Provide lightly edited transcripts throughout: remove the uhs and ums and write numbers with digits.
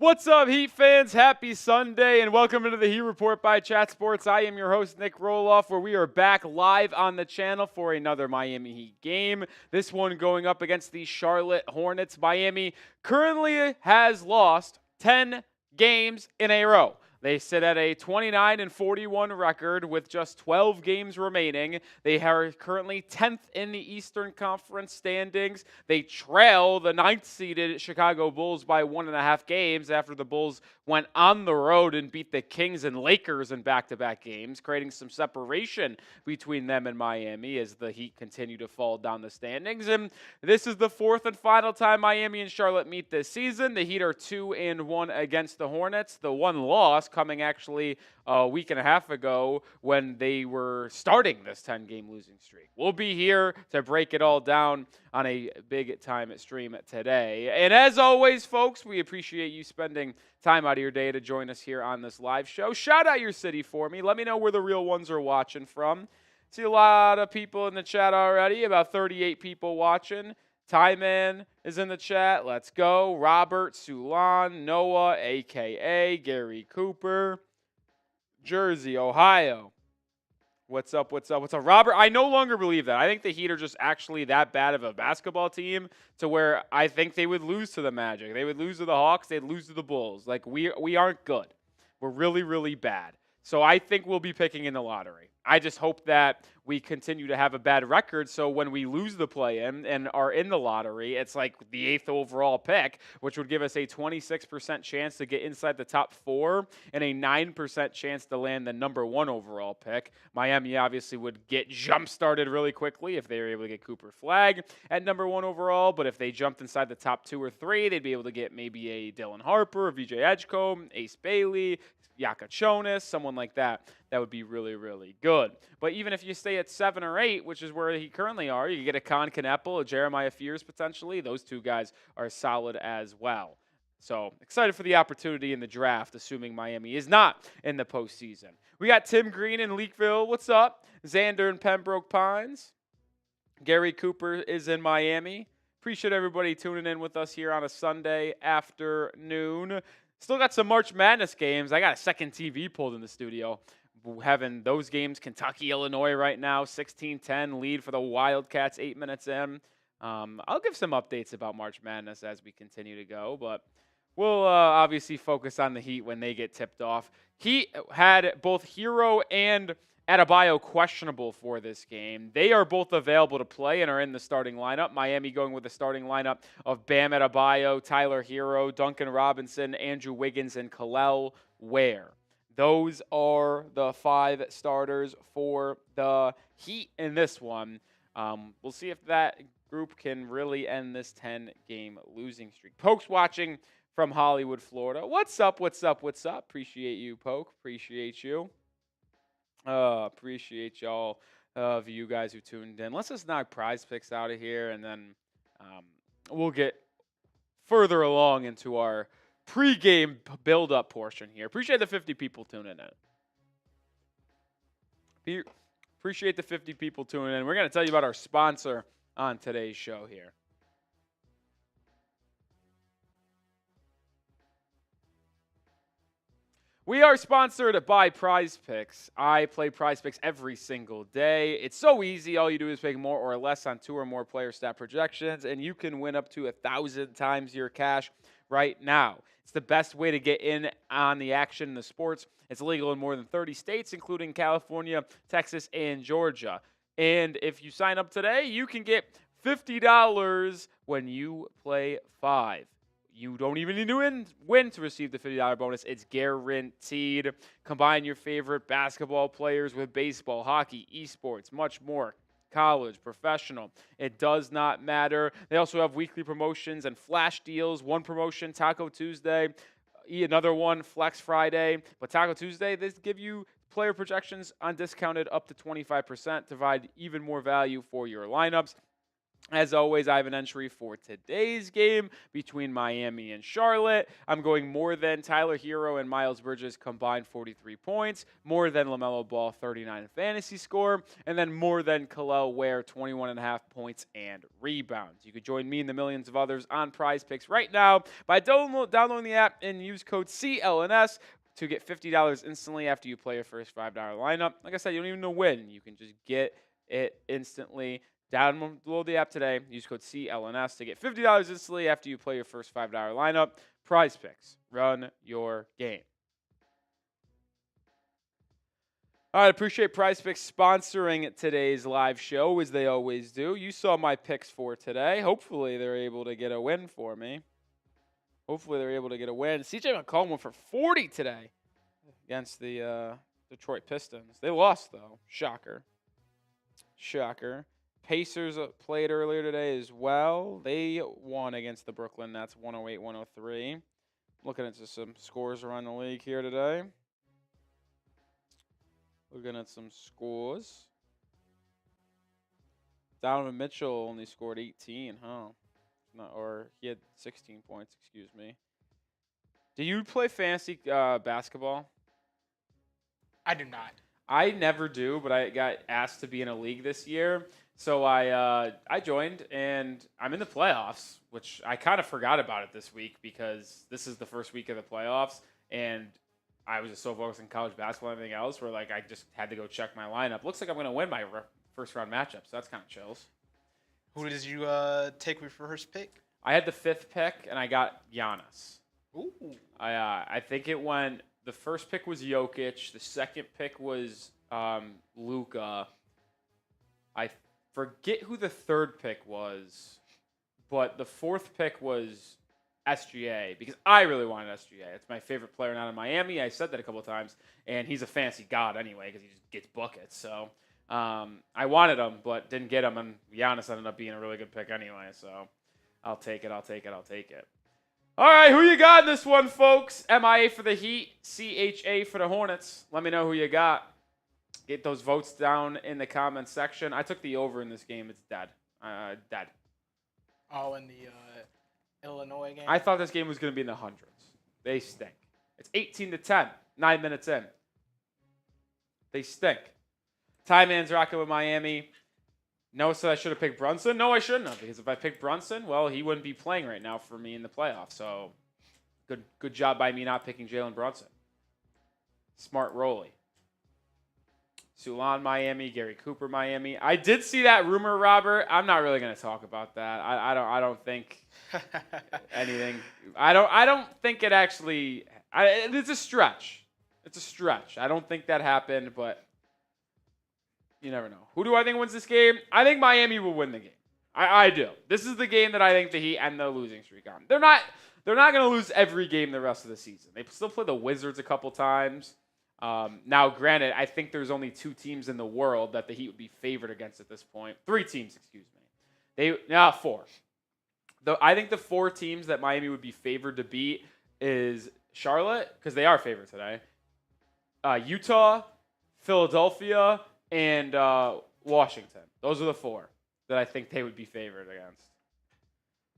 What's up, Heat fans? Happy Sunday, and welcome into the Heat Report by Chat Sports. I am your host, Nic Rohloff, where we are back live on the channel for another Miami Heat game. This one going up against the Charlotte Hornets. Miami currently has lost 10 games in a row. They sit at a 29-41 record with just 12 games remaining. They are currently 10th in the Eastern Conference standings. They trail the 9th-seeded Chicago Bulls by 1.5 games after the Bulls went on the road and beat the Kings and Lakers in back-to-back games, creating some separation between them and Miami as the Heat continue to fall down the standings. And this is the fourth and final time Miami and Charlotte meet this season. The Heat are 2-1 against the Hornets. The one loss coming actually a week and a half ago when they were starting this 10-game losing streak. We'll be here to break it all down on a big-time stream today. And as always, folks, we appreciate you spending time out of your day to join us here on this live show. Shout out your city for me. Let me know where the real ones are watching from. See a lot of people in the chat already, about 38 people watching. Tyman is in the chat. Let's go. Robert, Sulan, Noah, a.k.a. Gary Cooper, Jersey, Ohio. What's up? Robert, I no longer believe that. I think the Heat are just actually that bad of a basketball team to where I think they would lose to the Magic. They would lose to the Hawks. They'd lose to the Bulls. Like, we aren't good. We're really, really bad. So I think we'll be picking in the lottery. I just hope that we continue to have a bad record so when we lose the play-in and are in the lottery, it's like the 8th overall pick, which would give us a 26% chance to get inside the top 4 and a 9% chance to land the number 1 overall pick. Miami obviously would get jump-started really quickly if they were able to get Cooper Flag at number 1 overall, but if they jumped inside the top 2 or 3, they'd be able to get maybe a Dylan Harper, VJ Edgecombe, Ace Bailey, Yaka Chonis, someone like that. That would be really, really good. But even if you stay at 7 or 8, which is where he currently are, you get a Con Kneppel, a Jeremiah Fears potentially. Those two guys are solid as well. So excited for the opportunity in the draft, assuming Miami is not in the postseason. We got Tim Green in Leakville. What's up? Xander in Pembroke Pines. Gary Cooper is in Miami. Appreciate everybody tuning in with us here on a Sunday afternoon. Still got some March Madness games. I got a second TV pulled in the studio. Having those games, Kentucky, Illinois right now, 16-10 lead for the Wildcats 8 minutes in. I'll give some updates about March Madness as we continue to go, but we'll obviously focus on the Heat when they get tipped off. Heat had both Herro and Adebayo questionable for this game. They are both available to play and are in the starting lineup. Miami going with the starting lineup of Bam Adebayo, Tyler Herro, Duncan Robinson, Andrew Wiggins, and Kel'el Ware. Those are the 5 starters for the Heat in this one. We'll see if that group can really end this 10-game losing streak. Poke's watching from Hollywood, Florida. What's up? Appreciate you, Poke. Appreciate you. Appreciate y'all of you guys who tuned in. Let's just knock Prize Picks out of here, and then we'll get further along into our pregame build-up portion here. Appreciate the 50 people tuning in. Appreciate the 50 people tuning in. We're going to tell you about our sponsor on today's show here. We are sponsored by Prize Picks. I play Prize Picks every single day. It's so easy. All you do is pick more or less on 2 or more player stat projections, and you can win up to 1,000 times your cash right now. It's the best way to get in on the action in the sports. It's legal in more than 30 states, including California, Texas, and Georgia. And if you sign up today, you can get $50 when you play 5. You don't even need to win to receive the $50 bonus. It's guaranteed. Combine your favorite basketball players with baseball, hockey, esports, much more. College, professional. It does not matter. They also have weekly promotions and flash deals. One promotion, Taco Tuesday. Another one, Flex Friday. But Taco Tuesday, they give you player projections undiscounted up to 25% to provide even more value for your lineups. As always, I have an entry for today's game between Miami and Charlotte. I'm going more than Tyler Herro and Miles Bridges combined 43 points, more than LaMelo Ball 39 fantasy score, and then more than Kel'el Ware 21.5 points and rebounds. You could join me and the millions of others on Prize Picks right now by downloading the app and use code CLNS to get $50 instantly after you play your first $5 lineup. Like I said, you don't even know when. You can just get it instantly. Download the app today. Use code CLNS to get $50 instantly after you play your first $5 lineup. Prize Picks. Run your game. All right, appreciate Prize Picks sponsoring today's live show, as they always do. You saw my picks for today. Hopefully, they're able to get a win for me. CJ McCollum went for 40 today against the Detroit Pistons. They lost, though. Shocker. Pacers played earlier today as well. They won against the Brooklyn Nets 108-103. Looking at some scores around the league here today. Looking at some scores. Donovan Mitchell only scored 18, or he had 16 points, excuse me. Do you play fantasy basketball? I do not. I never do, but I got asked to be in a league this year. So I joined, and I'm in the playoffs, which I kind of forgot about it this week because this is the first week of the playoffs, and I was just so focused on college basketball and everything else where, like, I just had to go check my lineup. Looks like I'm going to win my first-round matchup, so that's kind of chills. Who did you take with your first pick? I had the 5th pick, and I got Giannis. Ooh. I think it went – the first pick was Jokic. The second pick was Luka. I forget who the third pick was, but the 4th pick was SGA because I really wanted SGA. It's my favorite player now in Miami. I said that a couple of times, and he's a fantasy god anyway because he just gets buckets. So I wanted him, but didn't get him, and Giannis ended up being a really good pick anyway. So I'll take it. All right, who you got in this one, folks? MIA for the Heat, CHA for the Hornets. Let me know who you got. Get those votes down in the comments section. I took the over in this game. It's dead. Dead. Oh, in the Illinois game? I thought this game was going to be in the hundreds. They stink. It's 18-10, 9 minutes in. They stink. Ty Man's rocking with Miami. Noah said I should have picked Brunson. No, I shouldn't have, because if I picked Brunson, well, he wouldn't be playing right now for me in the playoffs. So good job by me not picking Jalen Brunson. Smart Rolly. Sulan, Miami. Gary Cooper, Miami. I did see that rumor, Robert. I'm not really going to talk about that. I don't think anything. I don't think it actually. It's a stretch. I don't think that happened, but you never know. Who do I think wins this game? I think Miami will win the game. I do. This is the game that I think the Heat end the losing streak on. They're not going to lose every game the rest of the season. They still play the Wizards a couple times. Now, granted, I think there's only 2 teams in the world that the Heat would be favored against at this point. 3 teams, excuse me. 4. I think the 4 teams that Miami would be favored to beat is Charlotte, because they are favored today, Utah, Philadelphia, and Washington. Those are the 4 that I think they would be favored against.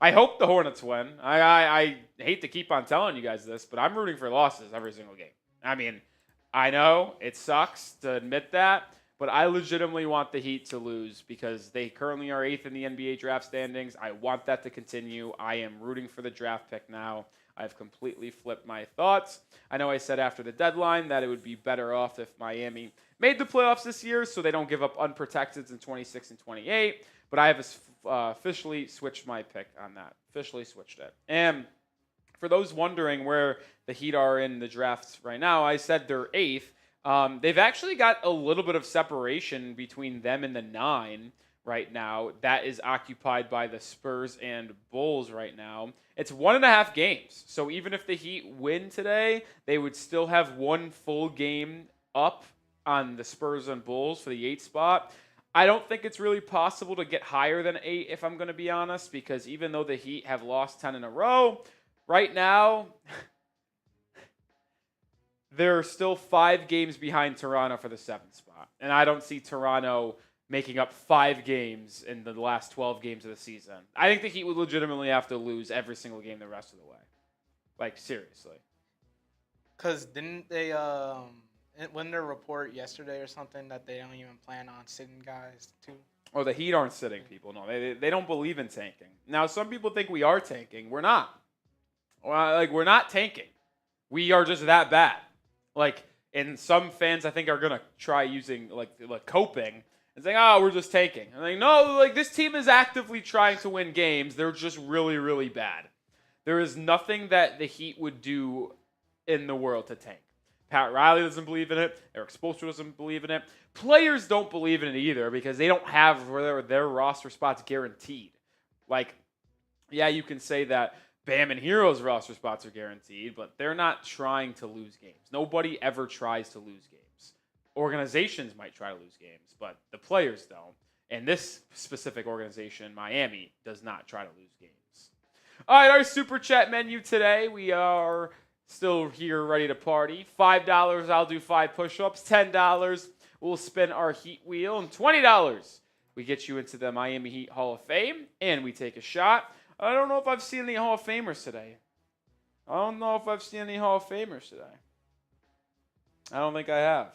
I hope the Hornets win. I hate to keep on telling you guys this, but I'm rooting for losses every single game. I mean, I know it sucks to admit that, but I legitimately want the Heat to lose because they currently are 8th in the NBA draft standings. I want that to continue. I am rooting for the draft pick now. I've completely flipped my thoughts. I know I said after the deadline that it would be better off if Miami made the playoffs this year so they don't give up unprotecteds in 26 and 28, but I have officially switched my pick on that. Officially switched it. And for those wondering where the Heat are in the drafts right now, I said they're 8th. They've actually got a little bit of separation between them and the 9 right now. That is occupied by the Spurs and Bulls right now. It's 1.5 games. So even if the Heat win today, they would still have 1 full game up on the Spurs and Bulls for the 8th spot. I don't think it's really possible to get higher than 8, if I'm going to be honest, because even though the Heat have lost 10 in a row, right now, they're still 5 games behind Toronto for the 7th spot. And I don't see Toronto making up 5 games in the last 12 games of the season. I think the Heat would legitimately have to lose every single game the rest of the way. Like, seriously. Because didn't they, wasn't there a report yesterday or something that they don't even plan on sitting guys too? Oh, the Heat aren't sitting people. No, they don't believe in tanking. Now, some people think we are tanking. We're not. We're not tanking. We are just that bad. And some fans, I think, are going to try using, coping and saying, oh, we're just tanking. And no, this team is actively trying to win games. They're just really, really bad. There is nothing that the Heat would do in the world to tank. Pat Riley doesn't believe in it. Eric Spoelstra doesn't believe in it. Players don't believe in it either because they don't have their roster spots guaranteed. Yeah, you can say that Bam and Hero's roster spots are guaranteed, but they're not trying to lose games. Nobody ever tries to lose games. Organizations might try to lose games, but the players don't. And this specific organization, Miami, does not try to lose games. All right, our Super Chat menu today. We are still here ready to party. $5, I'll do 5 push-ups. $10, we'll spin our Heat wheel. And $20, we get you into the Miami Heat Hall of Fame, and we take a shot. I don't know if I've seen any Hall of Famers today. I don't think I have.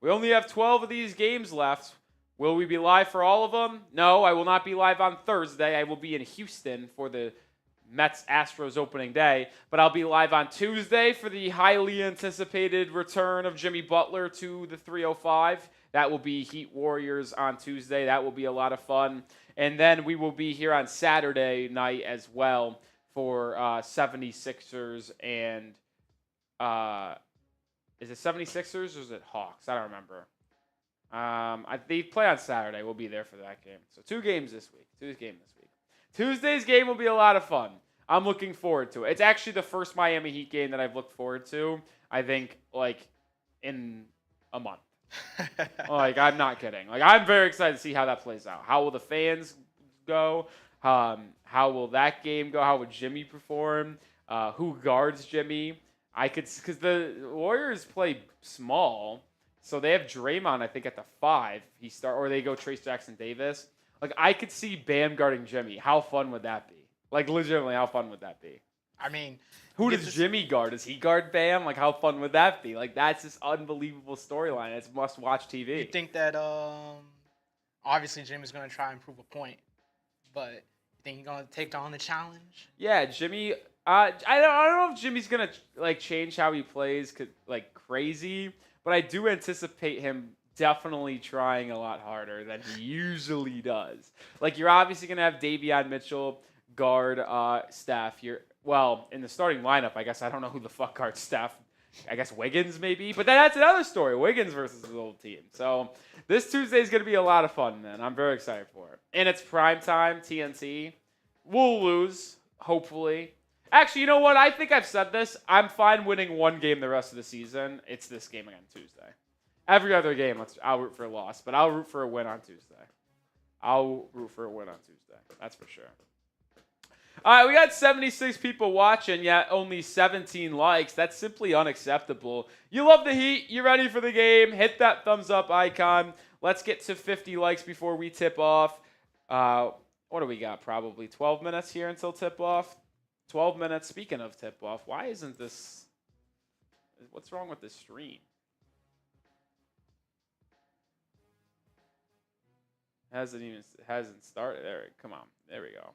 We only have 12 of these games left. Will we be live for all of them? No, I will not be live on Thursday. I will be in Houston for the Mets-Astros opening day. But I'll be live on Tuesday for the highly anticipated return of Jimmy Butler to the 305. That will be Heat Warriors on Tuesday. That will be a lot of fun. And then we will be here on Saturday night as well for 76ers and is it 76ers or is it Hawks? I don't remember. They play on Saturday. We'll be there for that game. So 2 games this week. Tuesday's game will be a lot of fun. I'm looking forward to it. It's actually the first Miami Heat game that I've looked forward to, I think, in a month. I'm not kidding. I'm very excited to see how that plays out. How will the fans go? How will that game go? How would Jimmy perform? Who guards Jimmy? Because the Warriors play small, so they have Draymond, I think, at the 5. Or they go Trace Jackson Davis. I could see Bam guarding Jimmy. How fun would that be? Legitimately, how fun would that be? I mean, who does Jimmy guard? Does he guard Bam? How fun would that be? That's this unbelievable storyline. It's must-watch TV. You think that, obviously Jimmy's going to try and prove a point, but you think he's going to take on the challenge? Yeah, Jimmy. I don't know if Jimmy's going to, change how he plays, crazy, but I do anticipate him definitely trying a lot harder than he usually does. You're obviously going to have Davion Mitchell guard Steph. In the starting lineup, I guess I don't know who the fuck guards Steph. I guess Wiggins maybe. But that's another story. Wiggins versus his old team. So this Tuesday is going to be a lot of fun, man. I'm very excited for it. And it's primetime, TNT. We'll lose, hopefully. Actually, you know what? I think I've said this. I'm fine winning 1 game the rest of the season. It's this game again Tuesday. Every other game, I'll root for a loss. But I'll root for a win on Tuesday. That's for sure. All right, we got 76 people watching, yet only 17 likes. That's simply unacceptable. You love the Heat. You ready for the game? Hit that thumbs up icon. Let's get to 50 likes before we tip off. What do we got? Probably 12 minutes here until tip off. 12 minutes. Speaking of tip off, why isn't this? What's wrong with this stream? Hasn't started. Come on. There we go.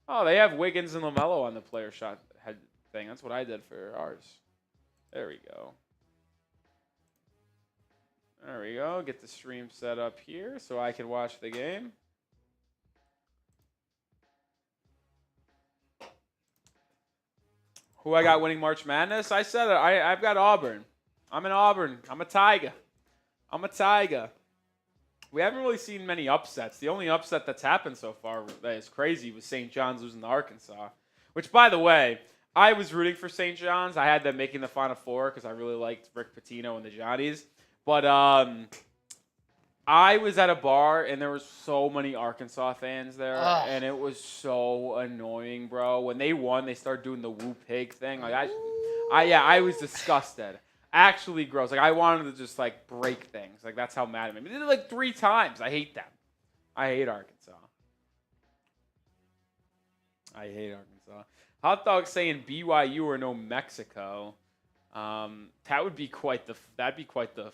Oh, they have Wiggins and LaMelo on the player shot head thing. That's what I did for ours. There we go. Get the stream set up here so I can watch the game. Who I got winning March Madness? I said it. I've got Auburn. I'm in Auburn. I'm a Tiger. We haven't really seen many upsets. The only upset that's happened so far that is crazy was St. John's losing to Arkansas. Which, by the way, I was rooting for St. John's. I had them making the Final Four because I really liked Rick Pitino and the Johnnies. But I was at a bar, and there were so many Arkansas fans there, and it was so annoying, bro. When they won, they started doing the woo pig thing. I was disgusted. Actually gross. Like, I wanted to just, like, break things. Like, that's how mad I am. They did it, like, 3 times. I hate them. I hate Arkansas. Hot Dog saying BYU or no Mexico. That'd be quite the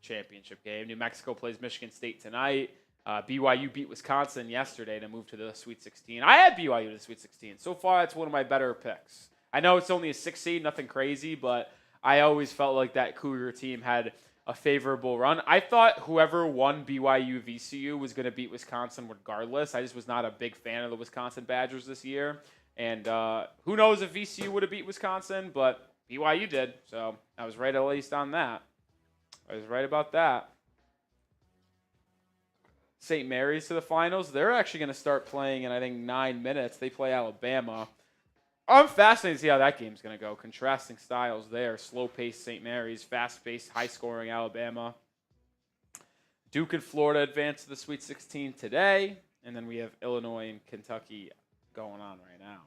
championship game. New Mexico plays Michigan State tonight. BYU beat Wisconsin yesterday to move to the Sweet 16. I had BYU to the Sweet 16. So far, that's one of my better picks. I know it's only a 6 seed, nothing crazy, but I always felt like that Cougar team had a favorable run. I thought whoever won BYU VCU was going to beat Wisconsin regardless. I just was not a big fan of the Wisconsin Badgers this year. And who knows if VCU would have beat Wisconsin, but BYU did. So I was right at least on that. I was right about that. St. Mary's to the finals. They're actually going to start playing in, I think, 9 minutes. They play Alabama. I'm fascinated to see how that game's going to go. Contrasting styles there. Slow-paced St. Mary's, fast-paced, high-scoring Alabama. Duke and Florida advance to the Sweet 16 today. And then we have Illinois and Kentucky going on right now.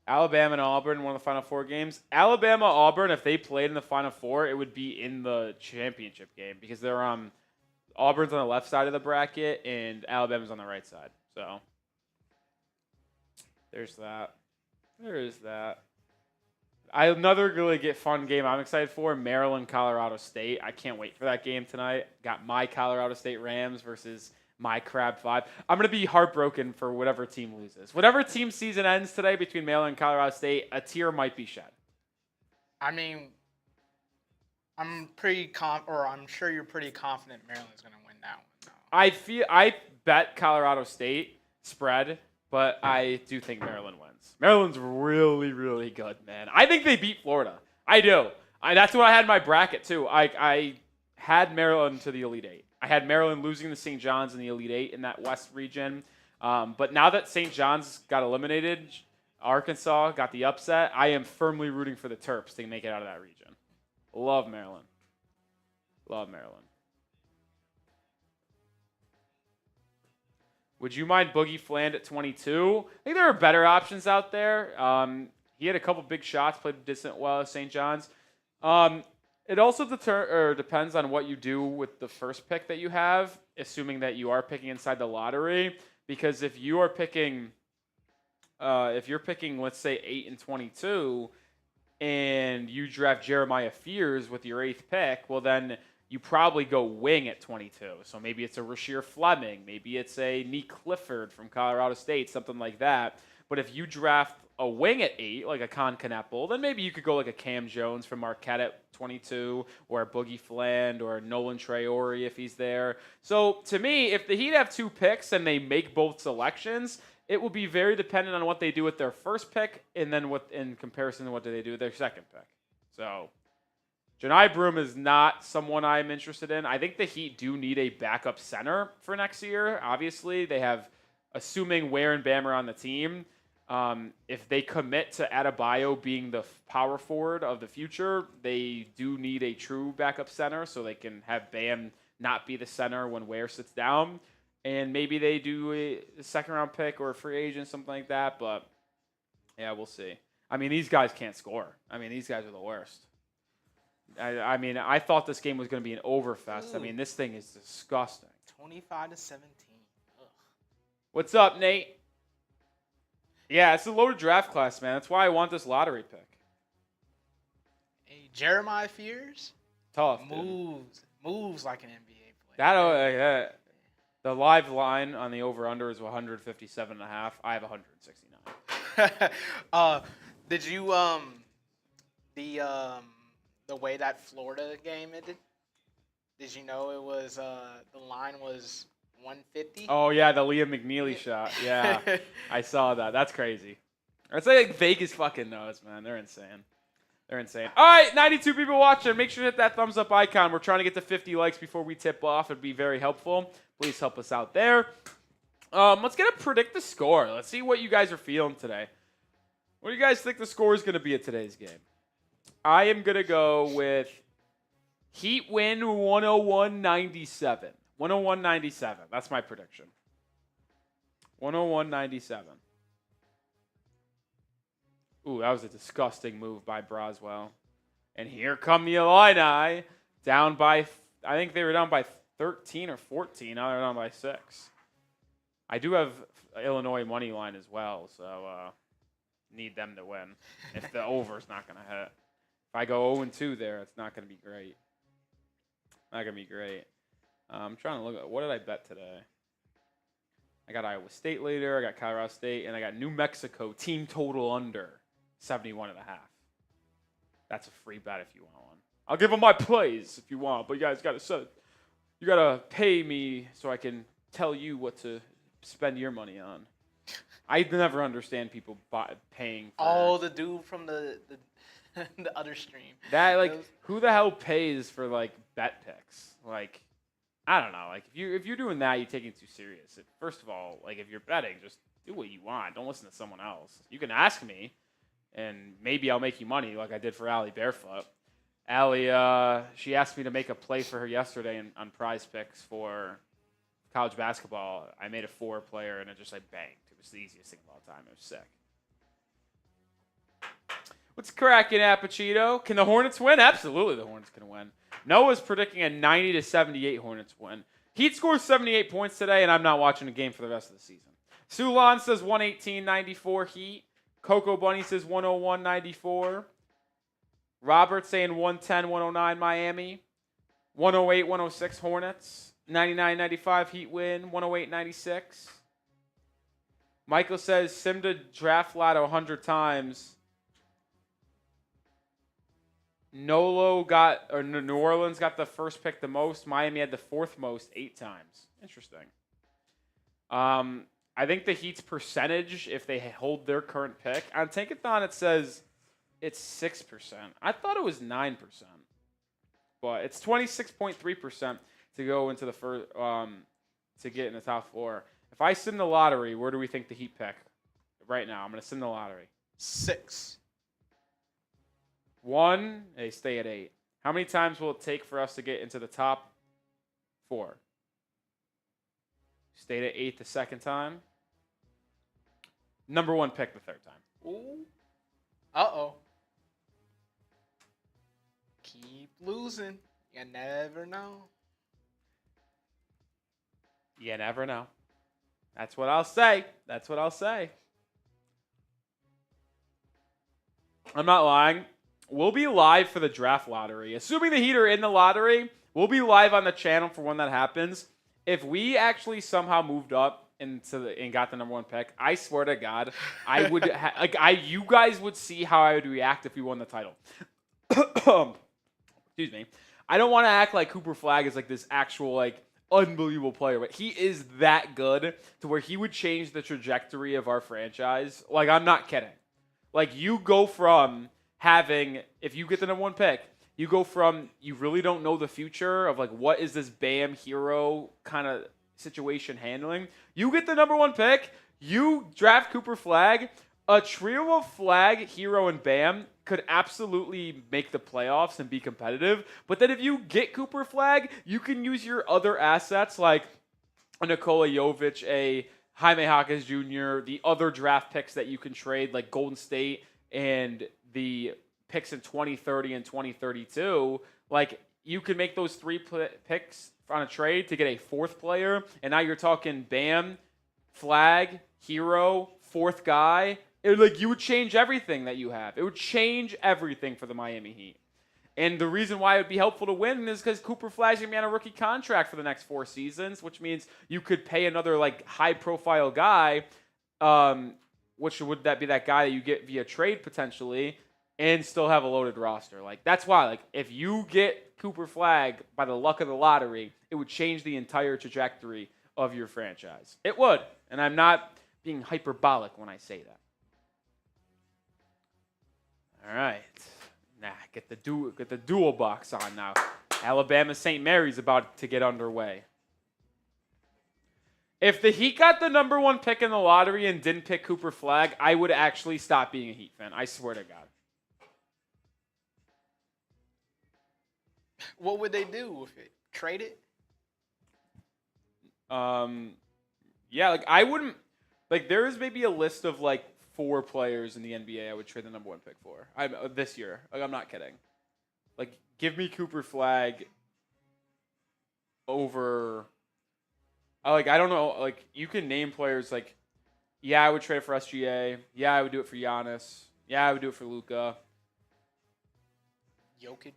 Alabama and Auburn, one of the Final Four games. Alabama-Auburn, if they played in the Final Four, it would be in the championship game because they're Auburn's on the left side of the bracket and Alabama's on the right side. So there's that. There is that. Another really fun game I'm excited for, Maryland, Colorado State. I can't wait for that game tonight. Got my Colorado State Rams versus my Crab 5. I'm going to be heartbroken for whatever team loses. Whatever team season ends today between Maryland and Colorado State, a tear might be shed. I mean, I'm sure you're pretty confident Maryland's going to win that one. I bet Colorado State spread, but I do think Maryland wins. Maryland's really, really good, man. I think they beat Florida. I do. That's what I had in my bracket, too. I had Maryland to the Elite Eight. I had Maryland losing to St. John's in the Elite Eight in that West region. But now that St. John's got eliminated, Arkansas got the upset, I am firmly rooting for the Terps to make it out of that region. Love Maryland. Love Maryland. Would you mind Boogie Fland at 22? I think there are better options out there. He had a couple big shots, played decent well at St. John's. It also depends on what you do with the first pick that you have, assuming that you are picking inside the lottery. Because if you are picking, let's say 8 and 22, and you draft Jeremiah Fears with your 8th pick, well then you probably go wing at 22. So maybe it's a Rasheer Fleming, maybe it's a Nick Clifford from Colorado State, something like that. But if you draft a wing at 8, like a Con Kneppel, then maybe you could go like a Cam Jones from Marquette at 22, or a Boogie Fland, or Nolan Traore if he's there. So to me, if the Heat have 2 picks and they make both selections, it will be very dependent on what they do with their first pick, and then what in comparison to what do they do with their second pick. So Janai Broome is not someone I'm interested in. I think the Heat do need a backup center for next year. Obviously, they have, assuming Ware and Bam are on the team, if they commit to Adebayo being the power forward of the future, they do need a true backup center so they can have Bam not be the center when Ware sits down. And maybe they do a second-round pick or a free agent, something like that. But, yeah, we'll see. I mean, these guys can't score. I mean, these guys are the worst. I mean, I thought this game was going to be an overfest. Ooh. I mean, this thing is disgusting. 25-17. Ugh. What's up, Nate? Yeah, it's a loaded draft class, man. That's why I want this lottery pick. Hey, Jeremiah Fears? Tough, Moves like an NBA Yeah. player. The live line on the over-under is 157.5. I have 169. Did you the way that Florida game ended? Did you know it was the line was 150? Oh yeah, the Liam McNeely shot. Yeah, I saw that. That's crazy. It's like Vegas fucking knows, man. They're insane. They're insane. All right, 92 people watching. Make sure to hit that thumbs up icon. We're trying to get to 50 likes before we tip off. It'd be very helpful. Please help us out there. Let's get a predict the score. Let's see what you guys are feeling today. What do you guys think the score is going to be at today's game? I am going to go with Heat win 101-97. 101-97. That's my prediction. 101-97. Ooh, that was a disgusting move by Braswell. And here come the Illini, down by, I think they were down by 13 or 14. Now they're down by 6. I do have Illinois money line as well, so need them to win. If the over's not going to hit. If I go 0-2 there, it's not going to be great. Not going to be great. I'm trying to look at, what did I bet today? I got Iowa State later, I got Colorado State, and I got New Mexico team total under 71.5. That's a free bet if you want one. I'll give them my plays if you want, but you guys got to pay me so I can tell you what to spend your money on. I never understand people paying for the dude from the the other stream. That who the hell pays for bet picks? I don't know. If you're doing that, you're taking it too serious. First of all, if you're betting, just do what you want. Don't listen to someone else. You can ask me, and maybe I'll make you money like I did for Allie Barefoot. Allie, she asked me to make a play for her yesterday on Prize Picks for college basketball. I made a 4-player, and it just banked. It was the easiest thing of all time. It was sick. What's cracking, Apachito? Can the Hornets win? Absolutely, the Hornets can win. Noah's predicting a 90-78 Hornets win. Heat scores 78 points today, and I'm not watching the game for the rest of the season. Sulan says 118-94 Heat. Coco Bunny says 101-94. Robert saying 110-109 Miami. 108-106 Hornets. 99-95 Heat win. 108-96. Michael says Simda draft lotto 100 times. New Orleans got the first pick the most. Miami had the 4th most 8 times. Interesting. I think the Heat's percentage, if they hold their current pick, on Tankathon it says it's 6%. I thought it was 9%, but it's 26.3% to go into the first to get in the top 4. If I sim the lottery, where do we think the Heat pick right now? I'm going to sim the lottery. 6. 1, they stay at 8. How many times will it take for us to get into the top 4? Stayed at 8 the second time. Number 1 pick the third time. Ooh. Uh-oh. Keep losing. You never know. You never know. That's what I'll say. I'm not lying. We'll be live for the draft lottery. Assuming the Heat are in the lottery, we'll be live on the channel for when that happens. If we actually somehow moved up and got the number 1 pick, I swear to God, I would you guys would see how I would react if we won the title. Excuse me. I don't want to act like Cooper Flagg is this actual unbelievable player, but he is that good to where he would change the trajectory of our franchise. I'm not kidding. You go from having, if you get the number 1 pick, you go from you really don't know the future of what is this Bam Hero kind of situation handling. You get the number 1 pick, you draft Cooper Flagg, a trio of Flagg, Hero, and Bam could absolutely make the playoffs and be competitive. But then if you get Cooper Flagg, you can use your other assets like a Nikola Jovic, a Jaime Jaquez Jr., the other draft picks that you can trade like Golden State and the picks in 2030 and 2032, you can make those 3 picks on a trade to get a 4th player, and now you're talking Bam, Flagg, Hero, 4th guy. You would change everything that you have. It would change everything for the Miami Heat. And the reason why it would be helpful to win is because Cooper Flagg's going to be on a rookie contract for the next 4 seasons, which means you could pay another high-profile guy, which would that be that guy that you get via trade potentially, and still have a loaded roster. That's why, if you get Cooper Flagg by the luck of the lottery, it would change the entire trajectory of your franchise. It would, and I'm not being hyperbolic when I say that. All right. Get the dual box on now. Alabama St. Mary's about to get underway. If the Heat got the number 1 pick in the lottery and didn't pick Cooper Flagg, I would actually stop being a Heat fan. I swear to God. What would they do with it? Trade it? Yeah, I wouldn't. There is maybe a list of 4 players in the NBA I would trade the number 1 pick for. This year. I'm not kidding. Like, give me Cooper Flag over. I don't know. Like, you can name players like, yeah, I would trade for SGA. Yeah, I would do it for Giannis. Yeah, I would do it for Luka. Jokic.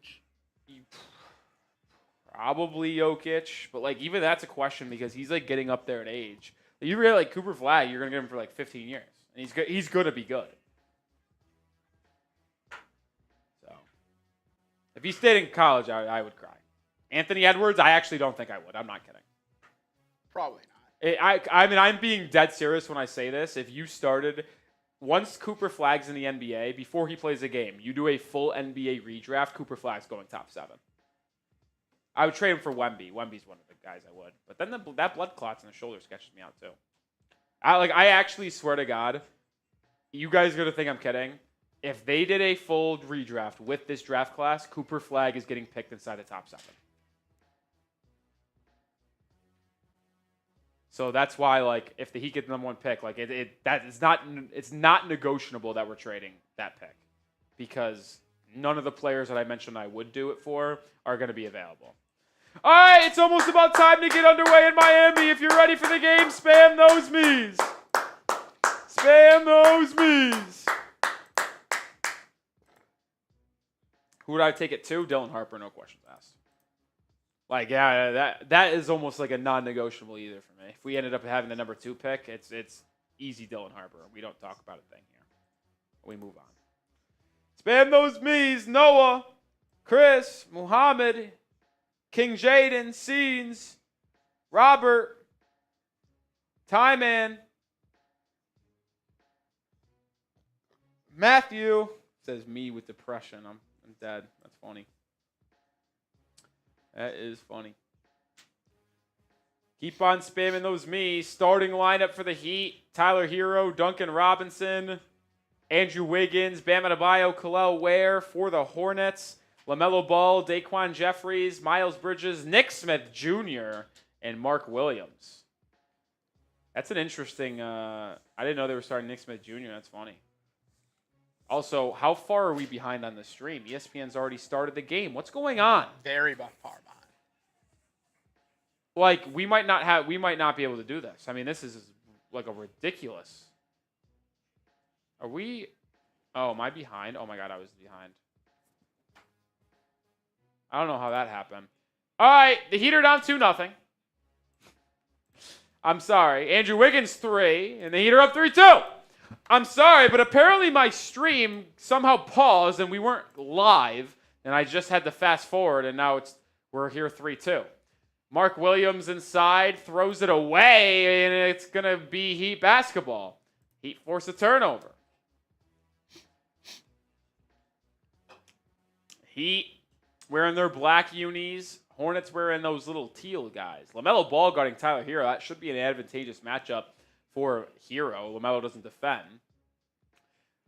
Probably Jokic, but like even that's a question because he's like getting up there in age. You really like Cooper Flag, you're gonna get him for like 15 years, and he's good. He's gonna be good. So, if he stayed in college, I would cry. Anthony Edwards, I actually don't think I would. I'm not kidding. Probably not. I mean, I'm being dead serious when I say this. If you started once Cooper Flag's in the NBA, before he plays a game, you do a full NBA redraft. Cooper Flag's going top 7. I would trade him for Wemby. Wemby's one of the guys I would. But then that blood clots in the shoulder sketches me out too. I actually swear to God, you guys are going to think I'm kidding. If they did a full redraft with this draft class, Cooper Flag is getting picked inside the top 7. So that's why, like, if the Heat get the number 1 pick, like it's not negotiable that we're trading that pick because none of the players that I mentioned I would do it for are going to be available. All right, it's almost about time to get underway in Miami. If you're ready for the game, spam those me's. Spam those me's. Who would I take it to? Dylan Harper, no questions asked. Like, yeah, that is almost like a non-negotiable either for me. If we ended up having the number 2 pick, it's easy Dylan Harper. We don't talk about a thing here. We move on. Spam those me's. Noah, Chris, Muhammad, King Jaden, Scenes, Robert, Tyman, Matthew. Says me with depression. I'm dead. That's funny. That is funny. Keep on spamming those me. Starting lineup for the Heat. Tyler Herro, Duncan Robinson, Andrew Wiggins, Bam Adebayo, Kel'el Ware for the Hornets. LaMelo Ball, Daquan Jeffries, Miles Bridges, Nick Smith Jr., and Mark Williams. That's an interesting... I didn't know they were starting Nick Smith Jr. That's funny. Also, how far are we behind on the stream? ESPN's already started the game. What's going on? Very far behind. Like, we might not be able to do this. I mean, this is like a ridiculous. Are we... Oh, am I behind? Oh my God, I was behind. I don't know how that happened. All right, the Heat are down 2-0. I'm sorry. Andrew Wiggins 3, and the Heat are up 3-2. I'm sorry, but apparently my stream somehow paused, and we weren't live, and I just had to fast forward, and now we're here 3-2. Mark Williams inside, throws it away, and it's going to be Heat basketball. Heat force a turnover. Heat wearing their black unis. Hornets wearing those little teal guys. LaMelo Ball guarding Tyler Herro. That should be an advantageous matchup for Herro. LaMelo doesn't defend.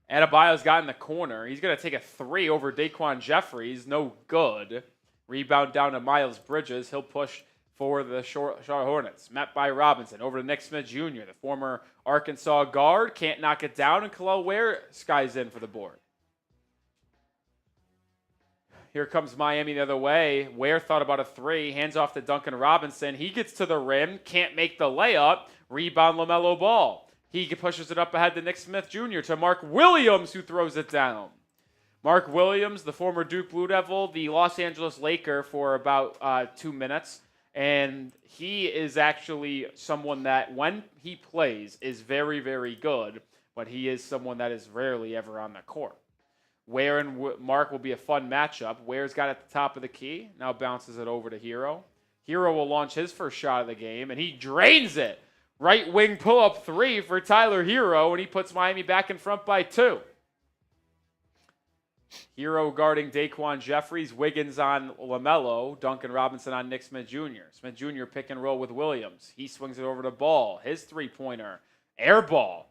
Adebayo's got in the corner. He's going to take a 3 over Daquan Jeffries. No good. Rebound down to Miles Bridges. He'll push for the Charlotte Hornets. Met by Robinson. Over to Nick Smith Jr., the former Arkansas guard. Can't knock it down, and Kel'el Ware skies in for the board. Here comes Miami the other way. Ware thought about a 3. Hands off to Duncan Robinson. He gets to the rim. Can't make the layup. Rebound LaMelo Ball. He pushes it up ahead to Nick Smith Jr. to Mark Williams, who throws it down. Mark Williams, the former Duke Blue Devil, the Los Angeles Laker for about 2 minutes. And he is actually someone that, when he plays, is very, very good. But he is someone that is rarely ever on the court. Ware and Mark will be a fun matchup. Ware's got at the top of the key. Now bounces it over to Herro. Herro will launch his first shot of the game, and he drains it. Right wing pull-up 3 for Tyler Herro, and he puts Miami back in front by 2. Herro guarding Daquan Jeffries. Wiggins on LaMelo. Duncan Robinson on Nick Smith Jr. Smith Jr. pick and roll with Williams. He swings it over to Ball. His three-pointer. Air ball.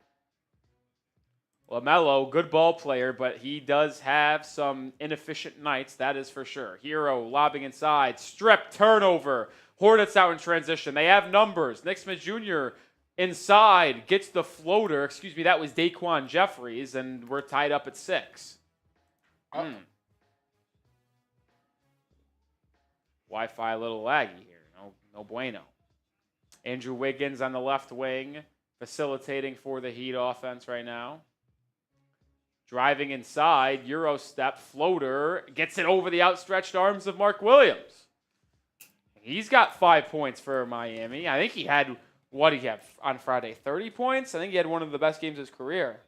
LaMelo, good ball player, but he does have some inefficient nights, that is for sure. Herro lobbing inside, strip, turnover. Hornets out in transition. They have numbers. Nick Smith Jr. inside, gets the floater. Excuse me, that was Daquan Jeffries, and we're tied up at 6. Wi-Fi a little laggy here. No bueno. Andrew Wiggins on the left wing, facilitating for the Heat offense right now. Driving inside, Euro step, floater, gets it over the outstretched arms of Mark Williams. He's got 5 points for Miami. I think he had, what did he have on Friday? 30 points? I think he had one of the best games of his career.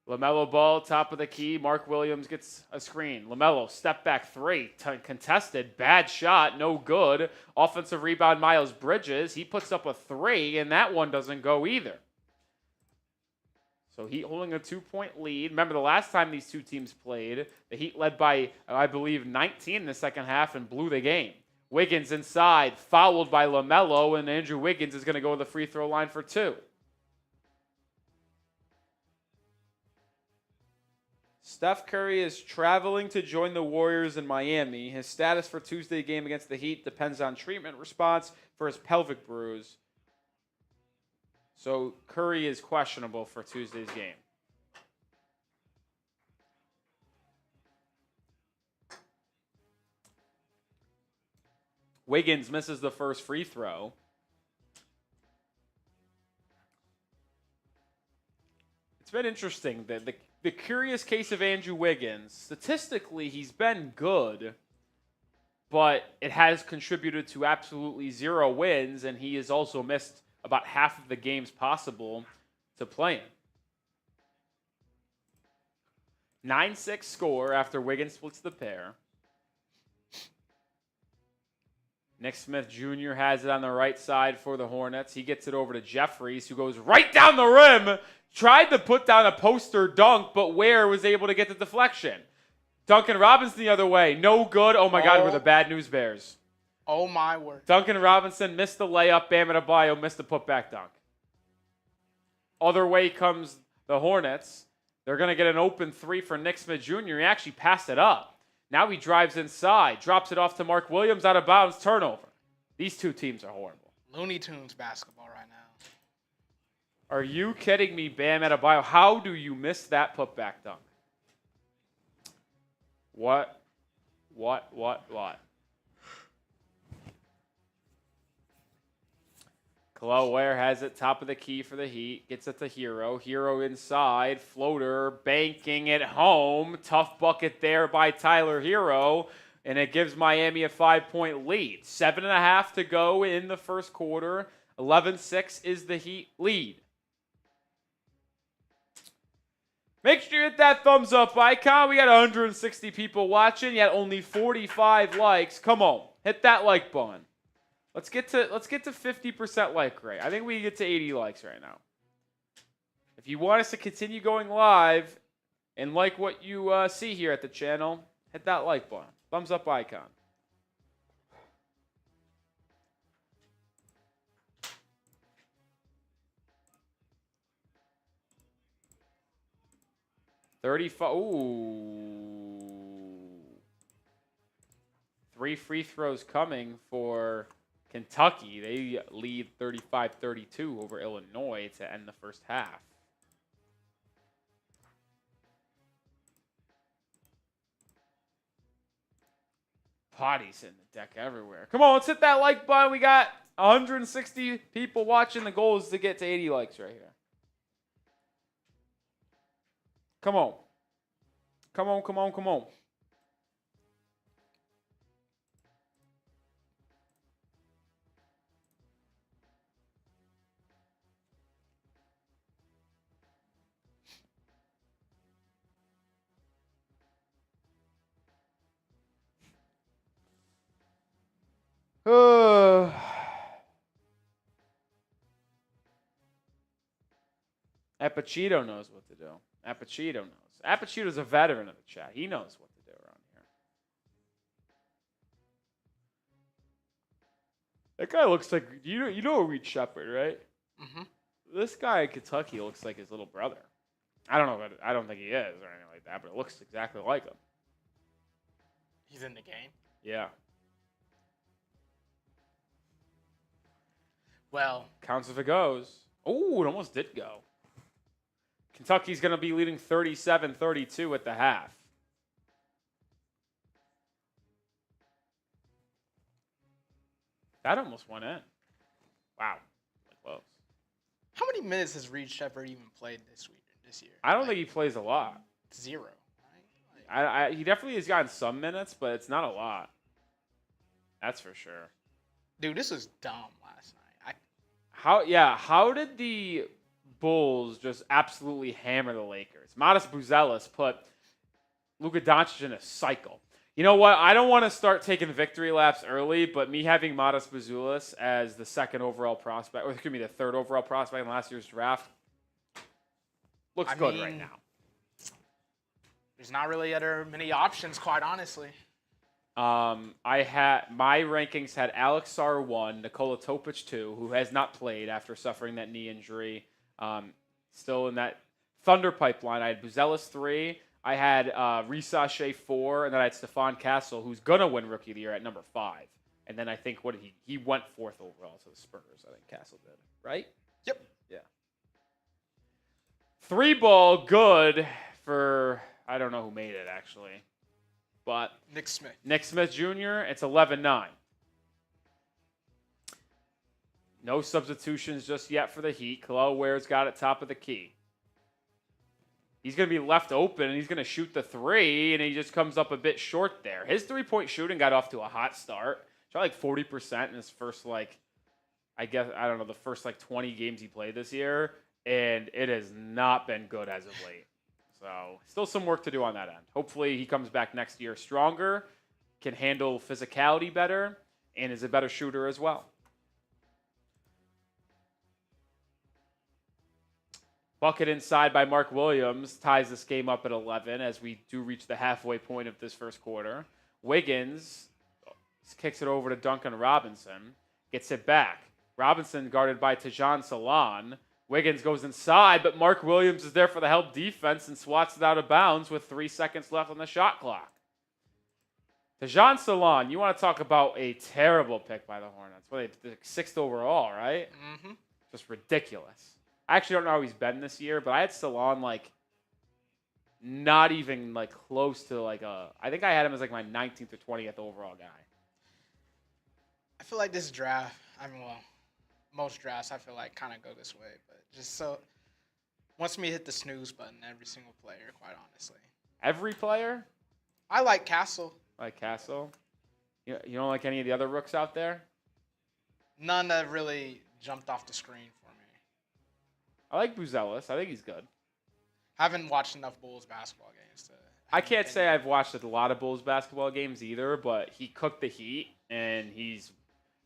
LaMelo Ball, top of the key. Mark Williams gets a screen. LaMelo, step back three. Contested. Bad shot. No good. Offensive rebound, Miles Bridges. He puts up a three, and that one doesn't go either. So Heat holding a 2-point lead. Remember, the last time these two teams played, the Heat led by, I believe, 19 in the second half and blew the game. Wiggins inside, fouled by LaMelo, and Andrew Wiggins is going to go to the free throw line for two. Steph Curry is traveling to join the Warriors in Miami. His status for Tuesday game against the Heat depends on treatment response for his pelvic bruise. So Curry is questionable for Tuesday's game. Wiggins misses the first free throw. It's been interesting. The curious case of Andrew Wiggins, statistically, he's been good, but it has contributed to absolutely 0 wins, and he has also missed about half of the games possible to play in. 9-6 score after Wiggins splits the pair. Nick Smith Jr. has it on the right side for the Hornets. He gets it over to Jeffries, who goes right down the rim. Tried to put down a poster dunk, but Ware was able to get the deflection. Duncan Robinson the other way. No good. Oh, my God, we're the bad news bears. Oh, my word. Duncan Robinson missed the layup. Bam Adebayo missed the putback dunk. Other way comes the Hornets. They're going to get an open three for Nick Smith Jr. He actually passed it up. Now he drives inside, drops it off to Mark Williams, out of bounds, turnover. These two teams are horrible. Looney Tunes basketball right now. Are you kidding me, Bam Adebayo? How do you miss that putback dunk? What? Khalil Ware has it, top of the key for the Heat. Gets it to Herro. Herro inside, floater, banking it home. Tough bucket there by Tyler Herro, and it gives Miami a 5-point lead. 7.5 to go in the first quarter. 11-6 is the Heat lead. Make sure you hit that thumbs up icon. We got 160 people watching, yet only 45 likes. Come on, hit that like button. Let's get to 50% like rate. I think we can get to 80 likes right now. If you want us to continue going live and like what you see here at the channel, hit that like button. Thumbs up icon. Ooh. 3 free throws coming for Kentucky. They lead 35-32 over Illinois to end the first half. Potties in the deck everywhere. Come on, let's hit that like button. We got 160 people watching. The goal is to get to 80 likes right here. Come on. Come on, come on, come on. Apachito knows what to do. Apachito knows. Apachito's a veteran of the chat. He knows what to do around here. That guy looks like, you know Reed Shepherd, right? Mm-hmm. This guy in Kentucky looks like his little brother. I don't know, I don't think he is or anything like that, but it looks exactly like him. He's in the game? Yeah. Well. Counts if it goes. Oh, it almost did go. Kentucky's going to be leading 37-32 at the half. That almost went in. Wow. Close. How many minutes has Reed Shepherd even played this year? I don't think he plays a lot. 0. Right? He definitely has gotten some minutes, but it's not a lot. That's for sure. Dude, this was dumb last night. How did the Bulls just absolutely hammer the Lakers? Modest Buzelis put Luka Doncic in a cycle. You know what? I don't want to start taking victory laps early, but me having Modest Buzelis as the second overall prospect, or it could be the third overall prospect in last year's draft, looks good right now. There's not really many options, quite honestly. My rankings had Alex Sarr 1, Nikola Jovic 2, who has not played after suffering that knee injury. Still in that Thunder pipeline. I had Buzelis 3. I had Risache 4, and then I had Stephon Castle, who's gonna win Rookie of the Year at number 5. And then I think he went 4th overall to the Spurs. I think Castle did, right? Yep. Yeah. 3-ball good for I don't know who made it actually, but Nick Smith. Nick Smith Jr. It's 11-9. No substitutions just yet for the Heat. Khalil Ware's got it top of the key. He's going to be left open, and he's going to shoot the 3, and he just comes up a bit short there. His 3-point shooting got off to a hot start. Shot like 40% in his first, the first 20 games he played this year, and it has not been good as of late. So still some work to do on that end. Hopefully he comes back next year stronger, can handle physicality better, and is a better shooter as well. Bucket inside by Mark Williams ties this game up at 11 as we do reach the halfway point of this first quarter. Wiggins kicks it over to Duncan Robinson, gets it back. Robinson guarded by Tajon Salon. Wiggins goes inside, but Mark Williams is there for the help defense and swats it out of bounds with 3 seconds left on the shot clock. Tajon Salon, you want to talk about a terrible pick by the Hornets. The 6th overall, right? Mm-hmm. Just ridiculous. I actually don't know how he's been this year, but I had Salon not even close to I think I had him as my 19th or 20th overall guy. I feel like this draft, most drafts I feel like kind of go this way, but just so wants me to hit the snooze button every single player, quite honestly. Every player? I like Castle. Like Castle? You don't like any of the other rooks out there? None that really jumped off the screen for me. I like Buzelis. I think he's good. Haven't watched enough Bulls basketball games to. I can't say I've watched a lot of Bulls basketball games either, but he cooked the Heat, and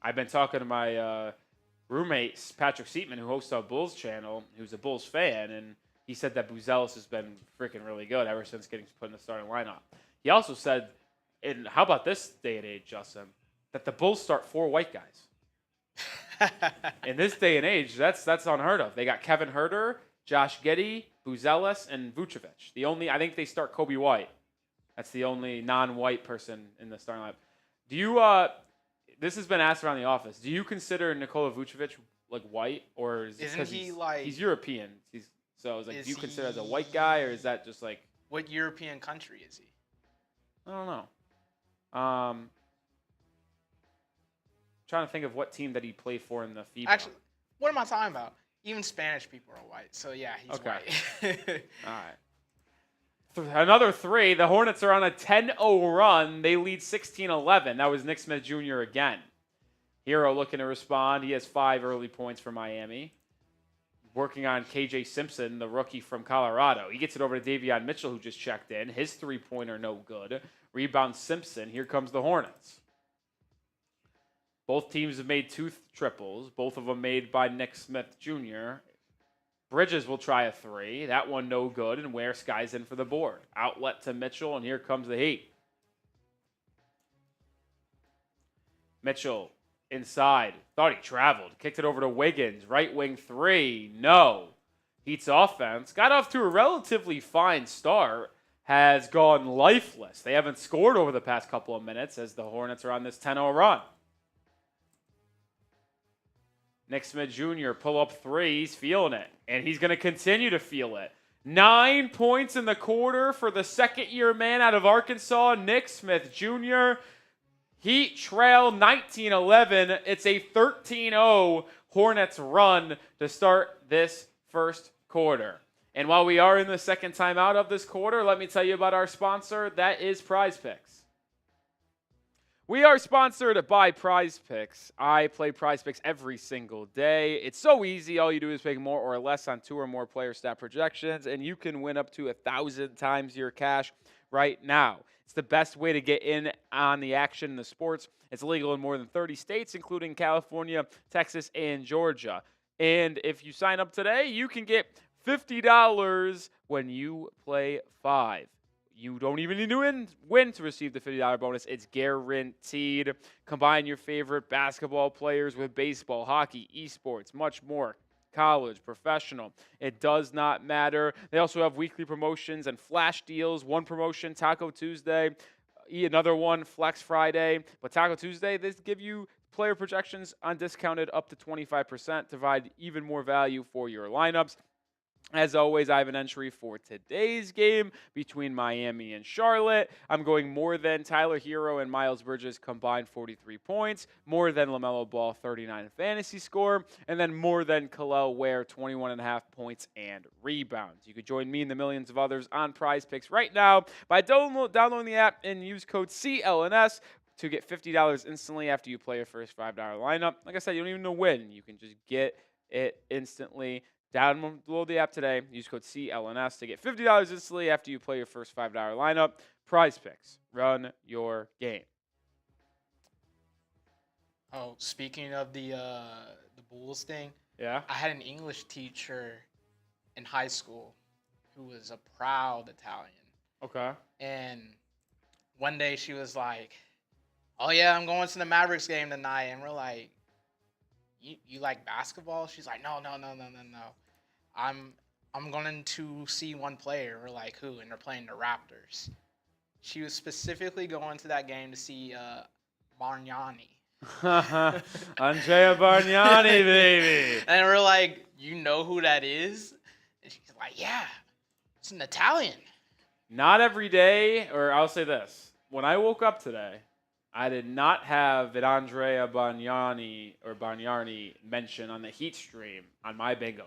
I've been talking to my roommate, Patrick Seatman, who hosts our Bulls channel, who's a Bulls fan, and he said that Buzelis has been freaking really good ever since getting put in the starting lineup. He also said, and how about this day and age, Justin, that the Bulls start 4 white guys. In this day and age, that's unheard of. They got Kevin Huerter, Josh Giddey, Buzelis, and Vucevic. I think they start Kobe White. That's the only non-white person in the starting lineup. Do you? This has been asked around the office. Do you consider Nikola Vucevic white, or is Isn't he he's European? Do you consider as a white guy, or is that just what European country is he? I don't know. Trying to think of what team that he played for in the FIBA. Actually, what am I talking about? Even Spanish people are white, so yeah, he's white. All right. Another 3. The Hornets are on a 10-0 run. They lead 16-11. That was Nick Smith Jr. again. Herro looking to respond. He has 5 early points for Miami. Working on KJ Simpson, the rookie from Colorado. He gets it over to Davion Mitchell, who just checked in. His 3-pointer no good. Rebound Simpson. Here comes the Hornets. Both teams have made 2 triples, both of them made by Nick Smith Jr. Bridges will try a 3. That one no good, and Ware skies in for the board. Outlet to Mitchell, and here comes the Heat. Mitchell inside. Thought he traveled. Kicked it over to Wiggins. Right wing 3. No. Heat's offense got off to a relatively fine start. Has gone lifeless. They haven't scored over the past couple of minutes as the Hornets are on this 10-0 run. Nick Smith Jr. pull up 3. He's feeling it, and he's going to continue to feel it. 9 points in the quarter for the second-year man out of Arkansas, Nick Smith Jr. Heat trail 19-11. It's a 13-0 Hornets run to start this first quarter. And while we are in the second timeout of this quarter, let me tell you about our sponsor. That is Prize Picks. We are sponsored by Prize Picks. I play Prize Picks every single day. It's so easy. All you do is pick more or less on 2 or more player stat projections, and you can win up to 1,000 times your cash right now. It's the best way to get in on the action in the sports. It's legal in more than 30 states, including California, Texas, and Georgia. And if you sign up today, you can get $50 when you play 5. You don't even need to win to receive the $50 bonus. It's guaranteed. Combine your favorite basketball players with baseball, hockey, esports, much more. College, professional. It does not matter. They also have weekly promotions and flash deals. One promotion, Taco Tuesday. Another one, Flex Friday. But Taco Tuesday, they give you player projections on discounted up to 25% to provide even more value for your lineups. As always, I have an entry for today's game between Miami and Charlotte. I'm going more than Tyler Herro and Miles Bridges combined 43 points, more than LaMelo Ball 39 fantasy score, and then more than Kel'el Ware 21.5 points and rebounds. You could join me and the millions of others on Prize Picks right now by downloading the app and use code CLNS to get $50 instantly after you play your first $5 lineup. Like I said, you don't even know when. You can just get it instantly. Download the app today. Use code CLNS to get $50 instantly after you play your first $5 lineup. Prize Picks. Run your game. Oh, speaking of the Bulls thing, Yeah? I had an English teacher in high school who was a proud Italian. Okay. And one day she was like, "Oh yeah, I'm going to the Mavericks game tonight." And we're like, You like basketball? She's like, no. I'm going to see one player. We're like, who? And they're playing the Raptors. She was specifically going to that game to see Bargnani. Andrea Bargnani, baby. And we're like, you know who that is? And she's like, yeah, it's an Italian. Not every day, or I'll say this. When I woke up today, I did not have an Andrea Bargnani or Bargnani mention on the Heat stream on my bingo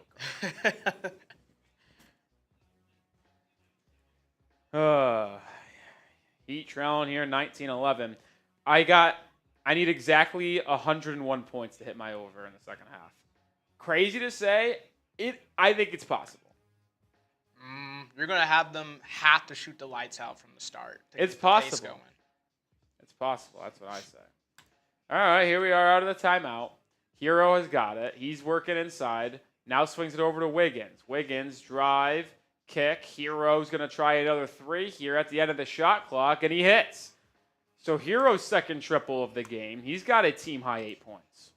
card. Heat trailing here, 19-11. I need exactly 101 points to hit my over in the second half. Crazy to say, I think it's possible. You're going to have them have to shoot the lights out from the start. It's possible. It's possible. That's what I say. All right, here we are out of the timeout. Herro has got it. He's working inside. Now swings it over to Wiggins. Wiggins, drive, kick. Herro's going to try another 3 here at the end of the shot clock, and he hits. So Herro's second triple of the game. He's got a team-high 8 points.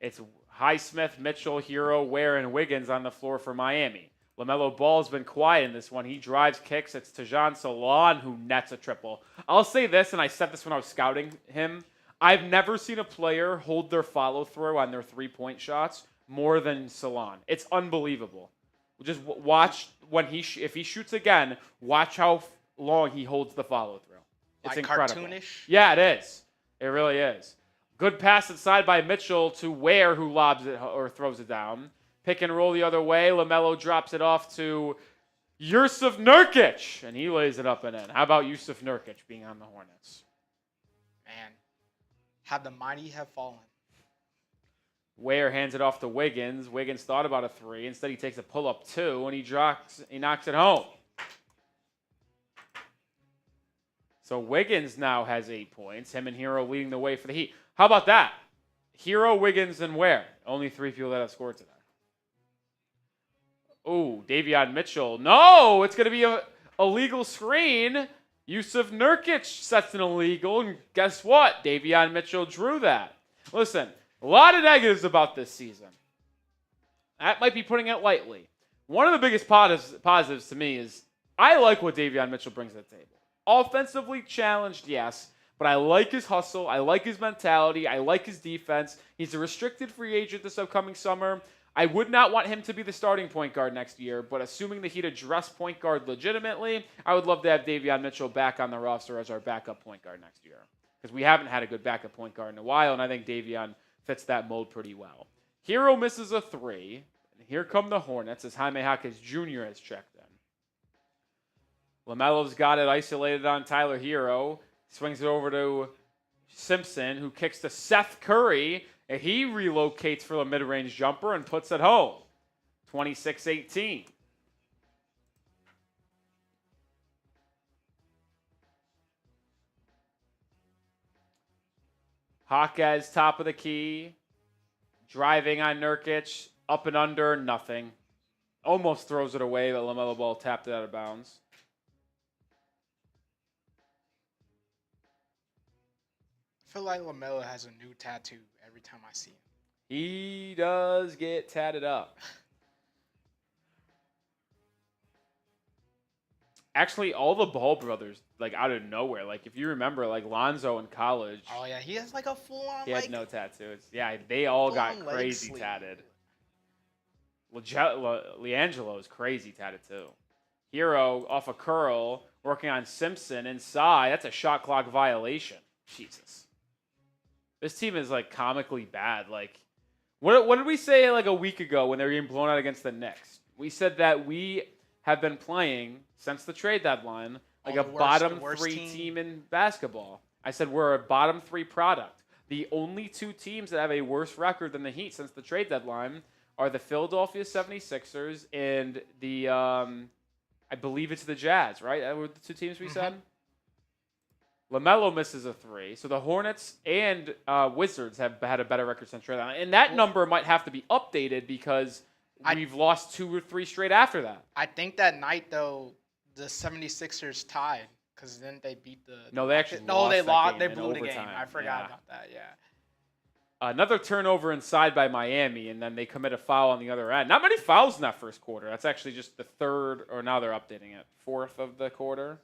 It's Highsmith, Mitchell, Herro, Ware, and Wiggins on the floor for Miami. LaMelo Ball's been quiet in this one. He drives, kicks. It's Tajon Salon who nets a triple. I'll say this, and I said this when I was scouting him. I've never seen a player hold their follow-through on their three-point shots more than Salon. It's unbelievable. Just watch when if he shoots again, watch how long he holds the follow-through. It's like incredible. Cartoonish? Yeah, it is. It really is. Good pass inside by Mitchell to Ware, who lobs it or throws it down. Pick and roll the other way. LaMelo drops it off to Jusuf Nurkic, and he lays it up and in. How about Jusuf Nurkic being on the Hornets? Man, have the mighty have fallen. Ware hands it off to Wiggins. Wiggins thought about a 3. Instead, he takes a pull-up 2, and he knocks it home. So Wiggins now has 8 points. Him and Herro leading the way for the Heat. How about that? Herro, Wiggins, and Ware. Only 3 people that have scored today. Ooh, Davion Mitchell. No, it's going to be a illegal screen. Jusuf Nurkic sets an illegal, and guess what? Davion Mitchell drew that. Listen, a lot of negatives about this season. That might be putting it lightly. One of the biggest positives to me is I like what Davion Mitchell brings to the table. Offensively challenged, yes, But I like his hustle. I like his mentality. I like his defense. He's a restricted free agent this upcoming summer. I would not want him to be the starting point guard next year, but assuming the Heat address point guard legitimately, I would love to have Davion Mitchell back on the roster as our backup point guard next year. Because we haven't had a good backup point guard in a while, and I think Davion fits that mold pretty well. Herro misses a 3. And here come the Hornets as Jaime Jaquez Jr. has checked in. LaMelo's got it isolated on Tyler Herro. Swings it over to Simpson, who kicks to Seth Curry, and he relocates for the mid-range jumper and puts it home. 26-18. Jaquez, top of the key. Driving on Nurkic. Up and under, nothing. Almost throws it away, but LaMelo Ball tapped it out of bounds. I feel like LaMelo has a new tattoo every time I see him. He does get tatted up. Actually, all the Ball brothers, like out of nowhere. Like if you remember, like Lonzo in college. Oh yeah, he has like a full-on. He had no tattoos. Yeah, they all got crazy tatted. LiAngelo is crazy tatted too. Herro off a curl, working on Simpson inside. That's a shot clock violation. Jesus. This team is like comically bad. Like, what did we say like a week ago when they were getting blown out against the Knicks? We said that we have been playing since the trade deadline like a bottom 3 team in basketball. I said we're a bottom 3 product. The only 2 teams that have a worse record than the Heat since the trade deadline are the Philadelphia 76ers and the I believe it's the Jazz, right? That were the 2 teams we said. LaMelo misses a 3. So the Hornets and Wizards have had a better record since trade deadline. And that number might have to be updated because we've lost 2 or 3 straight after that. I think that night, though, the 76ers tied because then they beat the... No, they actually lost. No, they lost. They blew the game. I forgot about that, yeah. Another turnover inside by Miami, and then they commit a foul on the other end. Not many fouls in that first quarter. That's actually just the 3rd, or now they're updating it, 4th of the quarter.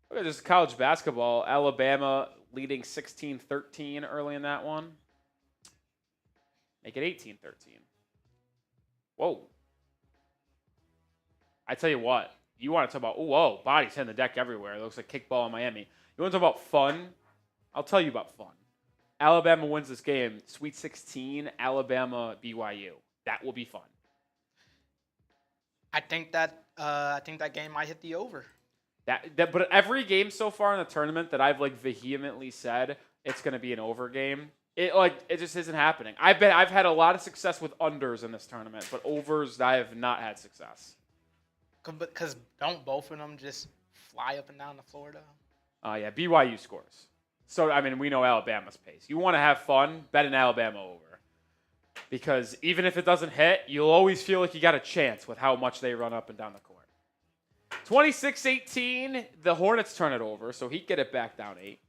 Look at this college basketball. Alabama leading 16-13 early in that one. Make it 18-13. Whoa. I tell you what. You want to talk about, whoa, bodies hitting the deck everywhere. It looks like kickball in Miami. You want to talk about fun? I'll tell you about fun. Alabama wins this game. Sweet 16, Alabama, BYU. That will be fun. I think that game might hit the over. But every game so far in the tournament that I've like vehemently said it's going to be an over game, it just isn't happening. I've had a lot of success with unders in this tournament, but overs I have not had success. Because don't both of them just fly up and down the floor though? Yeah, BYU scores. So I mean we know Alabama's pace. You want to have fun, bet an Alabama over, because even if it doesn't hit, you'll always feel like you got a chance with how much they run up and down the court. 26-18, the Hornets turn it over, so Heat get it back down 8.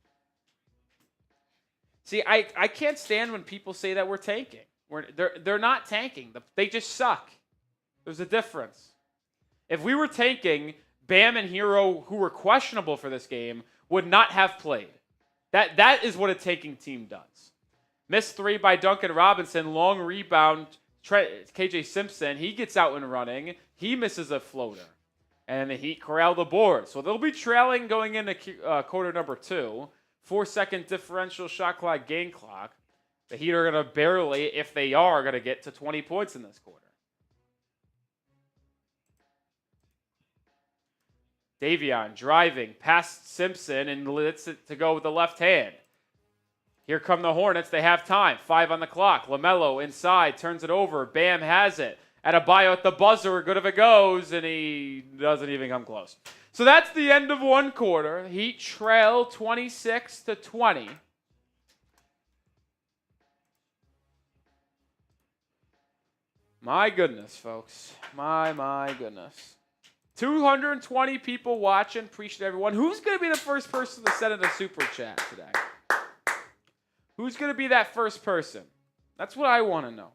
See, I can't stand when people say that we're tanking. They're not tanking. They just suck. There's a difference. If we were tanking, Bam and Herro, who were questionable for this game, would not have played. That is what a tanking team does. Missed 3 by Duncan Robinson, long rebound, KJ Simpson, he gets out and running. He misses a floater. And the Heat corral the board. So they'll be trailing going into quarter number 2. 4-second differential shot clock, game clock. The Heat are going to barely, if they are, going to get to 20 points in this quarter. Davion driving past Simpson and lets it to go with the left hand. Here come the Hornets. They have time. 5 on the clock. LaMelo inside, turns it over. Bam has it. Adebayo at the buzzer, good if it goes, and he doesn't even come close. So that's the end of one quarter. Heat trail 26-20. My goodness, folks. My goodness. 220 people watching. Appreciate everyone. Who's going to be the first person to send in a super chat today? Who's going to be that first person? That's what I want to know.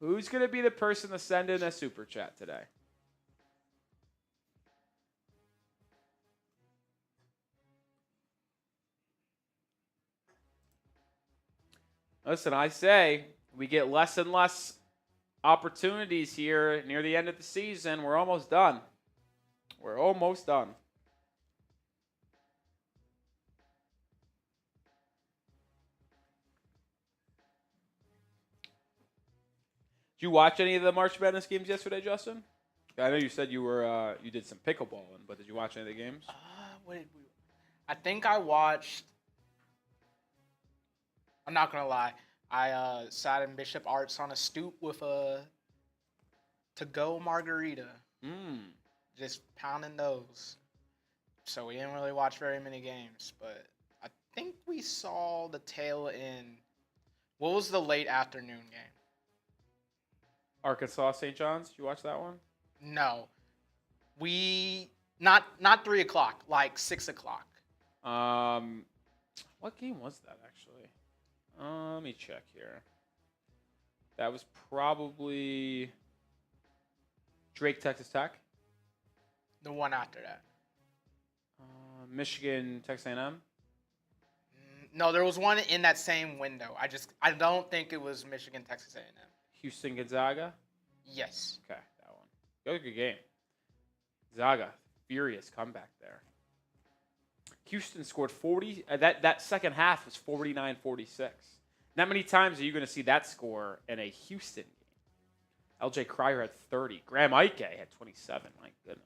Who's going to be the person to send in a super chat today? Listen, I say we get less and less opportunities here near the end of the season. We're almost done. We're almost done. Did you watch any of the March Madness games yesterday, Justin? I know you said you were you did some pickleballing, but did you watch any of the games? What did we? I think I watched. I'm not gonna lie. I sat in Bishop Arts on a stoop with a to-go margarita, just pounding those. So we didn't really watch very many games, but I think we saw the tail end. What was the late afternoon game? Arkansas St. John's. Did you watch that one? No, we not 3:00, like 6:00. What game was that actually? Let me check here. That was probably Drake, Texas Tech. The one after that. Michigan, Texas A&M. No, there was one in that same window. I don't think it was Michigan, Texas A&M. Houston, Gonzaga. Yes. Okay, that one. That was a good game. Gonzaga, furious comeback there. Houston scored 40. That second half was 49-46. Not many times are you going to see that score in a Houston game. LJ Cryer had 30. Graham Ike had 27. My goodness.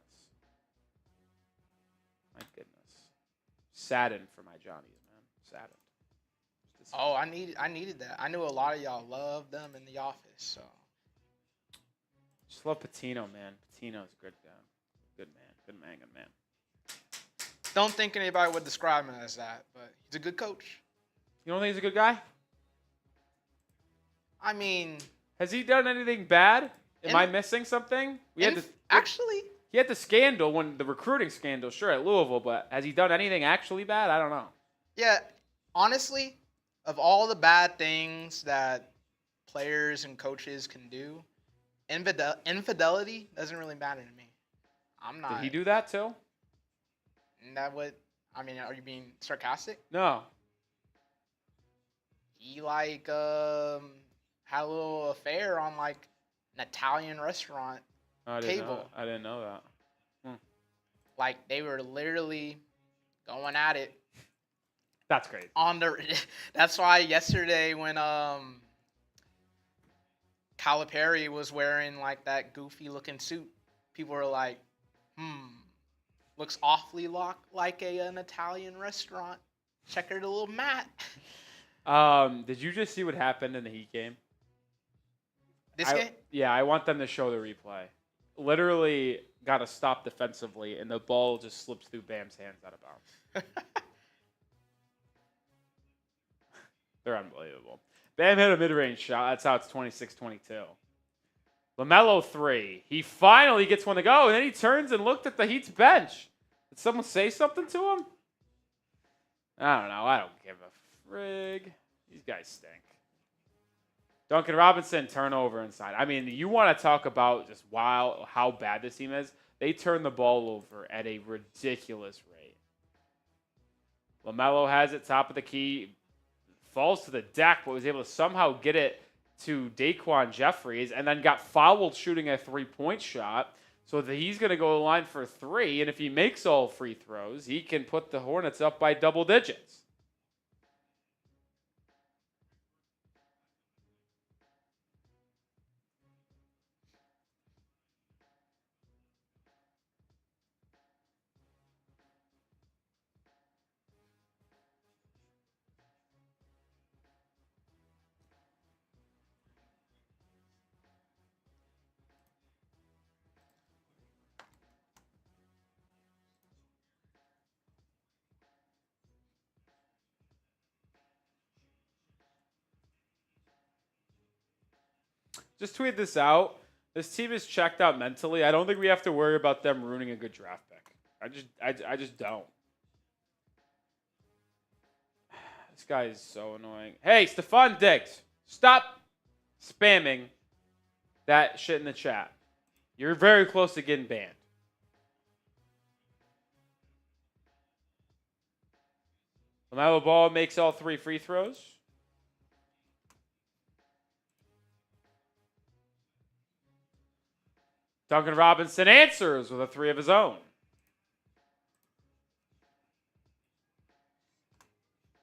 My goodness. Saddened for my Johnnies, man. Saddened. Oh, I needed that. I knew a lot of y'all loved them in the office, so. Just love Patino, man. Patino's a good guy. Good man. Good man. Good man. Don't think anybody would describe him as that, but he's a good coach. You don't think he's a good guy? I mean, has he done anything bad? Am I missing something? Actually, he had the scandal, the recruiting scandal, sure, at Louisville, but has he done anything actually bad? I don't know. Yeah, honestly, of all the bad things that players and coaches can do, infidelity doesn't really matter to me. I'm not. Did he do that too? Isn't that what? I mean, are you being sarcastic? No. He had a little affair on an Italian restaurant table. I didn't know that. Like they were literally going at it. That's great. That's why yesterday when Calipari was wearing that goofy looking suit, people were like, looks awfully like an Italian restaurant. Checkered a little mat. Did you just see what happened in the Heat game? This game? Yeah, I want them to show the replay. Literally got to stop defensively, and the ball just slips through Bam's hands out of bounds. They're unbelievable. Bam hit a mid-range shot. That's how it's 26-22. LaMelo 3. He finally gets one to go, and then he turns and looked at the Heat's bench. Did someone say something to him? I don't know. I don't give a frig. These guys stink. Duncan Robinson, turnover inside. I mean, you want to talk about just how bad this team is. They turn the ball over at a ridiculous rate. LaMelo has it, top of the key, falls to the deck, but was able to somehow get it to Daquan Jeffries, and then got fouled shooting a three-point shot. So he's going to go to the line for 3, and if he makes all free throws, he can put the Hornets up by double digits. Just tweet this out. This team is checked out mentally. I don't think we have to worry about them ruining a good draft pick. I just don't. This guy is so annoying. Hey, Stephon Diggs, stop spamming that shit in the chat. You're very close to getting banned. LaMelo Ball makes all 3 free throws. Duncan Robinson answers with a 3 of his own.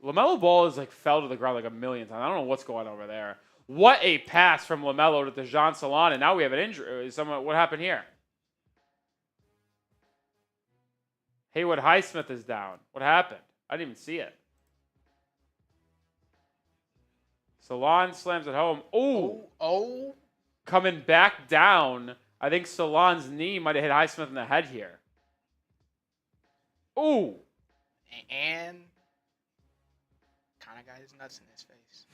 LaMelo Ball is like fell to the ground like a million times. I don't know what's going on over there. What a pass from LaMelo to Dejan Salon, and now we have an injury. What happened here? Haywood Highsmith is down. What happened? I didn't even see it. Salon slams it home. Oh. Coming back down. I think Salon's knee might have hit Highsmith in the head here. Ooh. And kind of got his nuts in his face.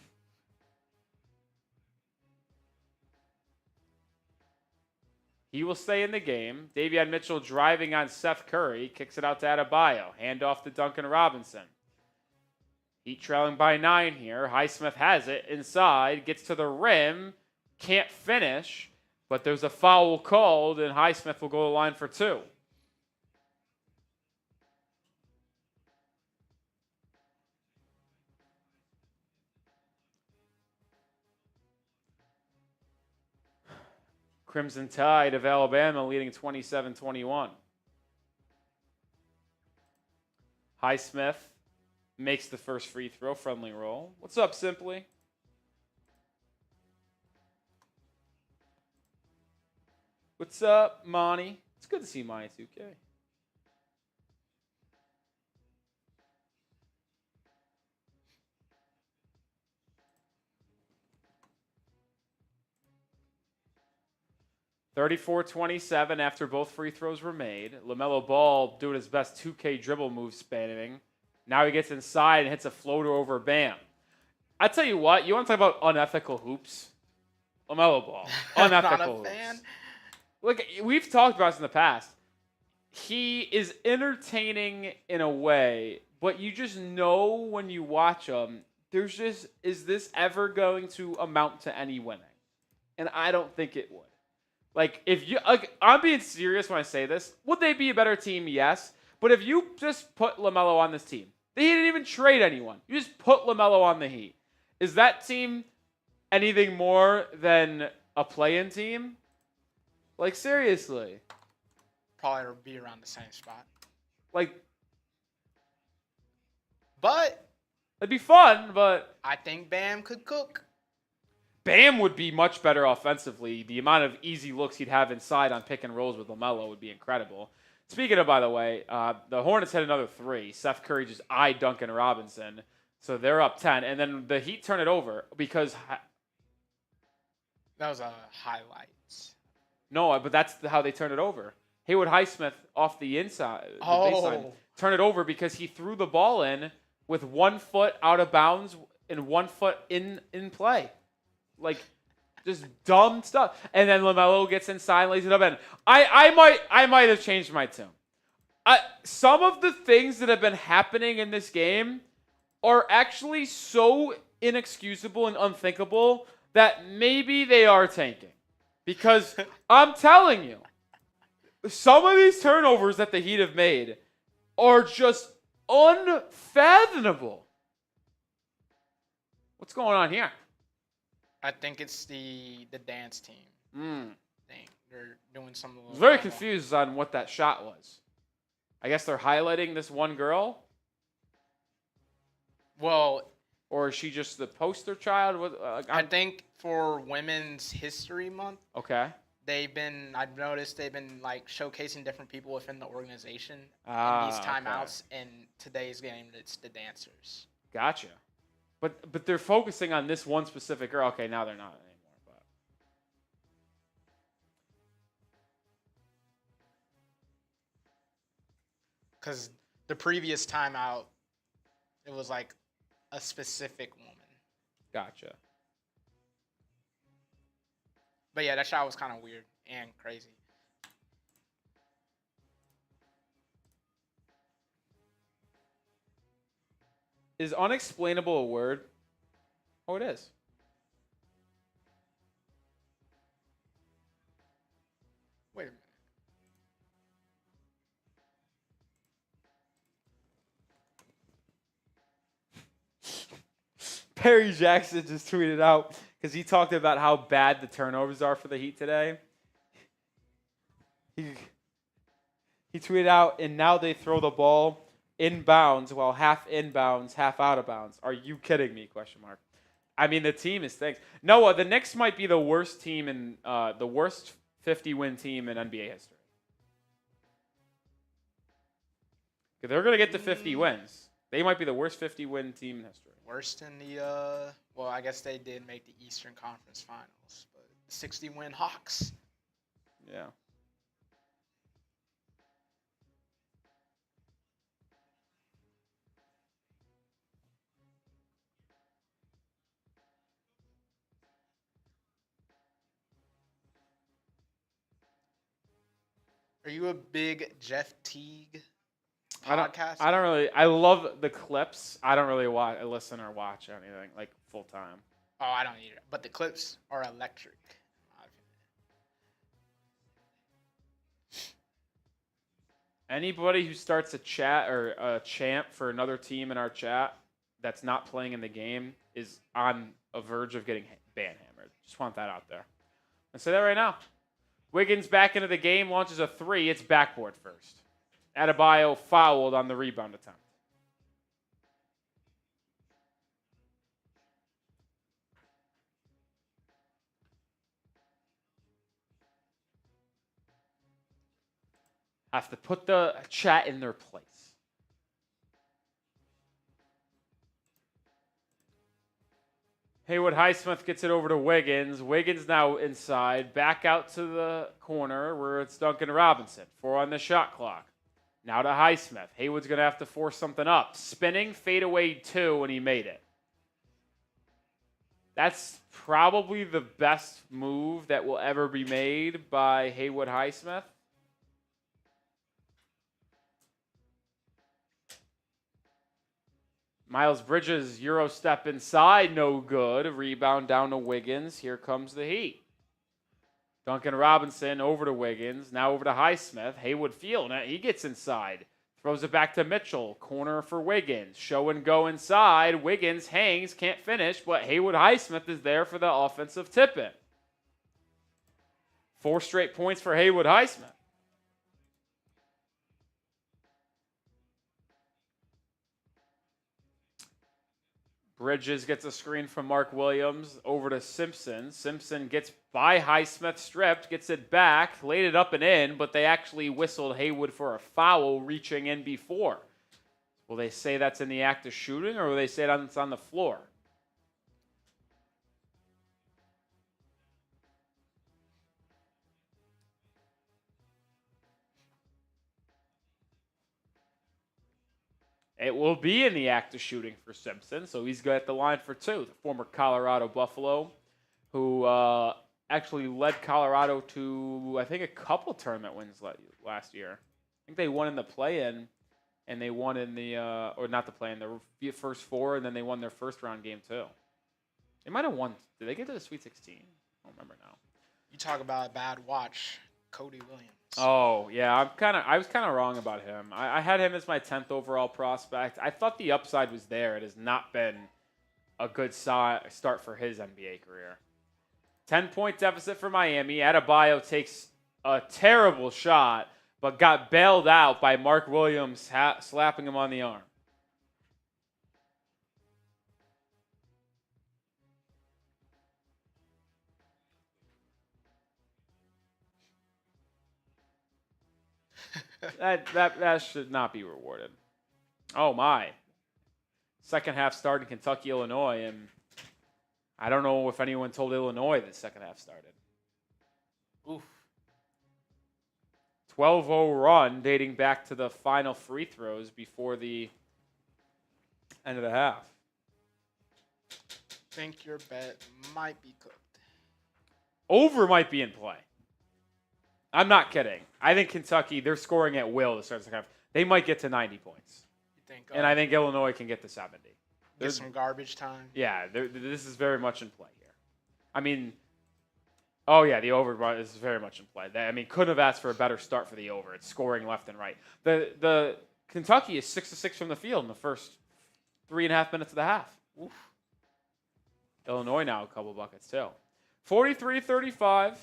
He will stay in the game. Davion Mitchell driving on Seth Curry. Kicks it out to Adebayo. Handoff to Duncan Robinson. Heat trailing by 9 here. Highsmith has it inside. Gets to the rim. Can't finish. But there's a foul called, and Highsmith will go to the line for 2. Crimson Tide of Alabama leading 27-21. Highsmith makes the first free throw, friendly roll. What's up, Simply? What's up, Monty? It's good to see Monty 2K. (34-27) after both free throws were made. LaMelo Ball doing his best 2K dribble move spamming. Now he gets inside and hits a floater over Bam. I tell you what, you want to talk about unethical hoops? LaMelo Ball. Unethical hoops. Fan. Look, we've talked about this in the past. He is entertaining in a way, but you just know when you watch him, there's just, is this ever going to amount to any winning? And I don't think it would. Like, if you, like, I'm being serious when I say this. Would they be a better team? Yes. But if you just put LaMelo on this team, they didn't even trade anyone. You just put LaMelo on the Heat. Is that team anything more than a play-in team? Like, seriously. Probably be around the same spot. Like, but it'd be fun, but I think Bam could cook. Bam would be much better offensively. The amount of easy looks he'd have inside on pick and rolls with LaMelo would be incredible. Speaking of, by the way, the Hornets had another 3. Seth Curry just eyed Duncan Robinson. So they're up 10. And then the Heat turn it over because... That was a highlights. No, but that's how they turned it over. Haywood Highsmith off the inside. The baseline, turn it over because he threw the ball in with 1 foot out of bounds and 1 foot in play. Like, just dumb stuff. And then LaMelo gets inside and lays it up. And I might have changed my tune. Some of the things that have been happening in this game are actually so inexcusable and unthinkable that maybe they are tanking. Because I'm telling you, some of these turnovers that the Heat have made are just unfathomable. What's going on here? I think it's the dance team thing. They're doing some. I was very confused on what that shot was. I guess they're highlighting this one girl. Well, or is she just the poster child? I think for Women's History Month. Okay. I've noticed they've been like showcasing different people within the organization in these timeouts. Okay. In today's game, it's the dancers. Gotcha. But they're focusing on this one specific girl. Okay, now they're not anymore. But because the previous timeout, it was like a specific woman. Gotcha. But yeah, that shot was kind of weird and crazy. Is unexplainable a word? Oh, it is. Perry Jackson just tweeted out because he talked about how bad the turnovers are for the Heat today. He tweeted out, and now they throw the ball inbounds, well, half inbounds, half out of bounds. Are you kidding me? ? I mean, the team is things. Noah, the Knicks might be the worst team in the worst 50-win team in NBA history. They're going to get to 50 wins. They might be the worst 50-win team in history. Worse than the, well, I guess they did make the Eastern Conference Finals, but 60-win Hawks. Yeah. Are you a big Jeff Teague podcast? I don't really. I love the clips. I don't really listen or watch anything like full time. Oh, I don't either. But the clips are electric. Anybody who starts a chat or a chant for another team in our chat that's not playing in the game is on a verge of getting ban hammered. Just want that out there. I'll say that right now. Wiggins back into the game, launches a 3. It's backboard first. Adebayo fouled on the rebound attempt. Have to put the chat in their place. Haywood Highsmith gets it over to Wiggins. Wiggins now inside. Back out to the corner where it's Duncan Robinson. 4 on the shot clock. Now to Highsmith. Haywood's going to have to force something up. Spinning, fadeaway 2, and he made it. That's probably the best move that will ever be made by Haywood Highsmith. Miles Bridges, Euro step inside, no good. Rebound down to Wiggins. Here comes the Heat. Duncan Robinson over to Wiggins. Now over to Highsmith. Haywood field. He gets inside. Throws it back to Mitchell. Corner for Wiggins. Show and go inside. Wiggins hangs, can't finish, but Haywood Highsmith is there for the offensive tip-in. 4 straight points for Haywood Highsmith. Bridges gets a screen from Mark Williams over to Simpson. Simpson gets by Highsmith, stripped, gets it back, laid it up and in, but they actually whistled Haywood for a foul reaching in before. Will they say that's in the act of shooting, or will they say it's on the floor? It will be in the act of shooting for Simpson, so he's got the line for 2. The former Colorado Buffalo, who actually led Colorado to, I think, a couple tournament wins last year. I think they won in the play-in, and they won in the, or not the play-in, the first 4, and then they won their first round game too. They might have won. Did they get to the Sweet 16? I don't remember now. You talk about a bad watch. Cody Williams. Oh, yeah, I was kind of wrong about him. I had him as my 10th overall prospect. I thought the upside was there. It has not been a good start for his NBA career. 10-point deficit for Miami. Adebayo takes a terrible shot, but got bailed out by Mark Williams slapping him on the arm. That should not be rewarded. Oh my. Second half start in Kentucky, Illinois, and I don't know if anyone told Illinois the second half started. Oof. 12-0 run dating back to the final free throws before the end of the half. Think your bet might be cooked. Over might be in play. I'm not kidding. I think Kentucky, they're scoring at will to start the second half. They might get to 90 points. You think? And I think Illinois can get to 70. Get some garbage time. Yeah, this is very much in play here. I mean, oh yeah, the over is very much in play. I mean, couldn't have asked for a better start for the over. It's scoring left and right. The Kentucky is 6 of 6 from the field in the first 3.5 minutes of the half. Oof. Illinois now a couple buckets too. 43-35.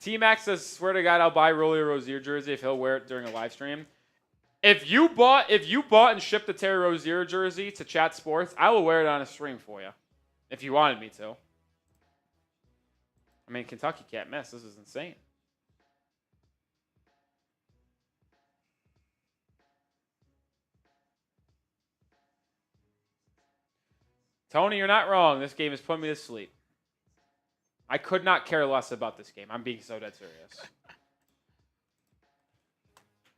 T-Max says, swear to God, I'll buy Rolly Rozier jersey if he'll wear it during a live stream. If you bought and shipped the Terry Rozier jersey to Chat Sports, I will wear it on a stream for you. If you wanted me to. I mean, Kentucky can't miss. This is insane. Tony, you're not wrong. This game is putting me to sleep. I could not care less about this game. I'm being so dead serious.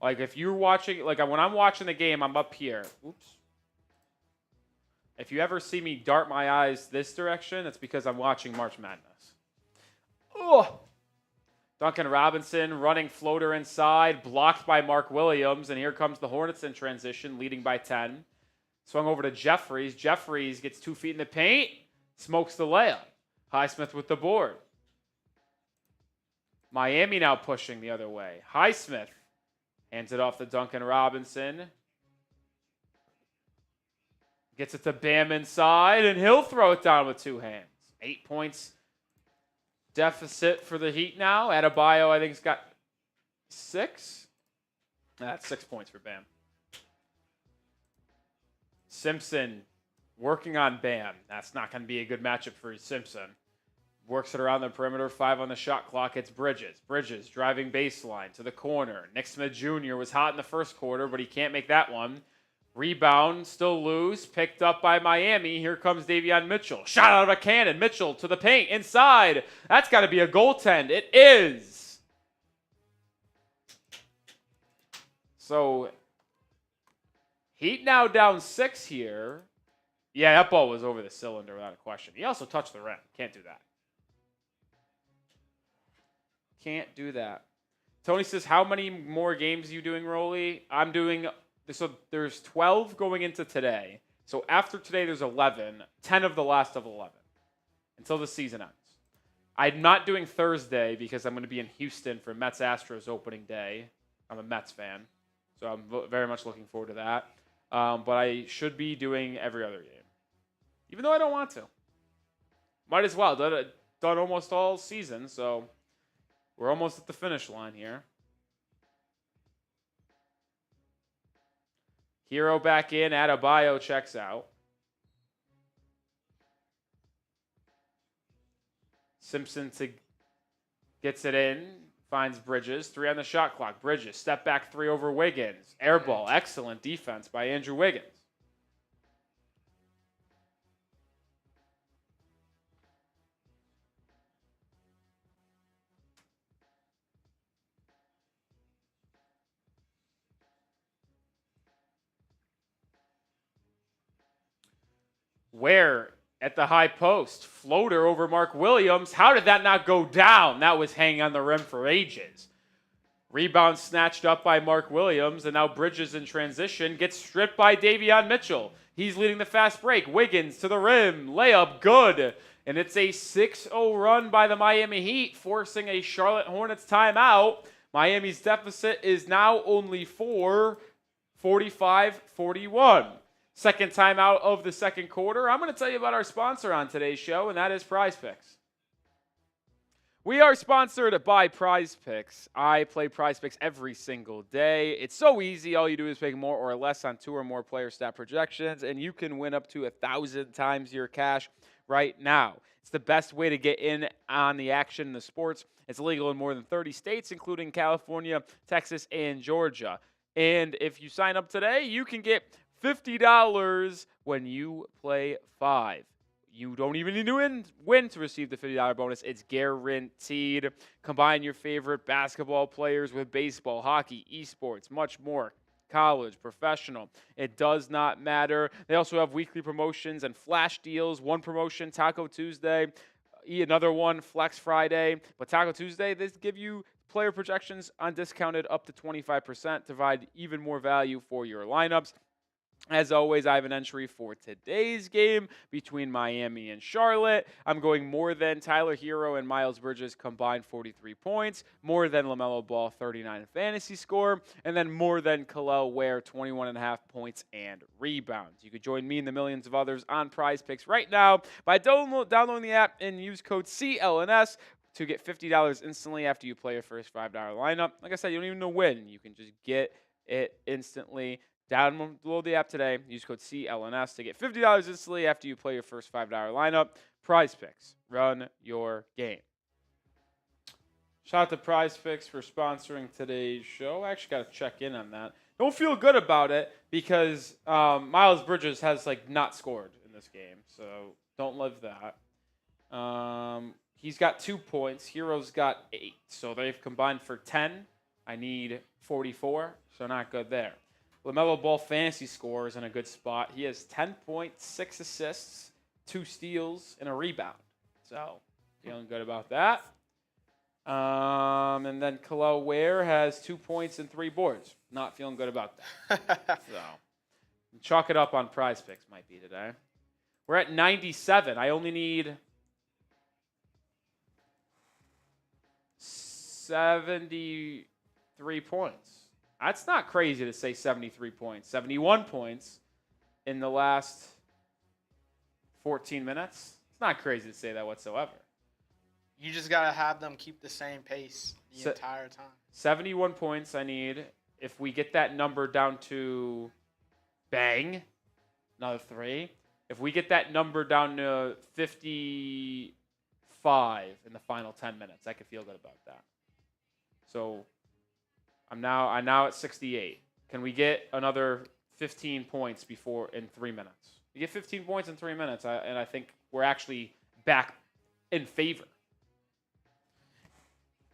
Like, if you're watching, like, when I'm watching the game, I'm up here. Oops. If you ever see me dart my eyes this direction, it's because I'm watching March Madness. Oh! Duncan Robinson running floater inside, blocked by Mark Williams, and here comes the Hornets in transition, leading by 10. Swung over to Jeffries. Jeffries gets 2 feet in the paint, smokes the layup. Highsmith with the board. Miami now pushing the other way. Highsmith hands it off to Duncan Robinson. Gets it to Bam inside, and he'll throw it down with 2 hands. 8 points deficit for the Heat now. Adebayo, I think, has got 6. That's 6 points for Bam. Simpson working on Bam. That's not going to be a good matchup for Simpson. Works it around the perimeter. 5 on the shot clock. It's Bridges. Bridges driving baseline to the corner. Nick Smith Jr. was hot in the first quarter, but he can't make that one. Rebound, still loose. Picked up by Miami. Here comes Davion Mitchell. Shot out of a cannon. Mitchell to the paint. Inside. That's got to be a goaltend. It is. So, Heat now down 6 here. Yeah, that ball was over the cylinder without a question. He also touched the rim. Can't do that. Can't do that. Tony says, how many more games are you doing, Rolly? I'm doing, so there's 12 going into today. So after today, there's 11. 10 of the last of 11 until the season ends. I'm not doing Thursday because I'm going to be in Houston for Mets-Astros opening day. I'm a Mets fan, so I'm very much looking forward to that. But I should be doing every other game, even though I don't want to. Might as well. Done almost all season, so we're almost at the finish line here. Herro back in. Adebayo checks out. Simpson gets it in. Finds Bridges. 3 on the shot clock. Bridges. Step back 3 over Wiggins. Air ball. Excellent defense by Andrew Wiggins. Where at the high post, floater over Mark Williams. How did that not go down? That was hanging on the rim for ages. Rebound snatched up by Mark Williams, and now Bridges in transition gets stripped by Davion Mitchell. He's leading the fast break. Wiggins to the rim, layup good, and it's a 6-0 run by the Miami Heat, forcing a Charlotte Hornets timeout. Miami's deficit is now only 4, 45-41. Second timeout of the second quarter. I'm going to tell you about our sponsor on today's show, and that is Prize Picks. We are sponsored by Prize Picks. I play Prize Picks every single day. It's so easy. All you do is pick more or less on 2 or more player stat projections, and you can win up to 1,000 times your cash right now. It's the best way to get in on the action in the sports. It's legal in more than 30 states, including California, Texas, and Georgia. And if you sign up today, you can get $50 when you play 5. You don't even need to win to receive the $50 bonus. It's guaranteed. Combine your favorite basketball players with baseball, hockey, esports, much more. College, professional. It does not matter. They also have weekly promotions and flash deals. One promotion, Taco Tuesday. Another one, Flex Friday. But Taco Tuesday, they give you player projections undiscounted up to 25% to provide even more value for your lineups. As always, I have an entry for today's game between Miami and Charlotte. I'm going more than Tyler Herro and Miles Bridges combined 43 points, more than LaMelo Ball 39 fantasy score, and then more than Kel'el Ware 21.5 points and rebounds. You could join me and the millions of others on Prize Picks right now by downloading the app and use code CLNS to get $50 instantly after you play your first $5 lineup. Like I said, you don't even know when. You can just get it instantly. Download the app today. Use code CLNS to get $50 instantly after you play your first $5 lineup. Prize Picks. Run your game. Shout out to Prize Picks for sponsoring today's show. I actually got to check in on that. Don't feel good about it because Miles Bridges has not scored in this game, so don't live that. He's got 2 points. Hero's got 8, so they've combined for 10. I need 44, so not good there. LaMelo Ball fantasy score is in a good spot. He has 10 points, 6 assists, 2 steals, and a rebound. So, feeling good about that. And then Kel'el Ware has 2 points and 3 boards. Not feeling good about that. So, chalk it up on Prize Picks might be today. We're at 97. I only need 73 points. That's not crazy to say 73 points. 71 points in the last 14 minutes. It's not crazy to say that whatsoever. You just got to have them keep the same pace the entire time. 71 points I need. If we get that number down to bang, another 3. If we get that number down to 55 in the final 10 minutes, I could feel good about that. So I'm now at 68. Can we get another 15 points in 3 minutes? You get 15 points in 3 minutes, and I think we're actually back in favor.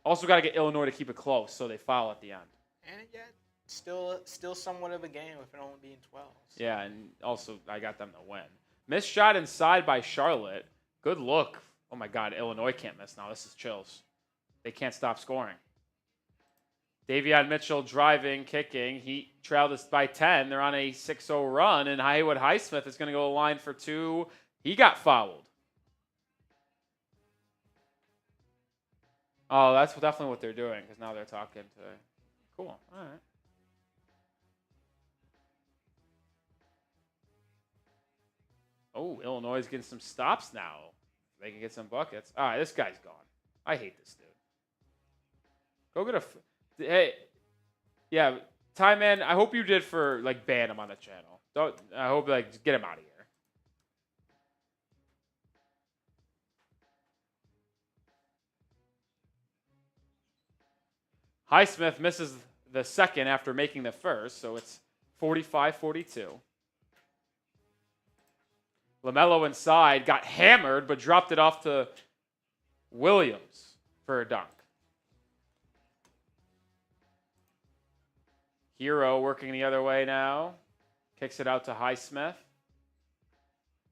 Also got to get Illinois to keep it close, so they foul at the end. And yet, still somewhat of a game with it only being 12. So. Yeah, and also I got them to win. Missed shot inside by Charlotte. Good look. Oh my God, Illinois can't miss now. This is chills. They can't stop scoring. Davion Mitchell driving, kicking. Heat trailed us by 10. They're on a 6-0 run, and Haywood Highsmith is going to go line for 2. He got fouled. Oh, that's definitely what they're doing because now they're talking to. Cool. All right. Oh, Illinois is getting some stops now. They can get some buckets. All right, this guy's gone. I hate this dude. Go get a. Hey, yeah, Time Man, I hope you did for, ban him on the channel. I hope, just get him out of here. Highsmith misses the second after making the first, so it's 45-42. LaMelo inside, got hammered, but dropped it off to Williams for a dunk. Herro working the other way now. Kicks it out to Highsmith.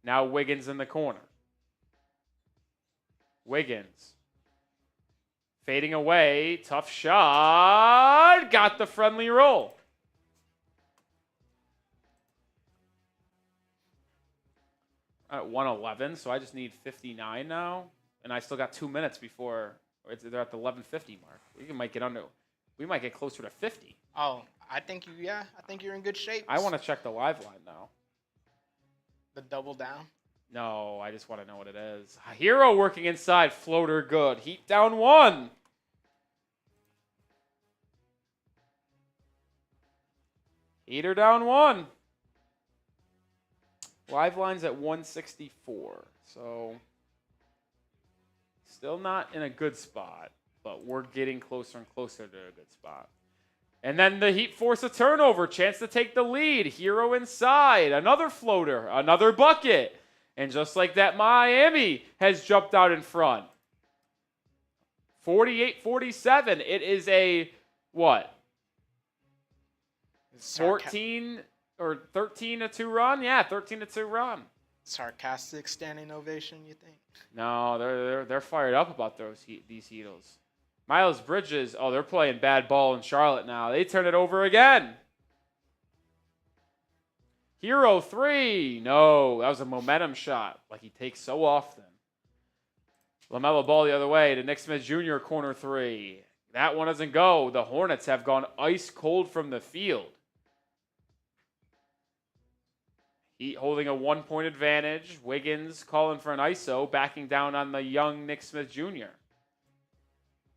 Now Wiggins in the corner. Wiggins. Fading away. Tough shot. Got the friendly roll. At 111, so I just need 59 now. And I still got 2 minutes before they're at the 11:50 mark. We might get closer to 50. Oh, I think you're in good shape. I want to check the live line now. The double down? No, I just want to know what it is. Herro working inside, floater good. Heat down 1. Heater down 1. Live line's at 164, so still not in a good spot, but we're getting closer and closer to a good spot. And then the Heat force a turnover, chance to take the lead. Herro inside, another floater, another bucket. And just like that, Miami has jumped out in front. 48-47. It is a, what? 14 or 13-2 run? Yeah, 13-2 run. Sarcastic standing ovation, you think? No, they're fired up about these Heatles. Miles Bridges, they're playing bad ball in Charlotte now. They turn it over again. Herro 3. No, that was a momentum shot like he takes so often. LaMelo Ball the other way to Nick Smith Jr. corner 3. That one doesn't go. The Hornets have gone ice cold from the field. Heat holding a 1-point advantage. Wiggins calling for an ISO, backing down on the young Nick Smith Jr.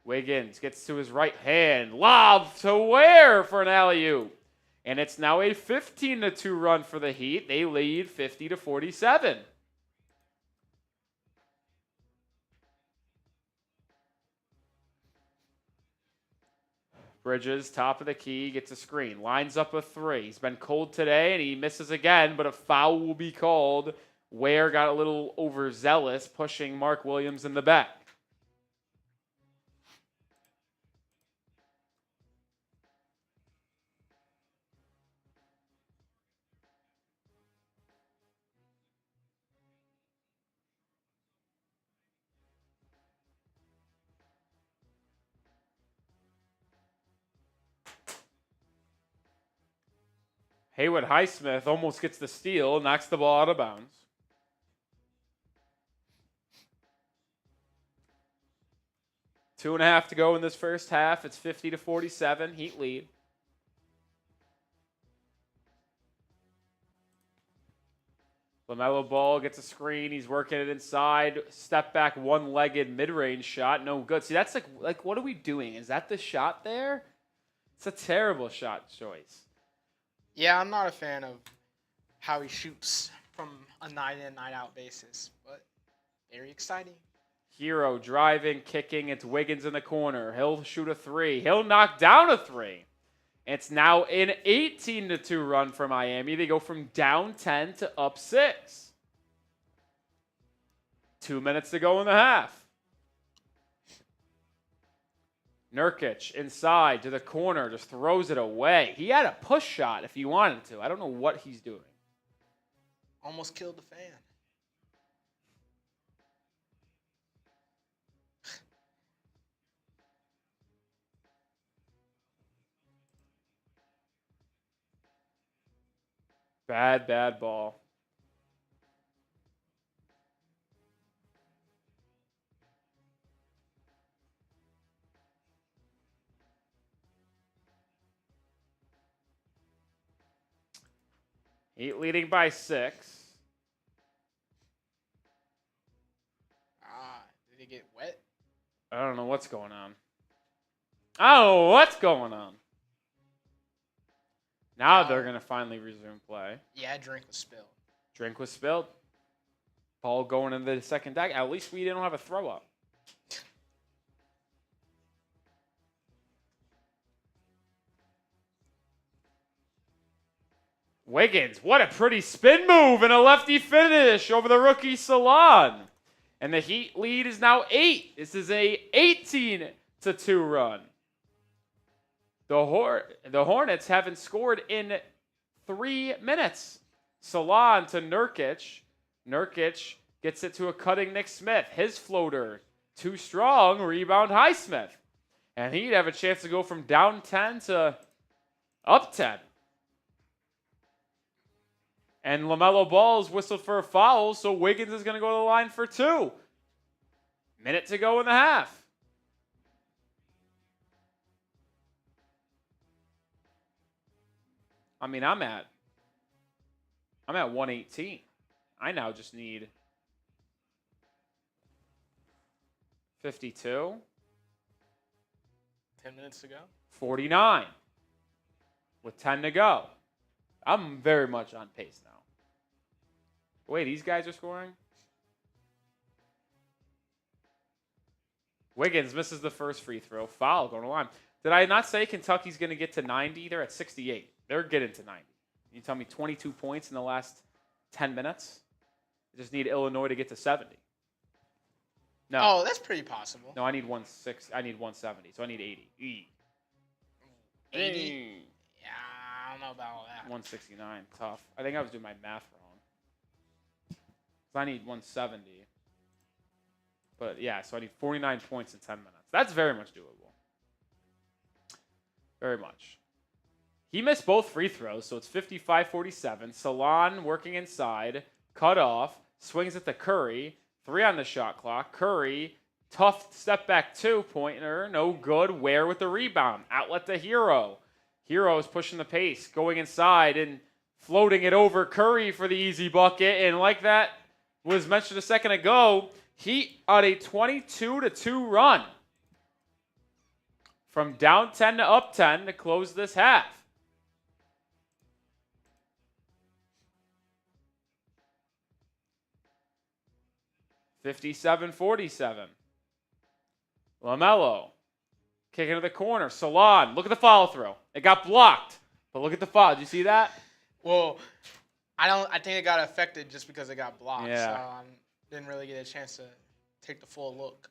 Wiggins gets to his right hand. Lob to Ware for an alley-oop. And it's now a 15-2 run for the Heat. They lead 50-47. Bridges, top of the key, gets a screen. Lines up a 3. He's been cold today, and he misses again, but a foul will be called. Ware got a little overzealous, pushing Mark Williams in the back. Haywood Highsmith almost gets the steal, knocks the ball out of bounds. Two and a half to go in this first half. It's 50-47. Heat lead. LaMelo Ball gets a screen. He's working it inside. Step back, one-legged mid-range shot. No good. See, that's like what are we doing? Is that the shot there? It's a terrible shot choice. Yeah, I'm not a fan of how he shoots from a night-in, night-out basis, but very exciting. Herro driving, kicking. It's Wiggins in the corner. He'll shoot a 3. He'll knock down a 3. It's now an 18-2 run for Miami. They go from down 10 to up 6. 2 minutes to go in the half. Nurkic inside to the corner, just throws it away. He had a push shot if he wanted to. I don't know what he's doing. Almost killed the fan. Bad ball. Heat leading by 6. Did it get wet? I don't know what's going on. Now they're going to finally resume play. Yeah, drink was spilled. Drink was spilled. Ball going into the second deck. At least we didn't have a throw up. Wiggins, what a pretty spin move and a lefty finish over the rookie Salon. And the Heat lead is now 8. This is a 18-2 run. The Hornets haven't scored in 3 minutes. Salon to Nurkic. Nurkic gets it to a cutting Nick Smith. His floater, too strong, rebound Highsmith. And he'd have a chance to go from down 10 to up 10. And LaMelo Ball's whistled for a foul, so Wiggins is going to go to the line for 2. Minute to go in the half. I mean, I'm at 118. I now just need 52. 10 minutes to go. 49. With 10 to go. I'm very much on pace now. Wait, these guys are scoring? Wiggins misses the first free throw. Foul going to line. Did I not say Kentucky's going to get to 90? They're at 68. They're getting to 90. You tell me 22 points in the last 10 minutes? I just need Illinois to get to 70. No. Oh, that's pretty possible. No, I need 170, so I need 80. 80? Yeah, I don't know about all that. 169, tough. I think I was doing my math wrong. So I need 170. But yeah, so I need 49 points in 10 minutes. That's very much doable. Very much. He missed both free throws, so it's 55-47. Salon working inside, cut off, swings it to Curry. 3 on the shot clock. Curry, tough step back 2-pointer, no good. Ware with the rebound. Outlet to Herro. Herro is pushing the pace, going inside and floating it over Curry for the easy bucket. And like that was mentioned a second ago, Heat on a 22-2 run. From down 10 to up 10 to close this half. (57-47). LaMelo. Kicking to the corner. Salon. Look at the follow throw. It got blocked. But look at the foul. Did you see that? Well, I think it got affected just because it got blocked. Yeah. So I didn't really get a chance to take the full look.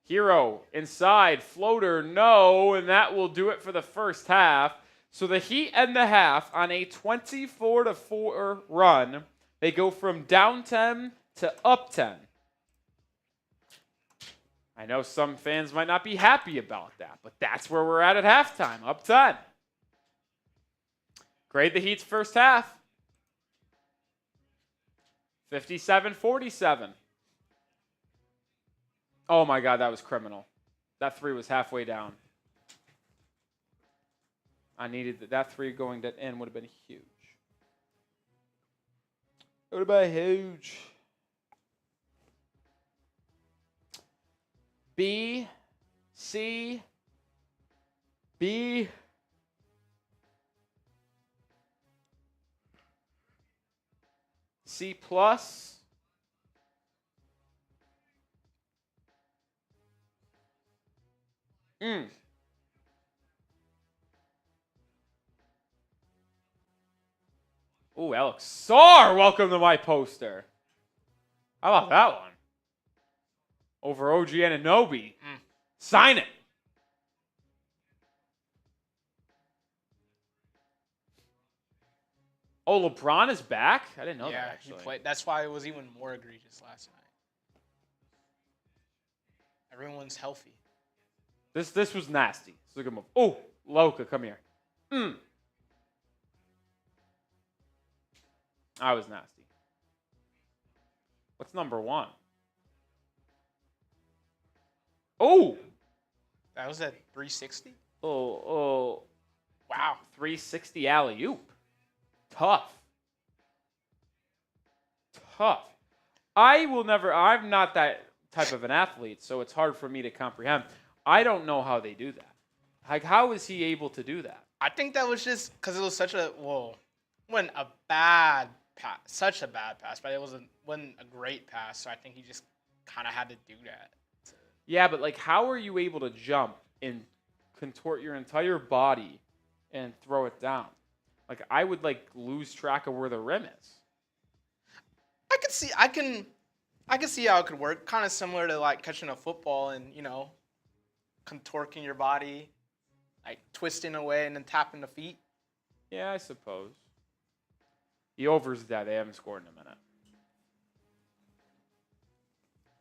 Herro inside. Floater. No. And that will do it for the first half. So the Heat end the half on a 24-4 run. They go from down 10 to up 10. I know some fans might not be happy about that, but that's where we're at halftime, up 10. Grade the Heat's first half. 57-47. Oh my God, that was criminal. That 3 was halfway down. I needed that 3 going in would have been huge. It would have been huge. B, C, B, C plus, Ooh, Alex Sarr, welcome to my poster. How about that one? Over OG Anunoby. Sign it. Oh, LeBron is back? I didn't know that, actually. He played. That's why it was even more egregious last night. Everyone's healthy. This was nasty. This was a good move. Oh, Loka, come here. I was nasty. What's number 1? Oh! That was at 360? Oh. Wow. 360 alley-oop. Tough. I'm not that type of an athlete, so it's hard for me to comprehend. I don't know how they do that. Like, how is he able to do that? I think that was just because it was such a pass, but it wasn't a great pass, so I think he just kind of had to do that. Yeah, but like, how are you able to jump and contort your entire body and throw it down? Like, I would lose track of where the rim is. I can see how it could work. Kind of similar to catching a football and contorting your body, twisting away and then tapping the feet. Yeah, I suppose. The over's dead. They haven't scored in a minute.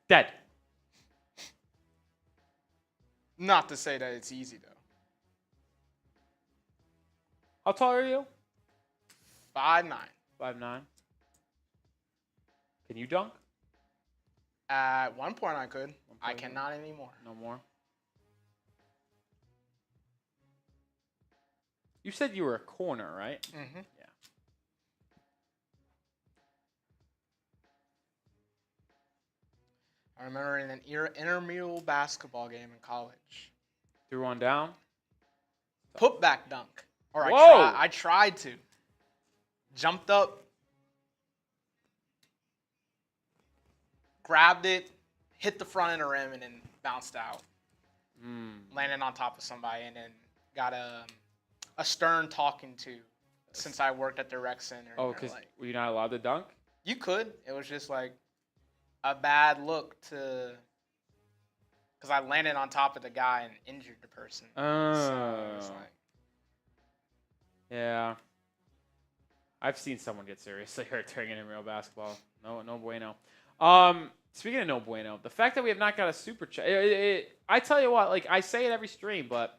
Dead. Not to say that it's easy, though. How tall are you? 5'9". 5'9". Can you dunk? At one point I could. I cannot anymore. No more? You said you were a corner, right? Mm-hmm. Yeah. I remember in an intramural basketball game in college. Threw one down? Putback dunk. Or Whoa! I tried to. Jumped up. Grabbed it. Hit the front of the rim and then bounced out. Landed on top of somebody and then got a stern talking to since I worked at the rec center. Oh, because were you not allowed to dunk? You could. It was just a bad look to... Because I landed on top of the guy and injured the person. Oh. So it was yeah. I've seen someone get seriously hurt during intramural basketball. No bueno. Speaking of no bueno, the fact that we have not got a super chat. I tell you what, I say it every stream, but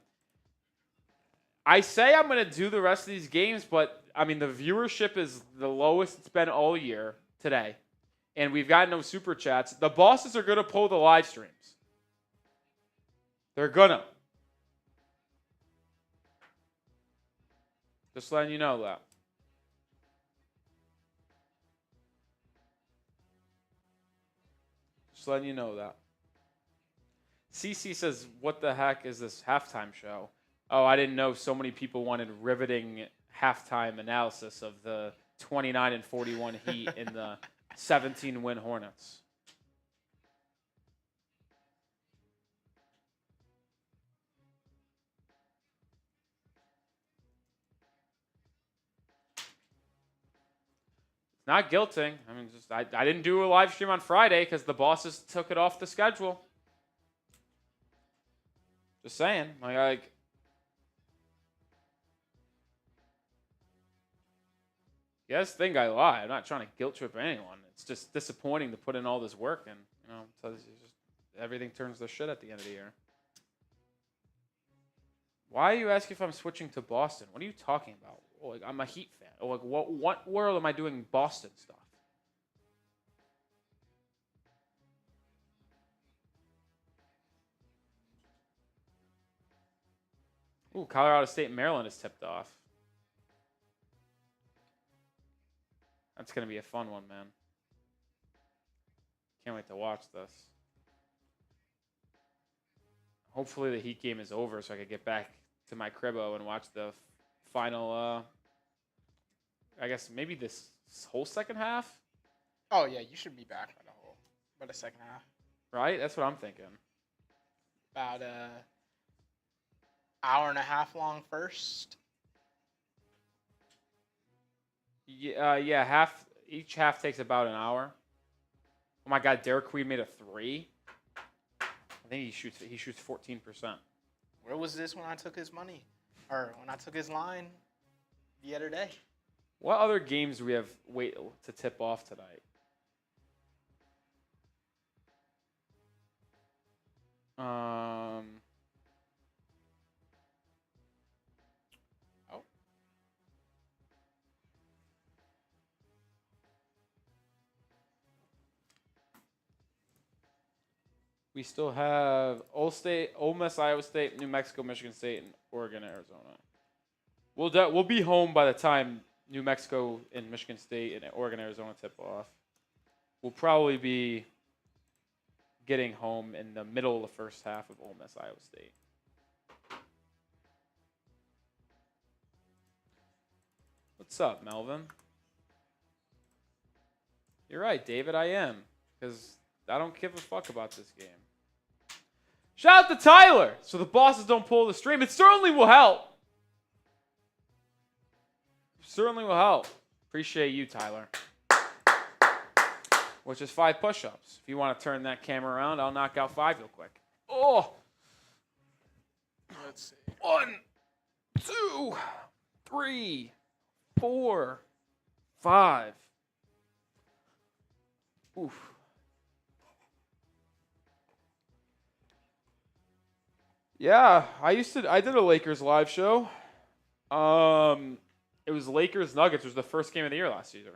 I say I'm going to do the rest of these games, but, I mean, the viewership is the lowest it's been all year today. And we've got no super chats. The bosses are going to pull the live streams. They're going to. Just letting you know that. Just letting you know that. CC says, what the heck is this halftime show? Oh, I didn't know so many people wanted riveting halftime analysis of the 29-41 Heat and the 17-win Hornets. Not guilting. I mean, just I didn't do a live stream on Friday because the bosses took it off the schedule. Just saying. Like you guys think I lie. I'm not trying to guilt trip anyone. It's just disappointing to put in all this work and, so just, everything turns to shit at the end of the year. Why are you asking if I'm switching to Boston? What are you talking about? Oh, like, I'm a Heat fan. Oh, like, what world am I doing Boston stuff? Ooh, Colorado State and Maryland is tipped off. That's going to be a fun one, man. Can't wait to watch this. Hopefully the Heat game is over so I can get back to my cribbo and watch the final, I guess maybe this whole second half? Oh, yeah, you should be back by the second half. Right? That's what I'm thinking. About hour and a half long first. Yeah, each half takes about an hour. Oh my God, Derek Queen made a 3. I think he shoots 14%. Where was this when I took his money? Or when I took his line the other day? What other games do we have to tip off tonight? We still have Ole Miss, Iowa State, New Mexico, Michigan State, and Oregon, Arizona. We'll be home by the time New Mexico and Michigan State and Oregon, Arizona tip off. We'll probably be getting home in the middle of the first half of Ole Miss, Iowa State. What's up, Melvin? You're right, David, I am. Because I don't give a fuck about this game. Shout out to Tyler, so the bosses don't pull the stream. It certainly will help. Certainly will help. Appreciate you, Tyler. Which is 5 push-ups. If you want to turn that camera around, I'll knock out 5 real quick. Oh! Let's see. 1, 2, 3, 4, 5. Oof. Yeah, I did a Lakers live show. It was Lakers Nuggets. It was the first game of the year last season.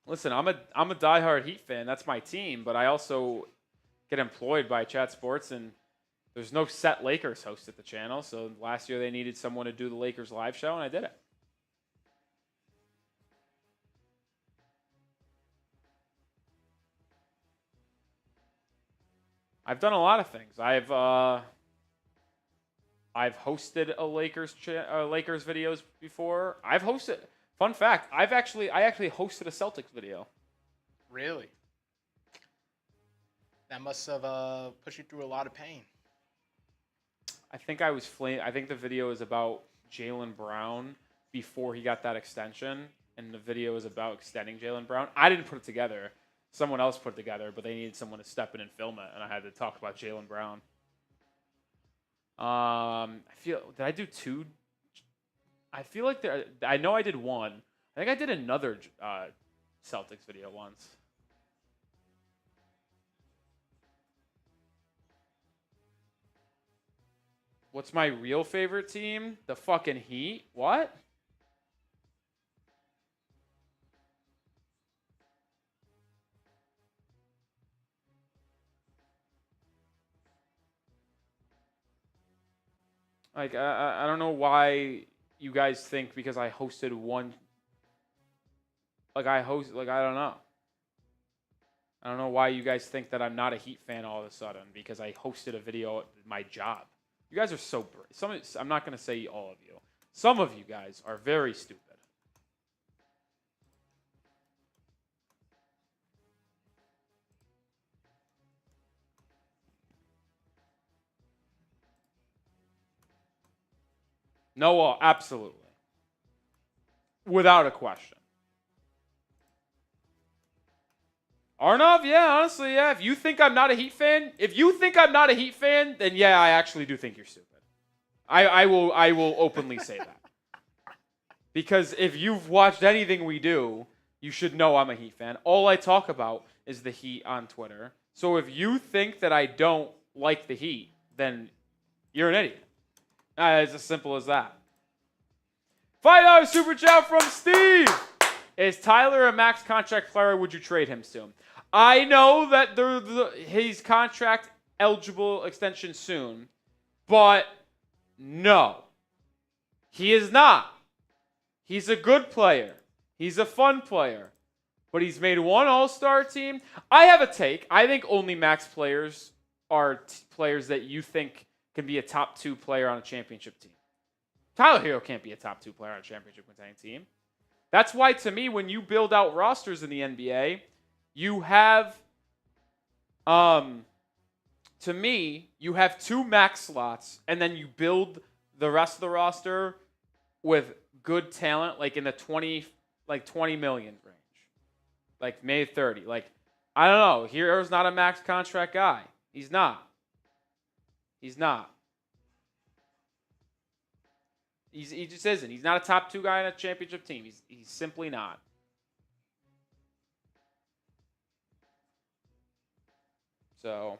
Listen, I'm a diehard Heat fan. That's my team, but I also get employed by Chat Sports, and there's no set Lakers host at the channel. So last year they needed someone to do the Lakers live show, and I did it. I've done a lot of things. I've hosted a Lakers videos before. I've hosted. Fun fact: I actually hosted a Celtics video. Really? That must have put you through a lot of pain. I think I think the video is about Jaylen Brown before he got that extension, and the video is about extending Jaylen Brown. I didn't put it together. Someone else put it together, but they needed someone to step in and film it, and I had to talk about Jaylen Brown. Did I do 2? I feel like I know I did 1. I think I did another Celtics video once. What's my real favorite team? The fucking Heat? What? Like, I don't know why you guys think because I hosted one. Like, I don't know. I don't know why you guys think that I'm not a Heat fan all of a sudden because I hosted a video at my job. You guys are so I'm not going to say all of you. Some of you guys are very stupid. No, absolutely. Without a question. Arnav, yeah, honestly, yeah. If you think I'm not a Heat fan, then yeah, I actually do think you're stupid. I will openly say that. Because if you've watched anything we do, you should know I'm a Heat fan. All I talk about is the Heat on Twitter. So if you think that I don't like the Heat, then you're an idiot. It's as simple as that. $5 super chat from Steve. Is Tyler a max contract player? Would you trade him soon? I know that his contract eligible extension soon, but no, he is not. He's a good player. He's a fun player, but he's made one All-Star team. I have a take. I think only max players are players that you think can be a top 2 player on a championship team. Tyler Herro can't be a top 2 player on a championship contending team. That's why, to me, when you build out rosters in the NBA, you have, to me, you have 2 max slots, and then you build the rest of the roster with good talent, like in the 20 million range, like maybe 30. Like, I don't know. Hero's not a max contract guy. He's not. He just isn't. He's not a top 2 guy on a championship team. He's simply not. So,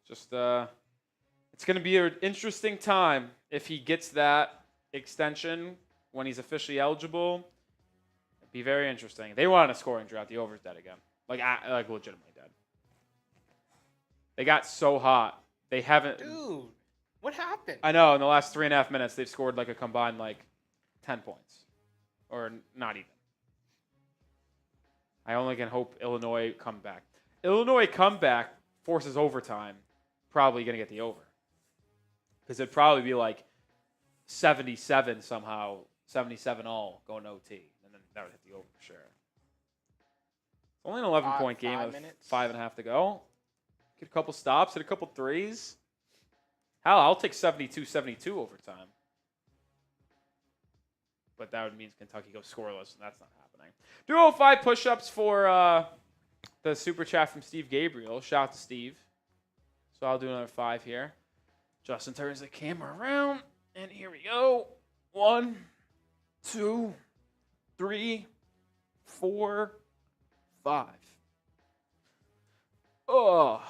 just it's going to be an interesting time if he gets that extension when he's officially eligible. It'd be very interesting. They want a scoring drought. The over's dead again. Like legitimately dead. They got so hot. They haven't. Dude, what happened? I know. In the last 3.5 minutes, they've scored like a combined 10 points, or not even. I only can hope Illinois come back. Illinois comeback forces overtime. Probably gonna get the over, because it'd probably be like 77 somehow, 77 all going OT, and then that would hit the over for sure. It's only an 11-point game with 5.5 to go. Get a couple stops, hit a couple threes. Hell, I'll take 72-72 overtime. But that would mean Kentucky goes scoreless, and that's not happening. Do 5 push-ups for the super chat from Steve Gabriel. Shout out to Steve. So I'll do another 5 here. Justin turns the camera around, and here we go. 1, 2, 3, 4, 5. Oh.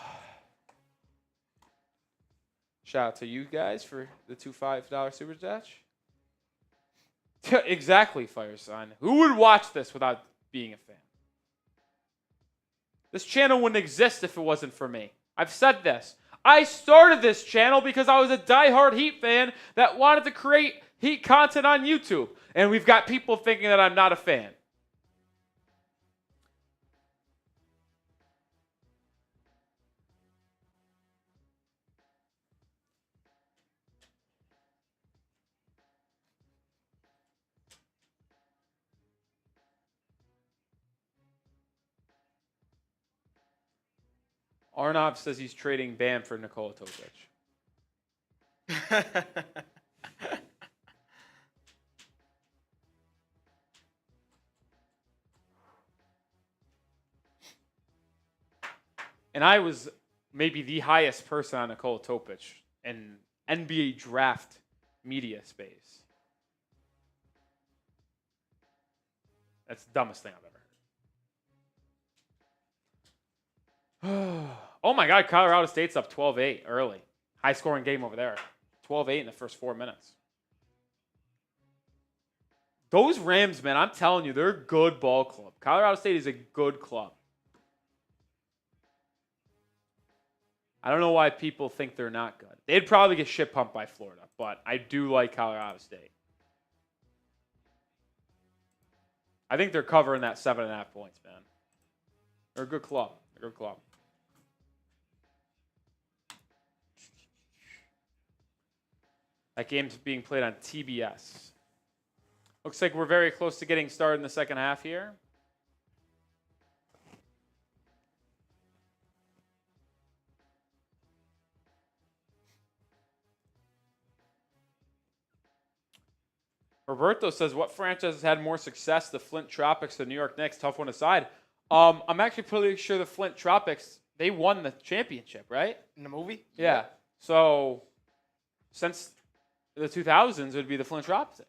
Shout out to you guys for the 2 $5 super chats. Exactly, Firesign. Who would watch this without being a fan? This channel wouldn't exist if it wasn't for me. I've said this. I started this channel because I was a diehard Heat fan that wanted to create Heat content on YouTube. And we've got people thinking that I'm not a fan. Arnav says he's trading Bam for Nikola Jovic. And I was maybe the highest person on Nikola Jovic in NBA draft media space. That's the dumbest thing I've ever heard. Oh, my God. Colorado State's up 12-8 early. High-scoring game over there. 12-8 in the first 4 minutes. Those Rams, man, I'm telling you, they're a good ball club. Colorado State is a good club. I don't know why people think they're not good. They'd probably get shit pumped by Florida, but I do like Colorado State. I think they're covering that 7.5 points, man. They're a good club. They're a good club. That game's being played on TBS. Looks like we're very close to getting started in the second half here. Roberto says, what franchise has had more success, the Flint Tropics or the New York Knicks? Tough one aside. I'm actually pretty sure the Flint Tropics, they won the championship, right? In the movie? Yeah. So, since the 2000s, it would be the Flint Tropics.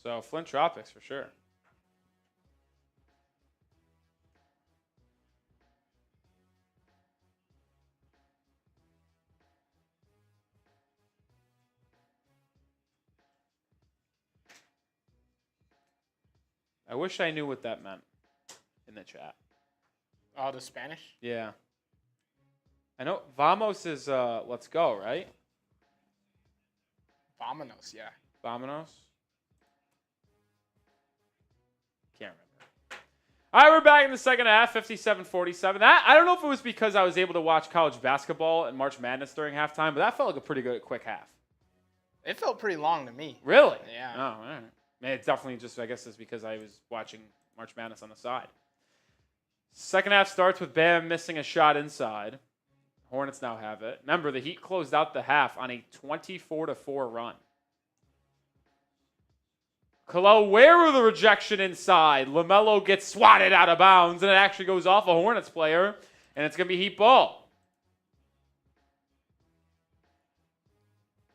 So, Flint Tropics for sure. I wish I knew what that meant in the chat. Oh, the Spanish? Yeah. I know vamos is let's go, right? Vamonos, yeah. Vamonos? Can't remember. All right, we're back in the second half, 57-47. I don't know if it was because I was able to watch college basketball and March Madness during halftime, but that felt like a pretty good quick half. It felt pretty long to me. Really? Yeah. Oh, all right. Man, it's definitely just, I guess it's because I was watching March Madness on the side. Second half starts with Bam missing a shot inside. Hornets now have it. Remember, the Heat closed out the half on a 24-4 run. Kalel, where were the rejection inside? LaMelo gets swatted out of bounds, and it actually goes off a Hornets player, and it's going to be Heat ball.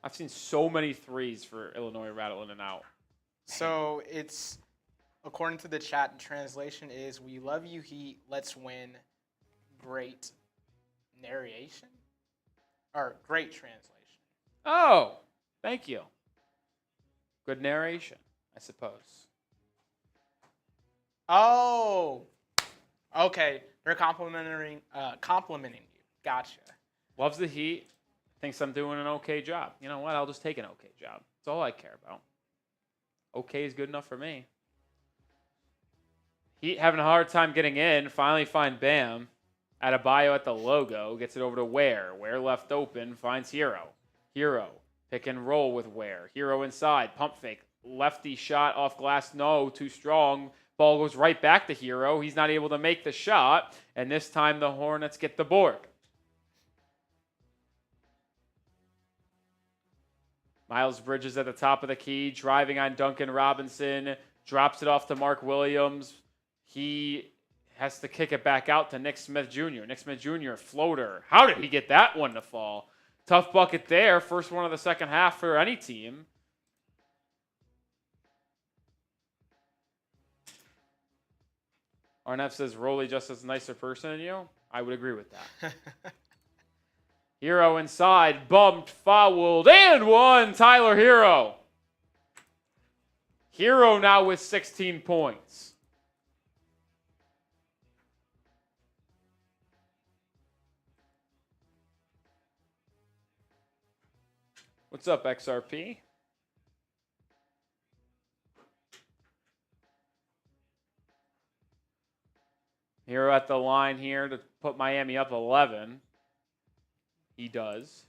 I've seen so many threes for Illinois rattling and out. So it's, according to the chat, the translation is, we love you, Heat, let's win. Great narration? Or great translation. Oh, thank you. Good narration, I suppose. Oh, okay. They're complimenting you. Gotcha. Loves the Heat. Thinks I'm doing an okay job. You know what? I'll just take an okay job. That's all I care about. Okay is good enough for me. Heat having a hard time getting in. Finally find Bam. Adebayo at the logo. Gets it over to Ware. Ware left open. Finds Herro. Herro. Pick and roll with Ware. Herro inside. Pump fake. Lefty shot off glass. No. Too strong. Ball goes right back to Herro. He's not able to make the shot. And this time the Hornets get the board. Miles Bridges at the top of the key, driving on Duncan Robinson, drops it off to Mark Williams. He has to kick it back out to Nick Smith Jr. Nick Smith Jr., floater. How did he get that one to fall? Tough bucket there. First one of the second half for any team. Arnett says, Rolly just as a nicer person than you. I would agree with that. Herro inside, bumped, fouled, and one. Tyler Herro. Herro now with 16 points. What's up, XRP? Herro at the line here to put Miami up 11. He does.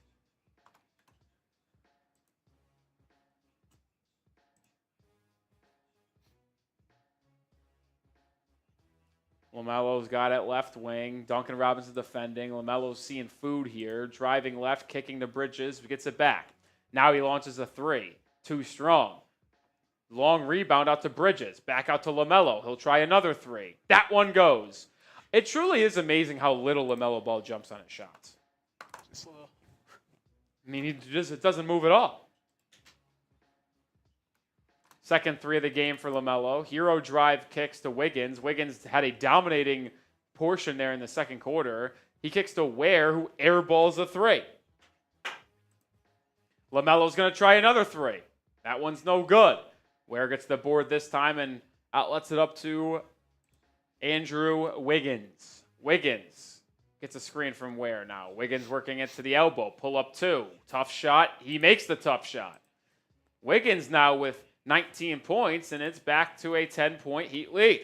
LaMelo's got it left wing. Duncan Robinson defending. LaMelo's seeing food here. Driving left, kicking to Bridges. Gets it back. Now he launches a three. Too strong. Long rebound out to Bridges. Back out to LaMelo. He'll try another three. That one goes. It truly is amazing how little LaMelo Ball jumps on his shots. Just a little. I mean, it doesn't move at all. Second three of the game for LaMelo. Herro drive kicks to Wiggins. Wiggins had a dominating portion there in the second quarter. He kicks to Ware, who airballs a three. LaMelo's going to try another three. That one's no good. Ware gets the board this time and outlets it up to Andrew Wiggins. Wiggins gets a screen from Ware now. Wiggins working it to the elbow. Pull up two. Tough shot. He makes the tough shot. Wiggins now with 19 points, and it's back to a 10-point Heat lead.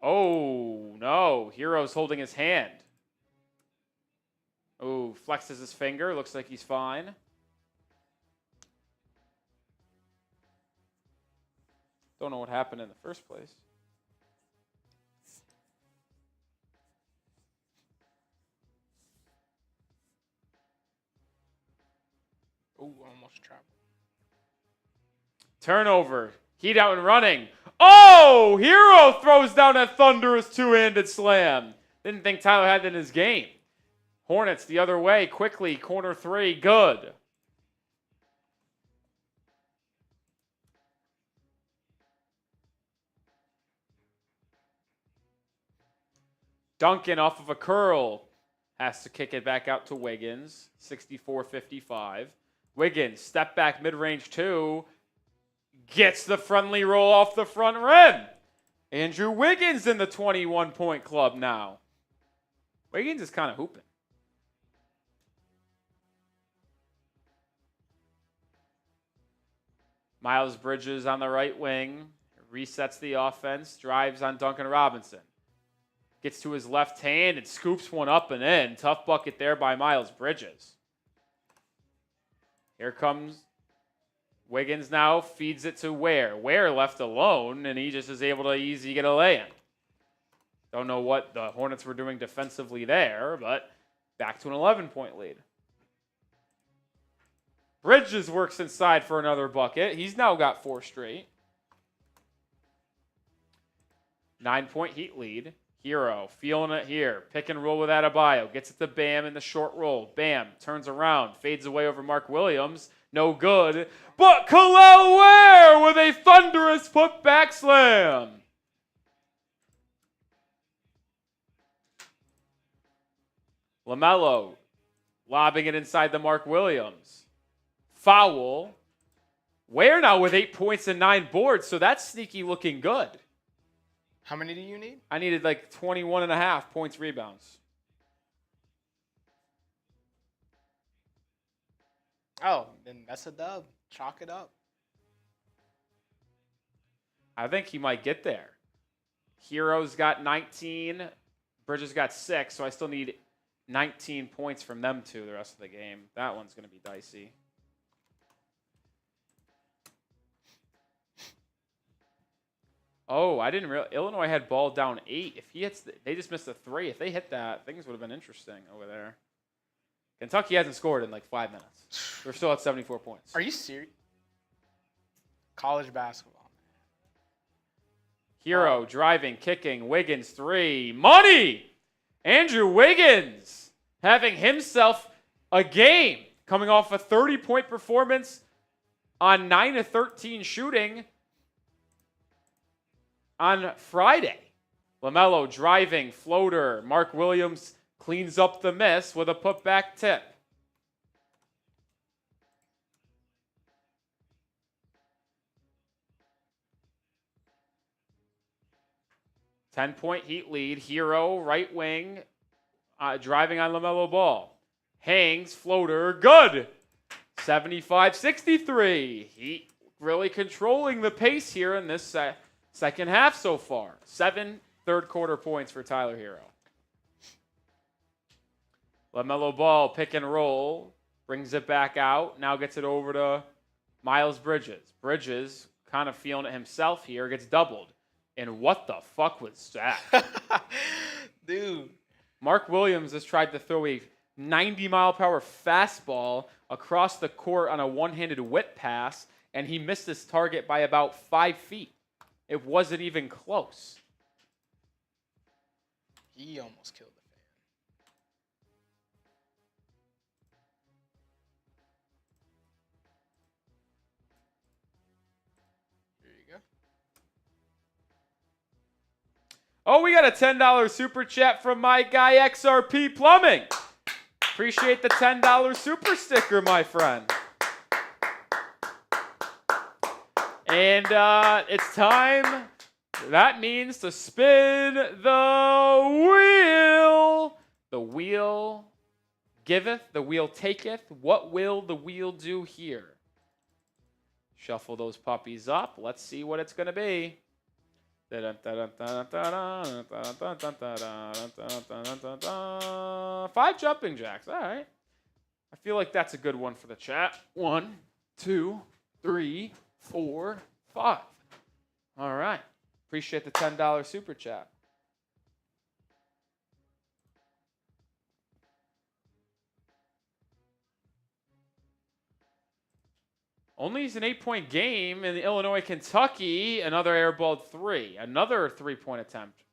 Oh, no. Herro's holding his hand. Oh, flexes his finger. Looks like he's fine. Don't know what happened in the first place. Oh, almost traveled. Turnover. Heat out and running. Oh! Herro throws down a thunderous two-handed slam. Didn't think Tyler had it in his game. Hornets the other way. Quickly. Corner three. Good. Duncan off of a curl. Has to kick it back out to Wiggins. 64-55. Wiggins, step back, mid-range two. Gets the friendly roll off the front rim. Andrew Wiggins in the 21-point club now. Wiggins is kind of hooping. Miles Bridges on the right wing. Resets the offense. Drives on Duncan Robinson. Gets to his left hand and scoops one up and in. Tough bucket there by Miles Bridges. Here comes Wiggins now. Feeds it to Ware. Ware left alone, and he just is able to easy get a lay-in. Don't know what the Hornets were doing defensively there, but back to an 11-point lead. Bridges works inside for another bucket. He's now got 4 straight. 9-point Heat lead. Herro feeling it here. Pick and roll with Adebayo. Gets it to Bam in the short roll. Bam turns around. Fades away over Mark Williams. No good. But Kel'el Ware with a thunderous putback slam. LaMelo lobbing it inside the Mark Williams. Foul. Ware now with 8 points and 9 boards, so that's sneaky looking good. How many do you need? I needed like 21.5 points, rebounds. Oh, then that's a dub. Chalk it up. I think he might get there. Herro's got 19. Bridges got 6, so I still need 19 points from them two the rest of the game. That one's going to be dicey. Oh, I didn't realize Illinois had ball down 8. If he hits, they just missed a 3. If they hit that, things would have been interesting over there. Kentucky hasn't scored in like 5 minutes. They're still at 74 points. Are you serious? College basketball. Herro driving, kicking, Wiggins 3. Money! Andrew Wiggins having himself a game, coming off a 30-point performance on 9 of 13 shooting on Friday. LaMelo driving, floater. Mark Williams cleans up the miss with a putback tip. Ten-point Heat lead. Herro, right wing, driving on LaMelo Ball. Hangs, floater, good. 75-63. Heat really controlling the pace here in this second half so far. 7 third-quarter points for Tyler Herro. LaMelo Ball, pick and roll. Brings it back out. Now gets it over to Miles Bridges. Bridges, kind of feeling it himself here, gets doubled. And what the fuck was that? Dude. Mark Williams has tried to throw a 90-mile-per-hour fastball across the court on a one-handed whip pass, and he missed his target by about 5 feet. It wasn't even close. He almost killed the Oh, we got a $10 super chat from my guy XRP Plumbing. Appreciate the $10 super sticker, my friend. And it's time. That means to spin the wheel. The wheel giveth, the wheel taketh. What will the wheel do here? Shuffle those puppies up. Let's see what it's going to be. 5 jumping jacks. All right. I feel like that's a good one for the chat. 1, 2, 3, 4, 5. All right. Appreciate the $10 super chat. Only is an 8-point game in the Illinois-Kentucky. Another airballed 3. Another 3-point attempt.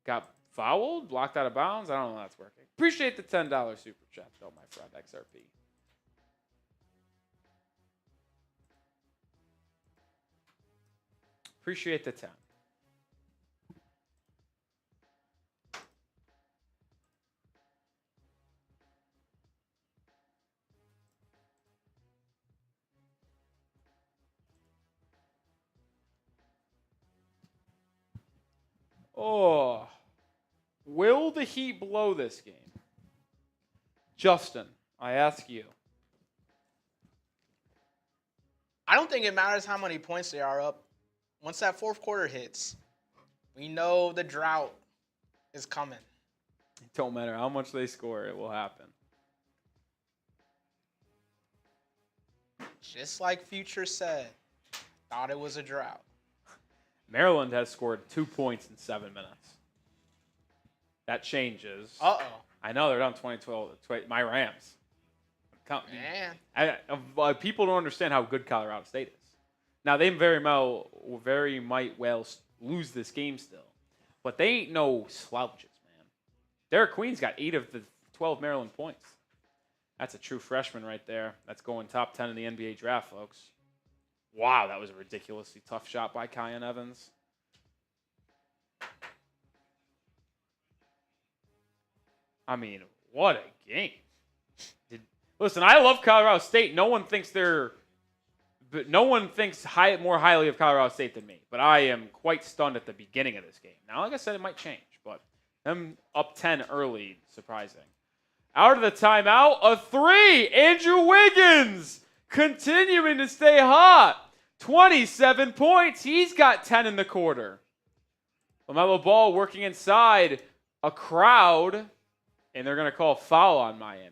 Got fouled, blocked out of bounds. I don't know how that's working. Appreciate the $10 super chat, though, my friend XRP. Appreciate the 10. Oh, will the Heat blow this game? Justin, I ask you. I don't think it matters how many points they are up. Once that fourth quarter hits, we know the drought is coming. It don't matter how much they score, it will happen. Just like Future said, thought it was a drought. Maryland has scored 2 points in 7 minutes. That changes. Uh-oh. I know they're down 2012. My Rams. Man. People don't understand how good Colorado State is. Now, they very might well lose this game still. But they ain't no slouches, man. Derek Queen's got 8 of the 12 Maryland points. That's a true freshman right there. That's going top 10 in the NBA draft, folks. Wow, that was a ridiculously tough shot by Kyan Evans. I mean, what a game. Listen, I love Colorado State. No one thinks more highly of Colorado State than me. But I am quite stunned at the beginning of this game. Now, like I said, it might change. But them up 10 early, surprising. Out of the timeout, a 3. Andrew Wiggins continuing to stay hot. 27 points. He's got 10 in the quarter. LaMelo Ball working inside a crowd, and they're going to call a foul on Miami.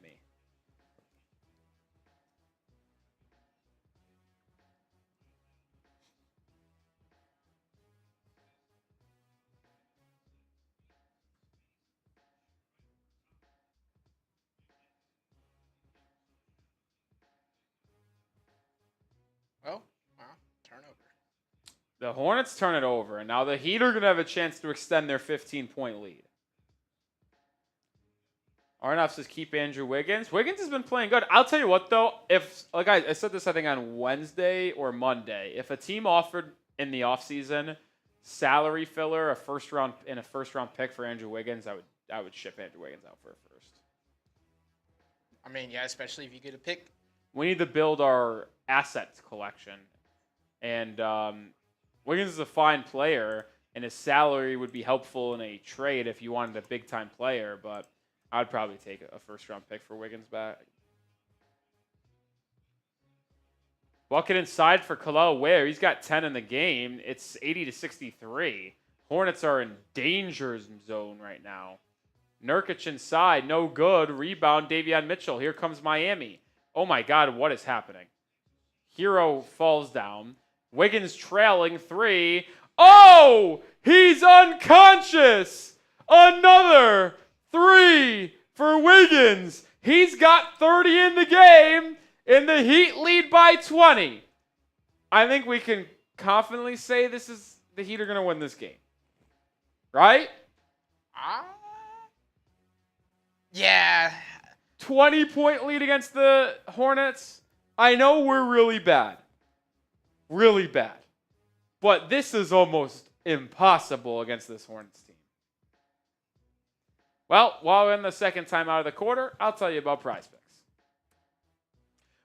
Well, turnover. The Hornets turn it over, and now the Heat are going to have a chance to extend their 15-point lead. Arnott says keep Andrew Wiggins. Wiggins has been playing good. I'll tell you what, though. If I said this, I think, on Wednesday or Monday. If a team offered in the offseason salary filler, a first round pick for Andrew Wiggins, I would ship Andrew Wiggins out for a first. I mean, yeah, especially if you get a pick. We need to build our assets collection. And Wiggins is a fine player, and his salary would be helpful in a trade if you wanted a big-time player, but I'd probably take a first-round pick for Wiggins back. Bucket inside for Khalil Ware. He's got 10 in the game. It's 80-63. Hornets are in danger zone right now. Nurkic inside, no good. Rebound, Davion Mitchell. Here comes Miami. Oh, my God, what is happening? Herro falls down. Wiggins trailing 3. Oh, he's unconscious. Another 3 for Wiggins. He's got 30 in the game, and the Heat lead by 20. I think we can confidently say the Heat are going to win this game. Right? Yeah. 20-point lead against the Hornets. I know we're really bad. Really bad. But this is almost impossible against this Hornets team. Well, while we're in the second time out of the quarter, I'll tell you about Prize Picks.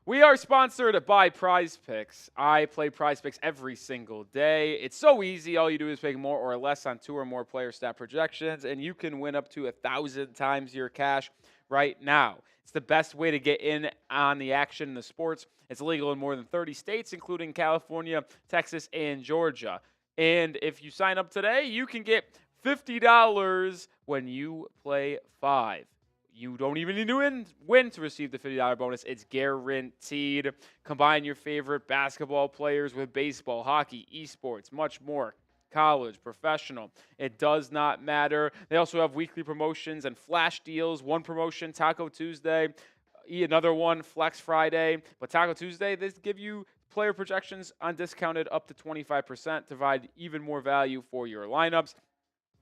We are sponsored by Prize Picks. I play Prize Picks every single day. It's so easy. All you do is pick more or less on 2 or more player stat projections, and you can win up to 1,000 times your cash right now. It's the best way to get in on the action in the sports. It's legal in more than 30 states, including California, Texas, and Georgia. And if you sign up today, you can get $50 when you play 5. You don't even need to win to receive the $50 bonus. It's guaranteed. Combine your favorite basketball players with baseball, hockey, esports, much more. College, professional. It does not matter. They also have weekly promotions and flash deals. One promotion, Taco Tuesday. Another one, Flex Friday. But Taco Tuesday, they give you player projections undiscounted up to 25% to provide even more value for your lineups.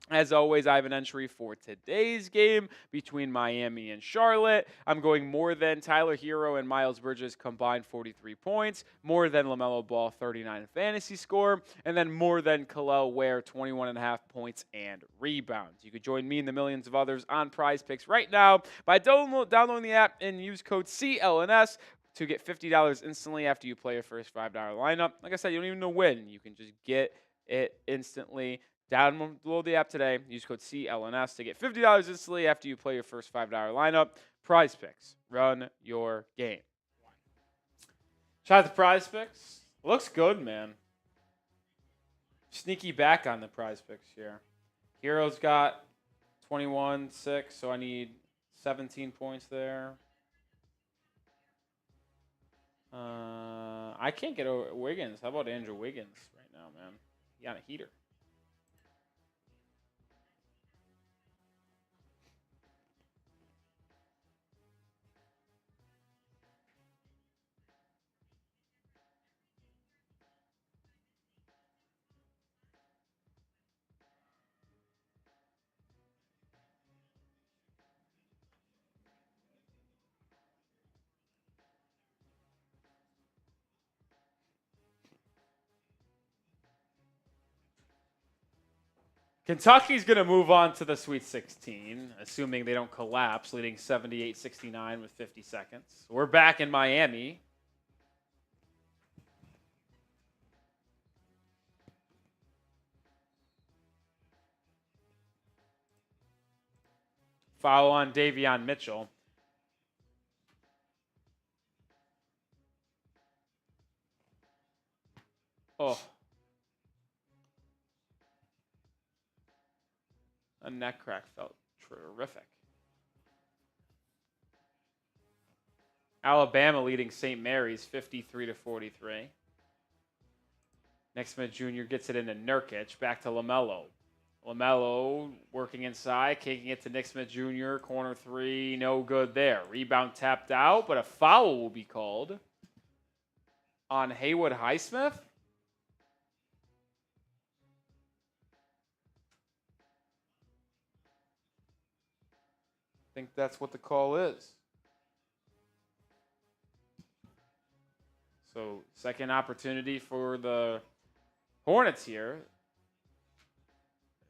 As always, I have an entry for today's game between Miami and Charlotte. I'm going more than Tyler Herro and Miles Bridges combined 43 points, more than LaMelo Ball 39 fantasy score, and then more than Kel'el Ware 21.5 points and rebounds. You could join me and the millions of others on Prize Picks right now by downloading the app and use code CLNS to get $50 instantly after you play your first $5 lineup. Like I said, you don't even know when. You can just get it instantly. Download the app today. Use code CLNS to get $50 instantly after you play your first $5 lineup. Prize Picks. Run your game. Shout out to Prize Picks. Looks good, man. Sneaky back on the Prize Picks here. Hero's got 21-6, so I need 17 points there. I can't get over Wiggins. How about Andrew Wiggins right now, man? He got a heater. Kentucky's going to move on to the Sweet 16, assuming they don't collapse, leading 78-69 with 50 seconds. We're back in Miami. Foul on Davion Mitchell. Oh. A neck crack felt terrific. Alabama leading St. Mary's 53-43. Nick Smith Jr. gets it into Nurkic. Back to LaMelo. LaMelo working inside, kicking it to Nick Smith Jr. Corner 3, no good there. Rebound tapped out, but a foul will be called on Haywood Highsmith. I think that's what the call is. So, second opportunity for the Hornets here.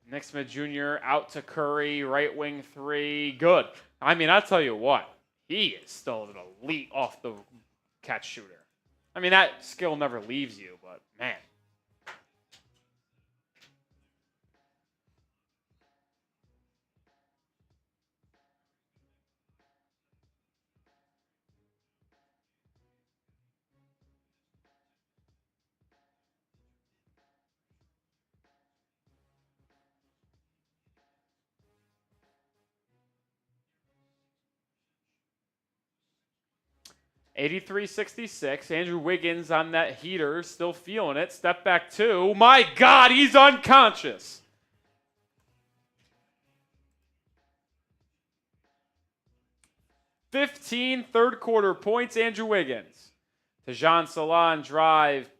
Nick Smith Jr. out to Curry, right wing 3, good. I mean, I'll tell you what, he is still an elite off the catch shooter. I mean, that skill never leaves you, but man. 83-66. Andrew Wiggins on that heater, still feeling it. Step back 2. My God, he's unconscious. Third quarter points, Andrew Wiggins. To Jean Salon, drive.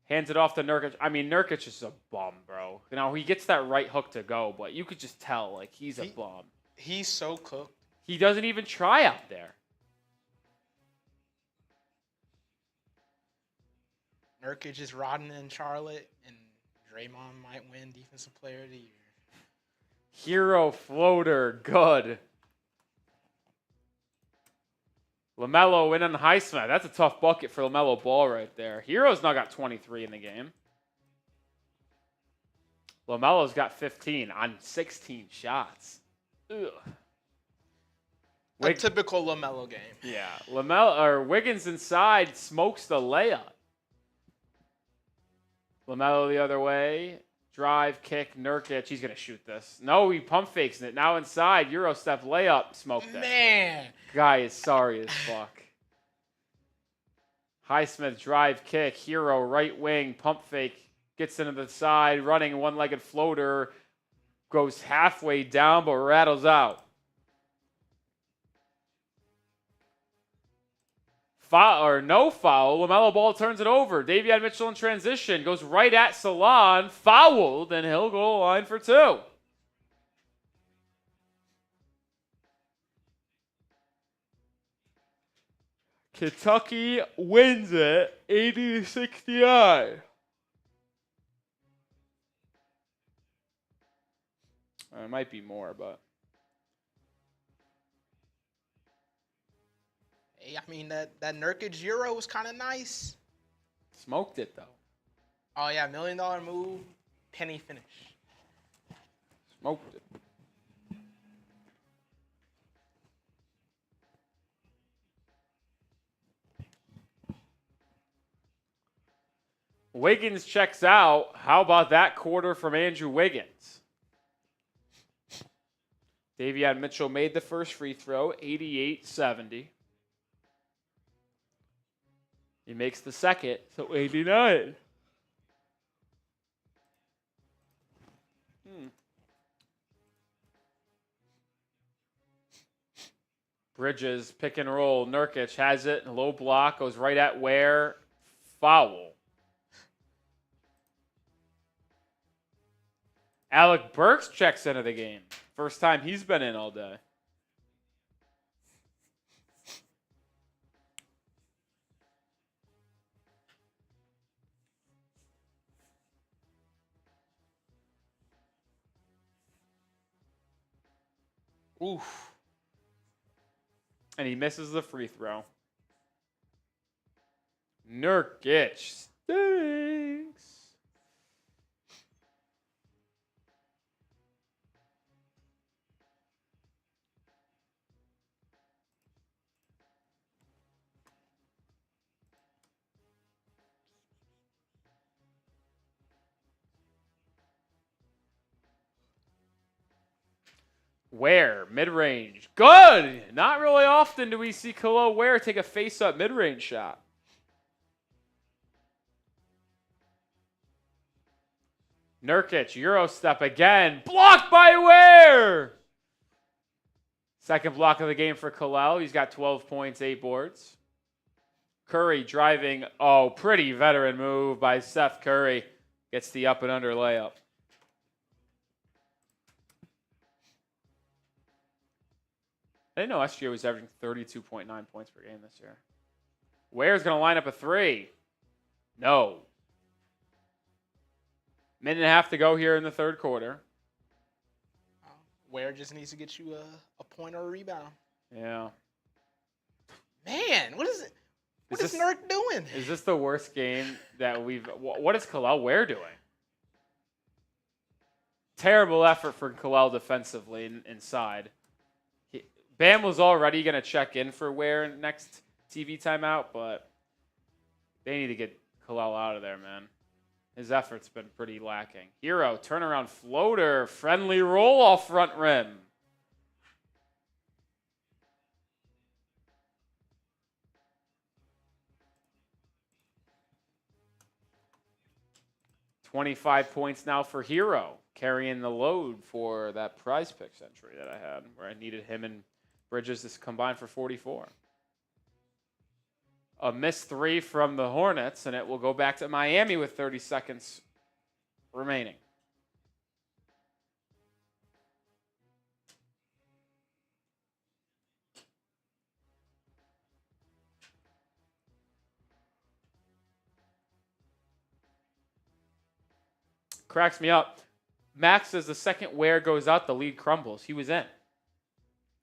Hands it off to Nurkic. I mean, Nurkic is a bum, bro. You know, he gets that right hook to go, but you could just tell, like, he's a bum. He's so cooked. He doesn't even try out there. Nurkic is rotting in Charlotte, and Draymond might win Defensive Player of the Year. Herro floater, good. LaMelo winning Highsmith. That's a tough bucket for LaMelo Ball right there. Herro's now got 23 in the game. LaMelo's got 15 on 16 shots. Ugh. A typical LaMelo game. Yeah, Wiggins inside smokes the layup. LaMelo the other way. Drive, kick, Nurkic. He's going to shoot this. No, he pump fakes it. Now inside, Euro step layup, smoked it. Man. Guy is sorry as fuck. Highsmith drive, kick, Herro right wing, pump fake, gets into the side, running one-legged floater, goes halfway down but rattles out. Foul or no foul. LaMelo Ball turns it over. Davion Mitchell in transition goes right at Salon, fouled, and he'll go line for two. Kentucky wins it 80-69. It might be more, but. I mean, that Nurkic Euro was kind of nice. Smoked it, though. Oh, yeah, $1 million move, penny finish. Smoked it. Wiggins checks out. How about that quarter from Andrew Wiggins? Davion Mitchell made the first free throw, 88-70. He makes the second, so 89. Bridges, pick and roll. Nurkic has it. Low block, goes right at Ware. Foul. Alec Burks checks into the game. First time he's been in all day. Oof. And he misses the free throw. Nurkic stinks. Ware, mid-range. Good! Not really often do we see Khalil Ware take a face-up mid-range shot. Nurkic, Euro step again. Blocked by Ware! Second block of the game for Khalil. He's got 12 points, 8 boards. Curry driving. Oh, pretty veteran move by Seth Curry. Gets the up and under layup. I didn't know SGA was averaging 32.9 points per game this year. Ware's going to line up a three. No. Minute and a half to go here in the third quarter. Ware just needs to get you a point or a rebound. Yeah. Man, what is it? What is Nurk doing? Is this the worst game that we've... What is Khalil Ware doing? Terrible effort for Khalil defensively inside. Bam was already going to check in for Ware next TV timeout, but they need to get Khalil out of there, man. His effort's been pretty lacking. Herro, turnaround floater, friendly roll off front rim. $25 points now for Herro, carrying the load for that Prize Picks entry that I had, where I needed him and Bridges to combine for 44. A missed three from the Hornets, and it will go back to Miami with 30 seconds remaining. cracks me up. Max says the second wear goes out, the lead crumbles. He was in.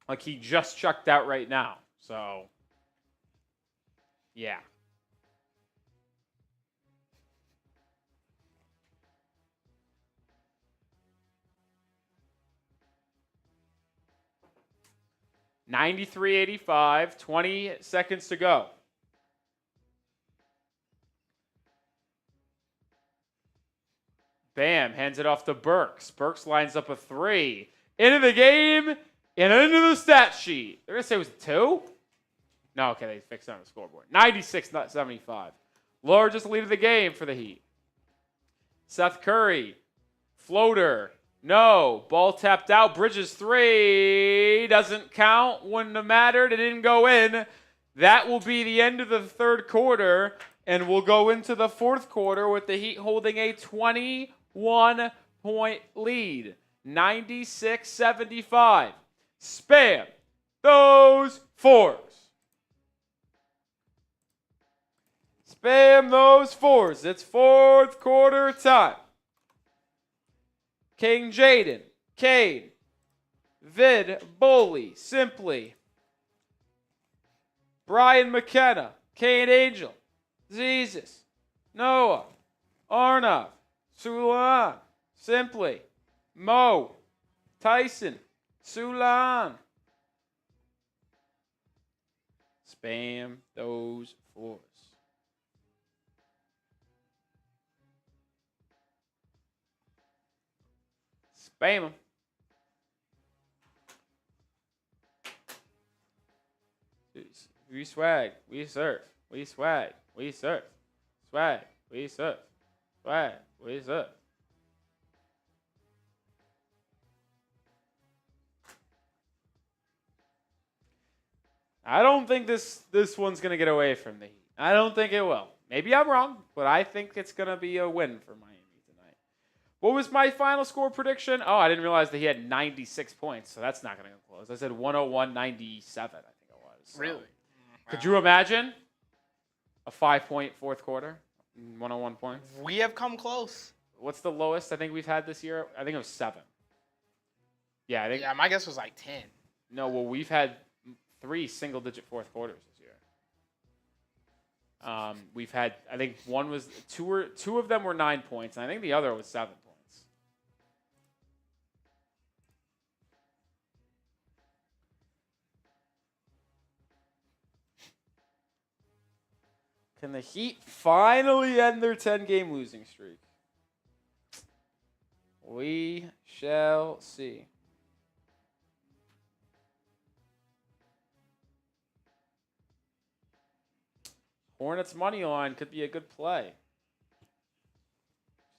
Like, he just chucked out right now. So, yeah. $93.85, 20 seconds to go. Bam, hands it off to Burks. Burks lines up a 3. Into the game and into the stat sheet. They're going to say it was a 2? No, okay, they fixed it on the scoreboard. 96-75. Largest lead of the game for the Heat. Seth Curry. Floater. No. Ball tapped out. Bridges 3. Doesn't count. Wouldn't have mattered. It didn't go in. That will be the end of the third quarter. And we'll go into the fourth quarter with the Heat holding a 21-point lead. 96-75. Spam those fours. Spam those fours. It's fourth quarter time. King Jaden, Cade, Vid, Bully, Simply, Brian McKenna, Kane Angel, Jesus, Noah, Arnav, Sulan, Simply, Mo, Tyson, Sulan. Spam those fours. Spam them. We swag, we surf, we swag, we surf, swag, we surf, swag, we surf. I don't think this one's going to get away from the Heat. I don't think it will. Maybe I'm wrong, but I think it's going to be a win for Miami tonight. What was my final score prediction? Oh, I didn't realize that he had 96 points, so that's not going to go close. I said 101-97, I think it was. So. Really? Could you imagine a 5-point fourth quarter, 101 points? We have come close. What's the lowest I think we've had this year? I think it was 7. Yeah, I think. Yeah, my guess was like 10. No, well, we've had 3 single-digit fourth quarters this year. We've had, I think one was two of them were 9 points, and I think the other was 7 points. Can the Heat finally end their 10-game losing streak? We shall see. Hornets money line could be a good play.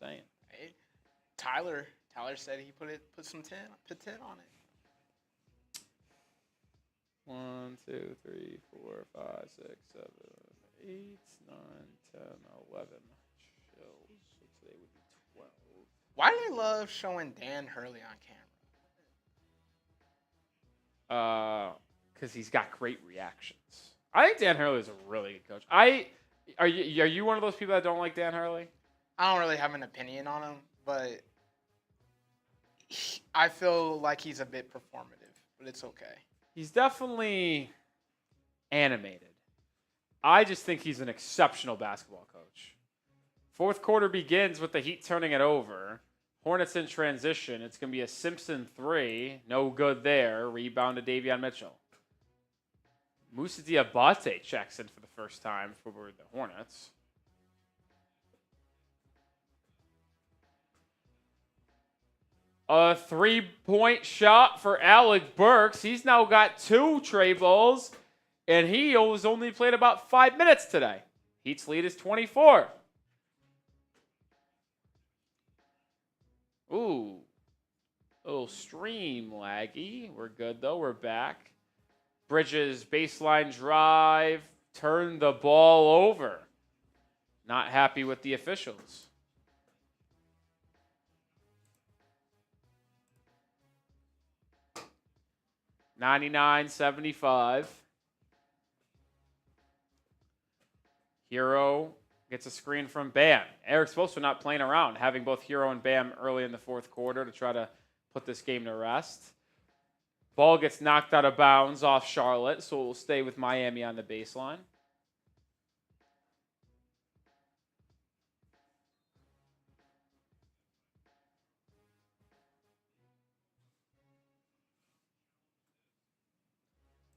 Saying. Hey, Tyler said he put 10 on it. 1, 2, 3, 4, 5, 6, 7, 8, 9, 10, 11. Chills. So today would be 12. Why do they love showing Dan Hurley on camera? Because he's got great reactions. I think Dan Hurley is a really good coach. Are you one of those people that don't like Dan Hurley? I don't really have an opinion on him, but I feel like he's a bit performative, but it's okay. He's definitely animated. I just think he's an exceptional basketball coach. Fourth quarter begins with the Heat turning it over. Hornets in transition. It's going to be a Simpson 3. No good there. Rebound to Davion Mitchell. Moussa Diabate checks in for the first time for the Hornets. A 3-point shot for Alec Burks. He's now got 2 tray balls, and he has only played about 5 minutes today. Heat's lead is 24. Ooh. A little stream laggy. We're good, though. We're back. Bridges, baseline drive, turned the ball over. Not happy with the officials. $99.75. Herro Gets a screen from Bam. Eric Spoelstra not playing around, having both Herro and Bam early in the fourth quarter to try to put this game to rest. Ball gets knocked out of bounds off Charlotte, so it will stay with Miami on the baseline.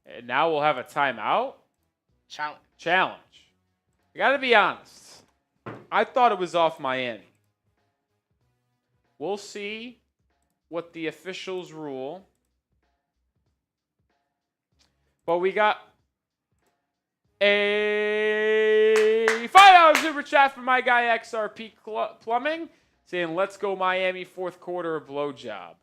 And now we'll have a timeout. Challenge. I got to be honest. I thought it was off Miami. We'll see what the officials rule. But we got a $5 super chat from my guy XRP Plumbing saying, let's go Miami, fourth quarter blowjob.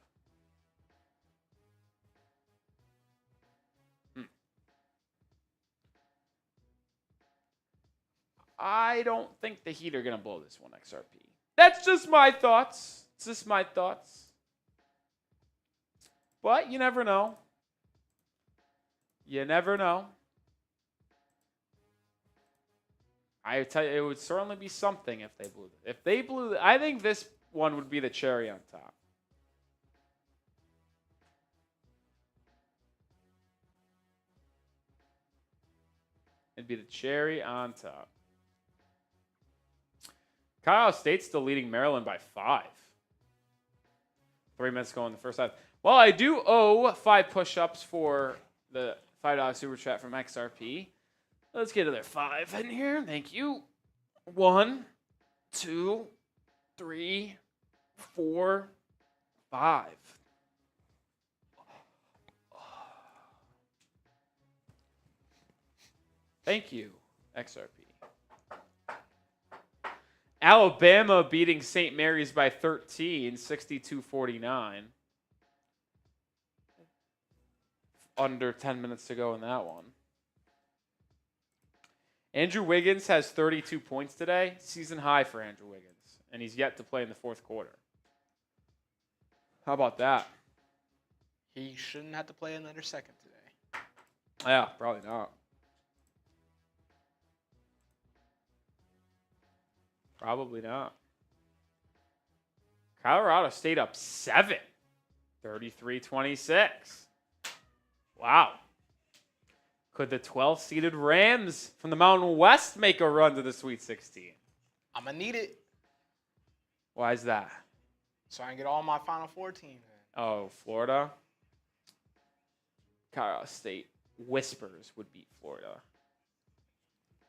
I don't think the Heat are going to blow this one, XRP. That's just my thoughts. It's just my thoughts. But you never know. You never know. I tell you, it would certainly be something if they blew it. If they blew it, I think this one would be the cherry on top. It'd be the cherry on top. Colorado State's still leading Maryland by 5. 3 minutes going in the first half. Well, I do owe 5 push-ups for the $5 super chat from XRP. Let's get another 5 in here. Thank you. 1, 2, 3, 4, 5. Thank you, XRP. Alabama beating St. Mary's by 13, 62-49. Under 10 minutes to go in that one. Andrew Wiggins has 32 points today. Season high for Andrew Wiggins. And he's yet to play in the fourth quarter. How about that? He shouldn't have to play another second today. Yeah, probably not. Probably not. Colorado State up 7. 33-26. Wow. Could the 12th-seeded Rams from the Mountain West make a run to the Sweet 16? I'm going to need it. Why is that? So I can get all my Final Four teams in. Oh, Florida? Colorado State whispers would beat Florida.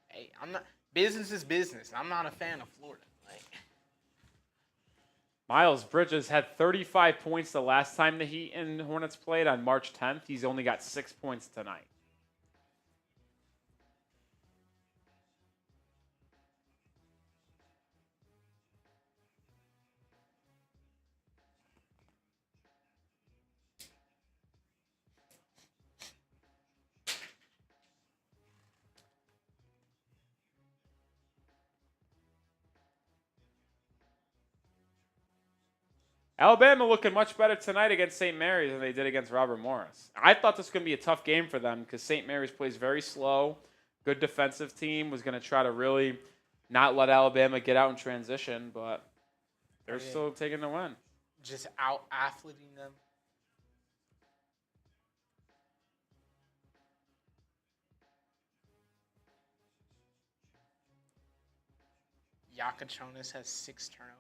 Hey, I'm not. Business is business. I'm not a fan of Florida. Miles Bridges had 35 points the last time the Heat and Hornets played on March 10th. He's only got 6 points tonight. Alabama looking much better tonight against St. Mary's than they did against Robert Morris. I thought this was going to be a tough game for them because St. Mary's plays very slow. Good defensive team. Was going to try to really not let Alabama get out in transition, but they're still taking the win. Just out-athleting them. Yakachonis has 6 turnovers.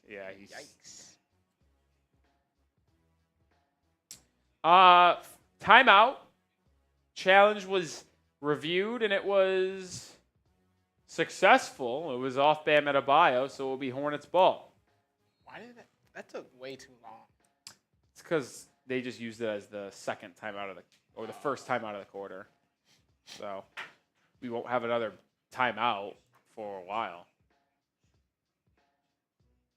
Yeah, he's... Yikes. Timeout. Challenge was reviewed, and it was successful. It was off Bam Adebayo, so it will be Hornets ball. Why did that took way too long? It's because they just used it as the second timeout or the first timeout of the quarter. So we won't have another timeout for a while.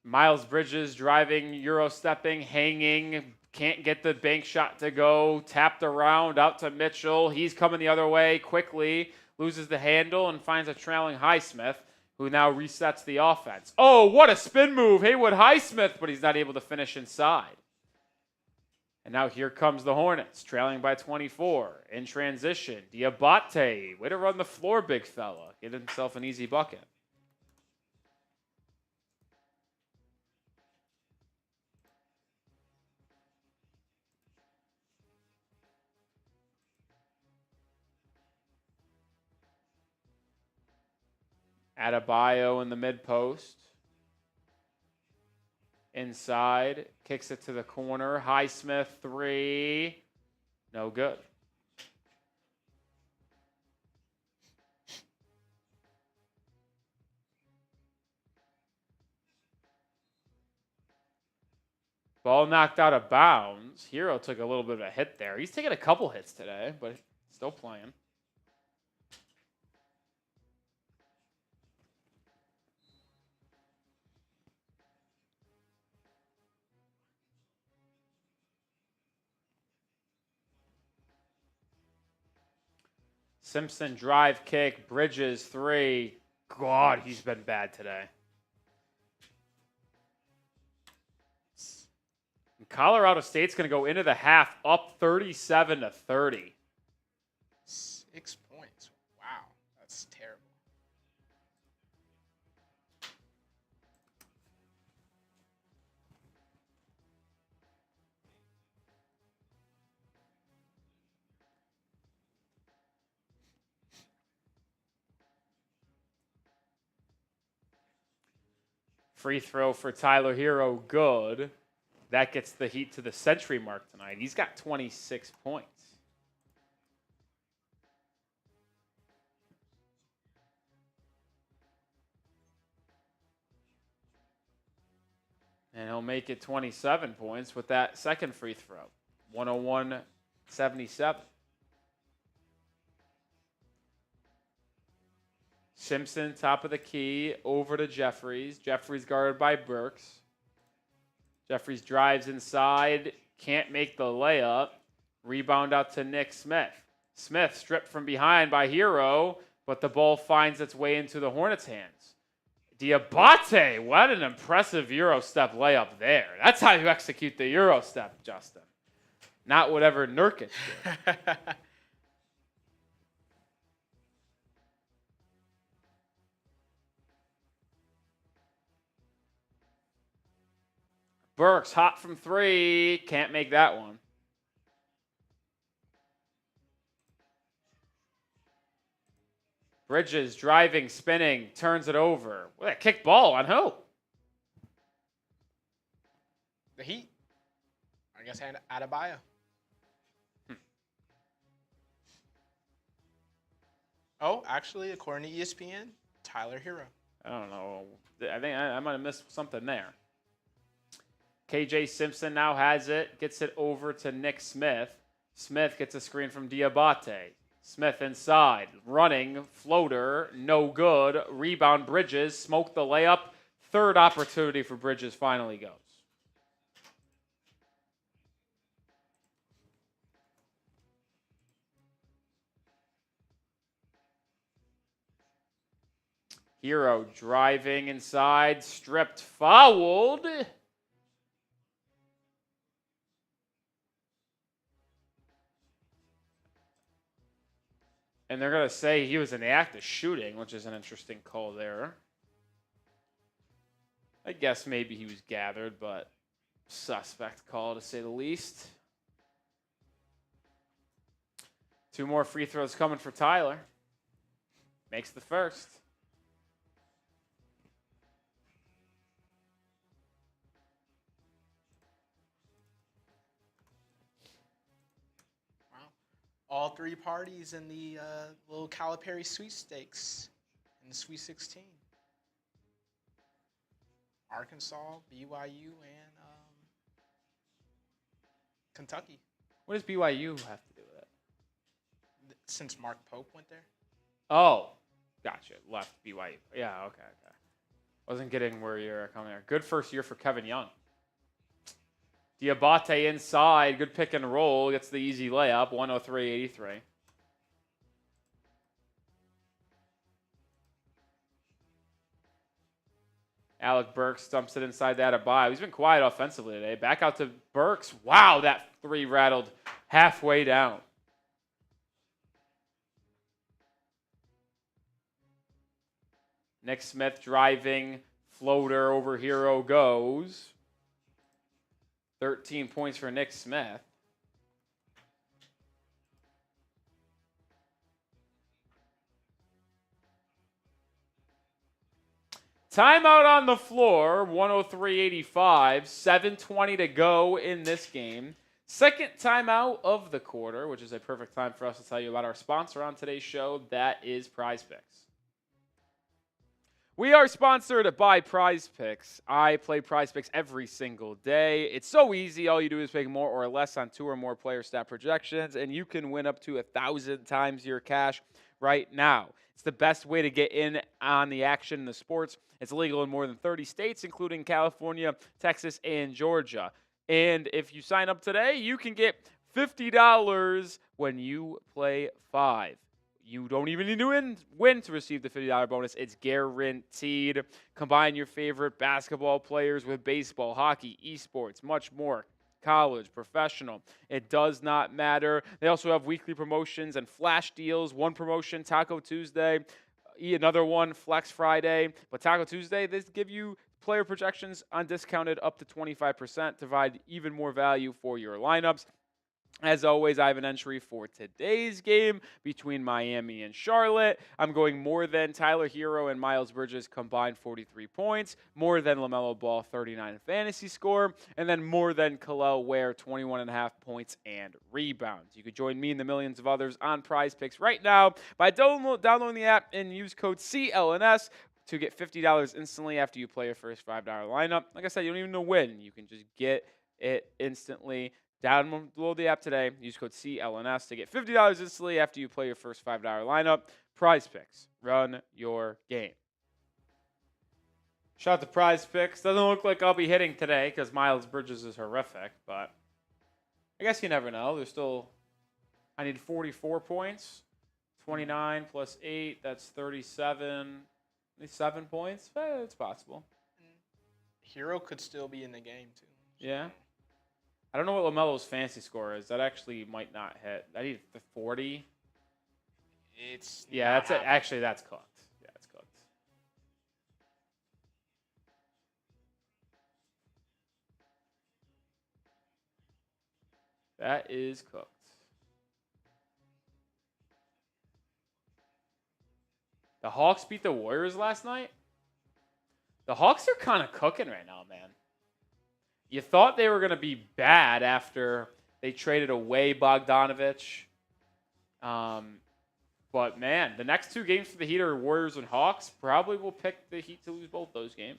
Miles Bridges driving, Euro stepping, hanging. Can't get the bank shot to go. Tapped around out to Mitchell. He's coming the other way quickly. Loses the handle and finds a trailing Highsmith, who now resets the offense. Oh, what a spin move. Haywood Highsmith, but he's not able to finish inside. And now here comes the Hornets, trailing by 24. In transition, Diabate. Way to run the floor, big fella. Get himself an easy bucket. Adebayo in the mid-post. Inside. Kicks it to the corner. Highsmith, 3. No good. Ball knocked out of bounds. Herro took a little bit of a hit there. He's taken a couple hits today, but still playing. Simpson drive kick. Bridges, 3. God, he's been bad today. Colorado State's going to go into the half up 37-30. 6 points. Wow, that's terrible. Free throw for Tyler Herro, good. That gets the Heat to the century mark tonight. He's got 26 points. And he'll make it 27 points with that second free throw. 101-77. Simpson, top of the key, over to Jeffries. Jeffries guarded by Burks. Jeffries drives inside, can't make the layup. Rebound out to Nick Smith. Smith stripped from behind by Herro, but the ball finds its way into the Hornets' hands. Diabate, what an impressive Euro step layup there. That's how you execute the Euro step, Justin. Not whatever Nurkic did. Burks, hot from 3. Can't make that one. Bridges, driving, spinning, turns it over. What a kick ball on who? The Heat. I guess Adebayo. Oh, actually, according to ESPN, Tyler Herro. I don't know. I think I might have missed something there. KJ Simpson now has it, gets it over to Nick Smith. Smith gets a screen from Diabate. Smith inside, running, floater, no good. Rebound, Bridges, smoked the layup. Third opportunity for Bridges finally goes. Herro driving inside, stripped, fouled. And they're going to say he was in the act of shooting, which is an interesting call there. I guess maybe he was gathered, but suspect call to say the least. 2 more free throws coming for Tyler. Makes the first. All 3 parties in the little Calipari sweepstakes in the Sweet 16. Arkansas, BYU, and Kentucky. What does BYU have to do with it? Since Mark Pope went there. Oh, gotcha. Left BYU. Yeah, okay. Wasn't getting where you're coming there. Good first year for Kevin Young. Diabate inside, good pick and roll, gets the easy layup, 103-83. Alec Burks dumps it inside that Adebayo. He's been quiet offensively today. Back out to Burks. Wow, that 3 rattled halfway down. Nick Smith driving, floater over Herro goes. 13 points for Nick Smith. Timeout on the floor, 103-85, 7:20 to go in this game. Second timeout of the quarter, which is a perfect time for us to tell you about our sponsor on today's show. That is Prize Picks. We are sponsored by Prize Picks. I play Prize Picks every single day. It's so easy. All you do is pick more or less on 2 or more player stat projections, and you can win up to 1,000 times your cash right now. It's the best way to get in on the action in the sports. It's legal in more than 30 states, including California, Texas, and Georgia. And if you sign up today, you can get $50 when you play 5. You don't even need to win to receive the $50 bonus. It's guaranteed. Combine your favorite basketball players with baseball, hockey, esports, much more. College, professional. It does not matter. They also have weekly promotions and flash deals. One promotion, Taco Tuesday. Another one, Flex Friday. But Taco Tuesday, they give you player projections on discounted up to 25% to provide even more value for your lineups. As always, I have an entry for today's game between Miami and Charlotte. I'm going more than Tyler Herro and Miles Bridges combined 43 points, more than LaMelo Ball 39 fantasy score, and then more than Kel'el Ware 21.5 points and rebounds. You could join me and the millions of others on Prize Picks right now by downloading the app and use code CLNS to get $50 instantly after you play your first $5 lineup. Like I said, you don't even know when. You can just get it instantly. Download the app today. Use code CLNS to get $50 instantly after you play your first $5 lineup. Prize Picks. Run your game. Shout out to Prize Picks. Doesn't look like I'll be hitting today because Miles Bridges is horrific, but I guess you never know. I need 44 points. 29 plus 8, that's 37. I need 7 points. It's possible. Hero could still be in the game, too. Yeah. I don't know what LaMelo's fantasy score is. That actually might not hit. I need 40. That's it. Actually, that's cooked. Yeah, it's cooked. That is cooked. The Hawks beat the Warriors last night. The Hawks are kind of cooking right now, man. You thought they were going to be bad after they traded away Bogdanovich. But, man, the next 2 games for the Heat are Warriors and Hawks. Probably will pick the Heat to lose both those games.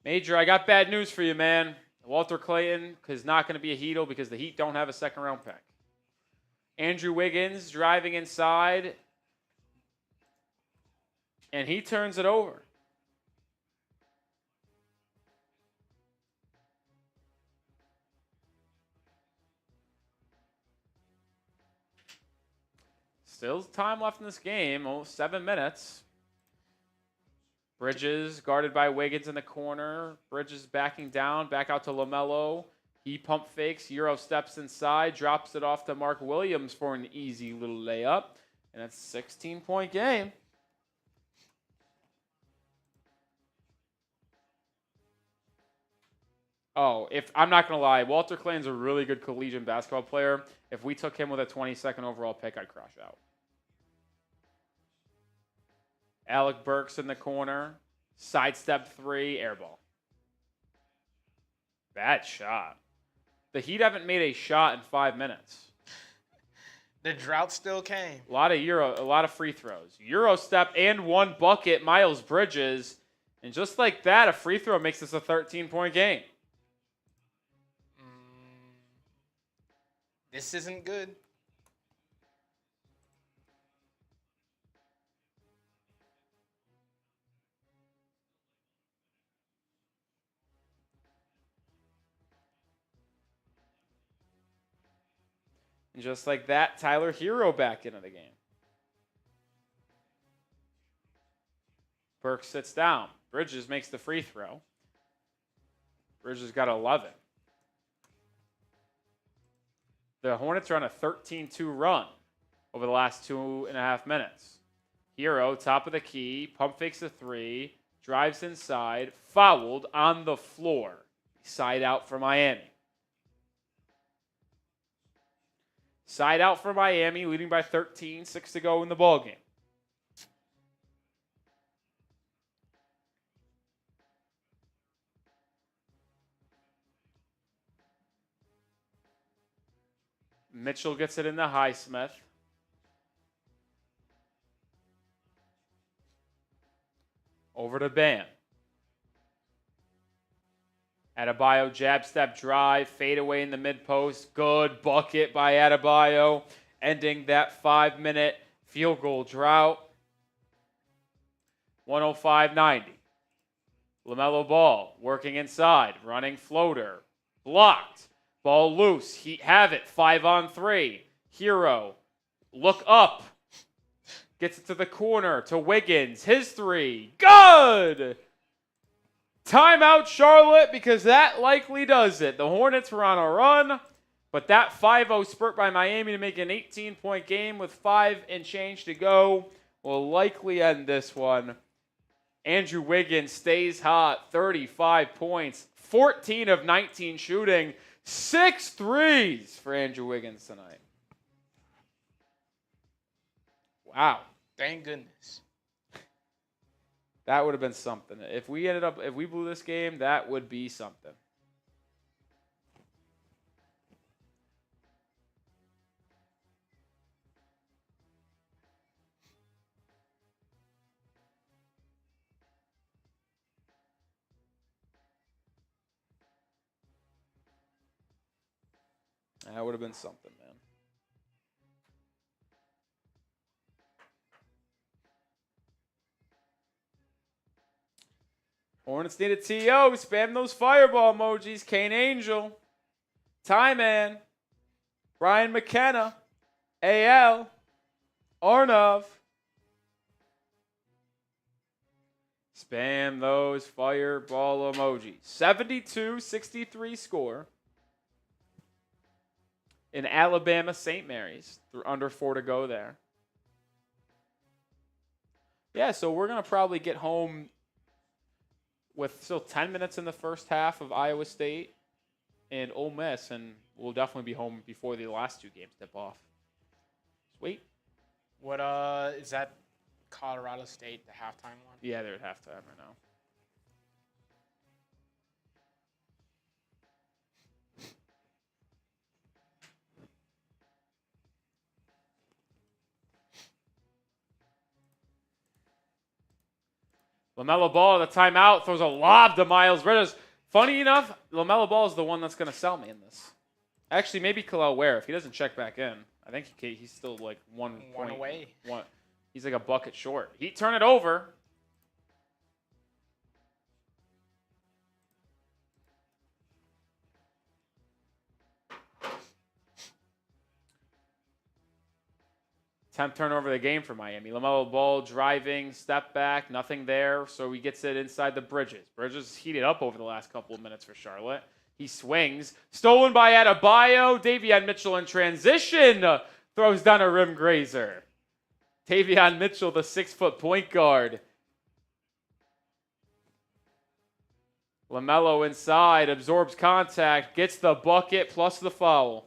Major, I got bad news for you, man. Walter Clayton is not going to be a Heatle because the Heat don't have a second-round pick. Andrew Wiggins driving inside, and he turns it over. Still time left in this game, almost 7 minutes. Bridges guarded by Wiggins in the corner. Bridges backing down, back out to LaMelo. He pump fakes. Euro steps inside, drops it off to Mark Williams for an easy little layup. And it's a 16-point game. Oh, I'm not going to lie, Walter Clayton's a really good collegiate basketball player. If we took him with a 22nd overall pick, I'd crash out. Alec Burks in the corner. Sidestep 3, air ball. Bad shot. The Heat haven't made a shot in 5 minutes. The drought still came. A lot of free throws. Euro step and 1 bucket, Miles Bridges. And just like that, a free throw makes this a 13-point game. This isn't good. And just like that, Tyler Herro back into the game. Burke sits down. Bridges makes the free throw. Bridges got 11. The Hornets are on a 13-2 run over the last 2.5 minutes. Herro, top of the key, pump fakes a 3, drives inside, fouled on the floor. Side out for Miami. Side out for Miami, leading by 13, 6 to go in the ballgame. Mitchell gets it in the Highsmith. Over to Bam. Adebayo, jab step drive, fade away in the mid-post. Good bucket by Adebayo, ending that 5-minute field goal drought. 105-90. LaMelo Ball working inside, running floater. Blocked. Ball loose. Heat have it. 5-on-3. Herro. Look up. Gets it to the corner to Wiggins. His three. Good! Timeout, Charlotte, because that likely does it. The Hornets were on a run, but that 5-0 spurt by Miami to make an 18-point game with 5 and change to go will likely end this one. Andrew Wiggins stays hot, 35 points, 14 of 19 shooting, 6 threes for Andrew Wiggins tonight. Wow. Thank goodness. That would have been something. If we blew this game, that would be something. That would have been something, man. Hornets need a TO. Spam those fireball emojis. Kane Angel. Ty Man. Brian McKenna. AL. Arnav. Spam those fireball emojis. 72-63 score in Alabama St. Mary's. Through under 4 to go there. Yeah, so we're going to probably get home with still 10 minutes in the first half of Iowa State and Ole Miss, and we'll definitely be home before the last 2 games tip off. Sweet. What is that Colorado State, the halftime one? Yeah, they're at halftime right now. LaMelo Ball at the timeout, throws a lob to Miles Bridges. Funny enough, LaMelo Ball is the one that's going to sell me in this. Actually, maybe Khalil Ware, if he doesn't check back in. I think he's still like one away. He's like a bucket short. Heat turn it over. Tenth turnover of the game for Miami. LaMelo Ball driving, step back, nothing there. So he gets it inside the Bridges. Bridges heated up over the last couple of minutes for Charlotte. He swings. Stolen by Adebayo. Davion Mitchell in transition. Throws down a rim grazer. Davion Mitchell, the 6-foot point guard. LaMelo inside. Absorbs contact. Gets the bucket plus the foul.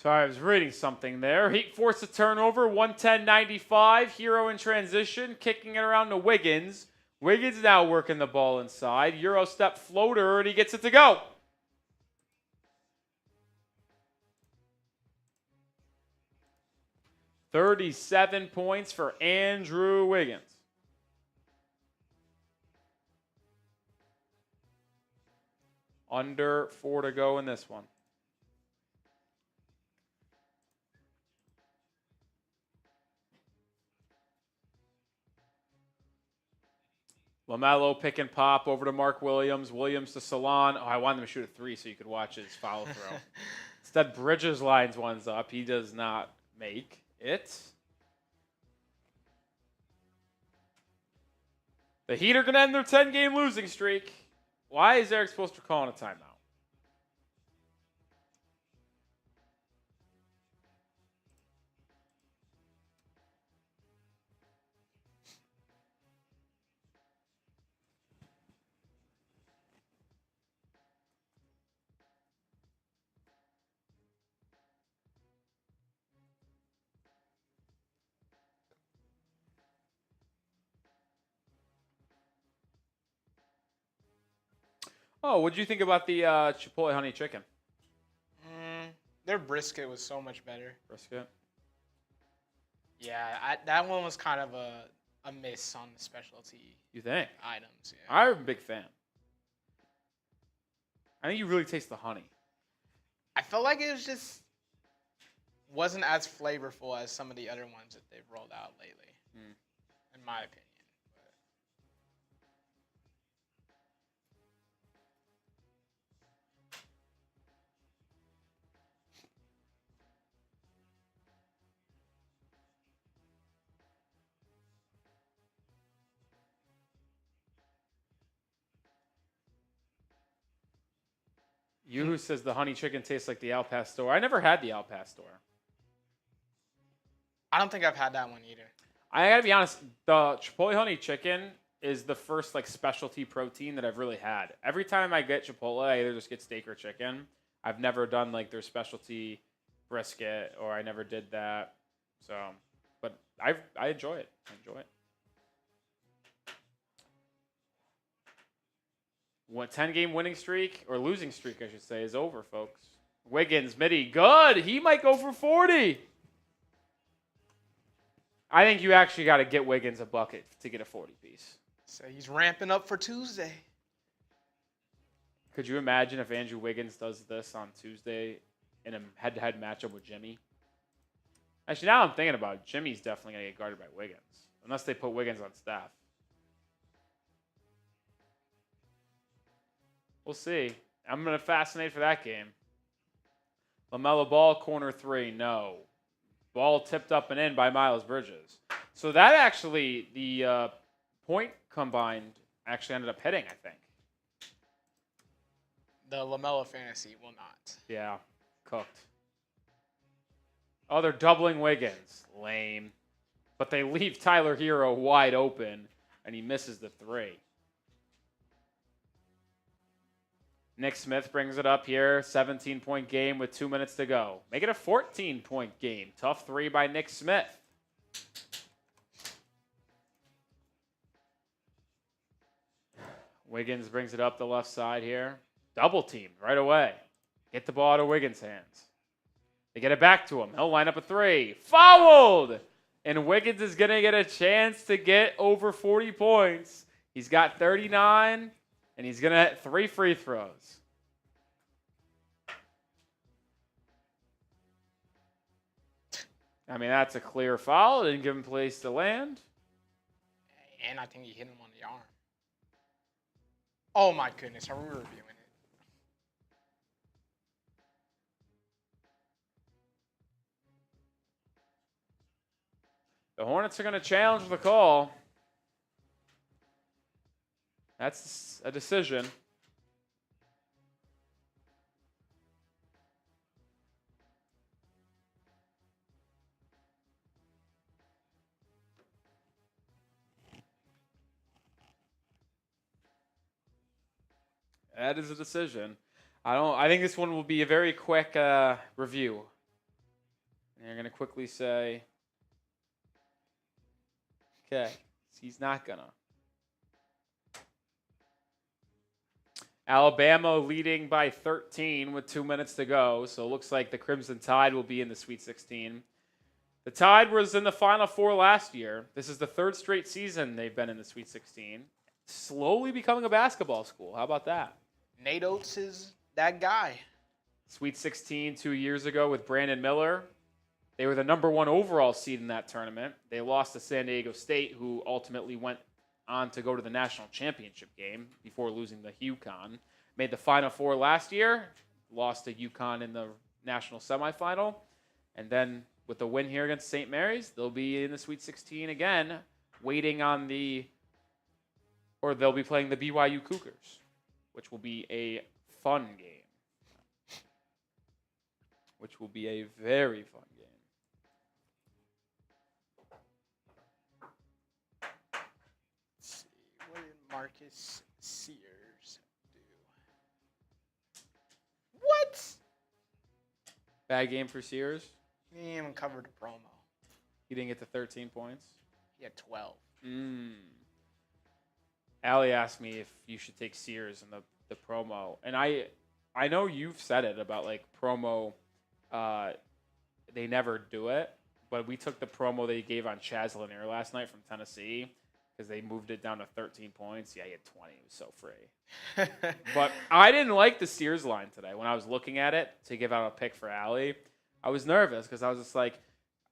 Sorry, I was reading something there. Heat forced a turnover, 110-95. Herro in transition, kicking it around to Wiggins. Wiggins now working the ball inside. Euro step floater, and he gets it to go. $37 points for Andrew Wiggins. Under 4 to go in this one. LaMelo pick and pop over to Mark Williams. Williams to Salon. Oh, I wanted him to shoot a 3 so you could watch his foul throw. Instead, Bridges lines one's up. He does not make it. The Heat are going to end their 10-game losing streak. Why is Eric supposed to call on a timeout? Oh, what did you think about the Chipotle honey chicken? Their brisket was so much better. Brisket? Yeah, that one was kind of a miss on the specialty You think? items. Yeah. I'm a big fan. I think you really taste the honey. I felt like it was just wasn't as flavorful as some of the other ones that they've rolled out lately, in my opinion. Who says the honey chicken tastes like the Al Pastor. I never had the Al Pastor. I don't think I've had that one either. I gotta be honest, the Chipotle honey chicken is the first like specialty protein that I've really had. Every time I get Chipotle, I either just get steak or chicken. I've never done like their specialty brisket, or I never did that. So, but I enjoy it. I enjoy it. 10-game winning streak, or losing streak, I should say, is over, folks. Wiggins, midi, good. He might go for 40. I think you actually got to get Wiggins a bucket to get a 40-piece. So he's ramping up for Tuesday. Could you imagine if Andrew Wiggins does this on Tuesday in a head-to-head matchup with Jimmy? Actually, now I'm thinking about it, Jimmy's definitely going to get guarded by Wiggins, unless they put Wiggins on staff. We'll see. I'm going to fascinate for that game. LaMelo Ball, corner 3, no. Ball tipped up and in by Miles Bridges. So that actually, the point combined actually ended up hitting, I think. The LaMelo fantasy will not. Yeah, cooked. Oh, they're doubling Wiggins. Lame. But they leave Tyler Herro wide open, and he misses the 3. Nick Smith brings it up here. 17-point game with 2 minutes to go. Make it a 14-point game. Tough 3 by Nick Smith. Wiggins brings it up the left side here. Double teamed right away. Get the ball out of Wiggins' hands. They get it back to him. He'll line up a 3. Fouled! And Wiggins is going to get a chance to get over 40 points. He's got 39. And he's going to hit 3 free throws. I mean, that's a clear foul. Didn't give him place to land. And I think he hit him on the arm. Oh, my goodness. Are we reviewing it? The Hornets are going to challenge the call. That's a decision. That is a decision. I think this one will be a very quick review. And you're going to quickly say, okay, he's not going to. Alabama leading by 13 with 2 minutes to go. So it looks like the Crimson Tide will be in the Sweet 16. The Tide was in the Final Four last year. This is the third straight season they've been in the Sweet 16. Slowly becoming a basketball school. How about that? Nate Oates is that guy. Sweet 16 2 years ago with Brandon Miller. They were the number 1 overall seed in that tournament. They lost to San Diego State, who ultimately went on to go to the national championship game before losing to UConn. Made the Final Four last year, lost to UConn in the national semifinal. And then with the win here against St. Mary's, they'll be in the Sweet 16 again, waiting on they'll be playing the BYU Cougars, which will be a fun game. Which will be a very fun game. Marcus Sears do. What? Bad game for Sears. He didn't even cover the promo. He didn't get to 13 points. He had 12. Allie asked me if you should take Sears in the promo. And I know you've said it about like promo, they never do it. But we took the promo that he gave on Chaz Lanier last night from Tennessee. Because they moved it down to 13 points. Yeah, he had 20. It was so free. But I didn't like the Sears line today. When I was looking at it to give out a pick for Allie, I was nervous because I was just like,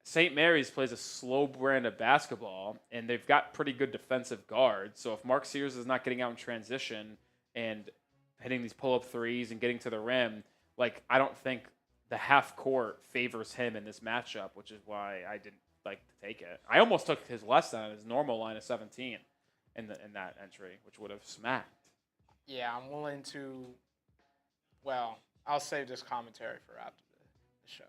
St. Mary's plays a slow brand of basketball, and they've got pretty good defensive guards. So if Mark Sears is not getting out in transition and hitting these pull-up threes and getting to the rim, like I don't think the half court favors him in this matchup, which is why I didn't like to take it. I almost took his less than his normal line of 17 in that entry, which would have smacked. Yeah, I'm willing to. Well, I'll save this commentary for after the show.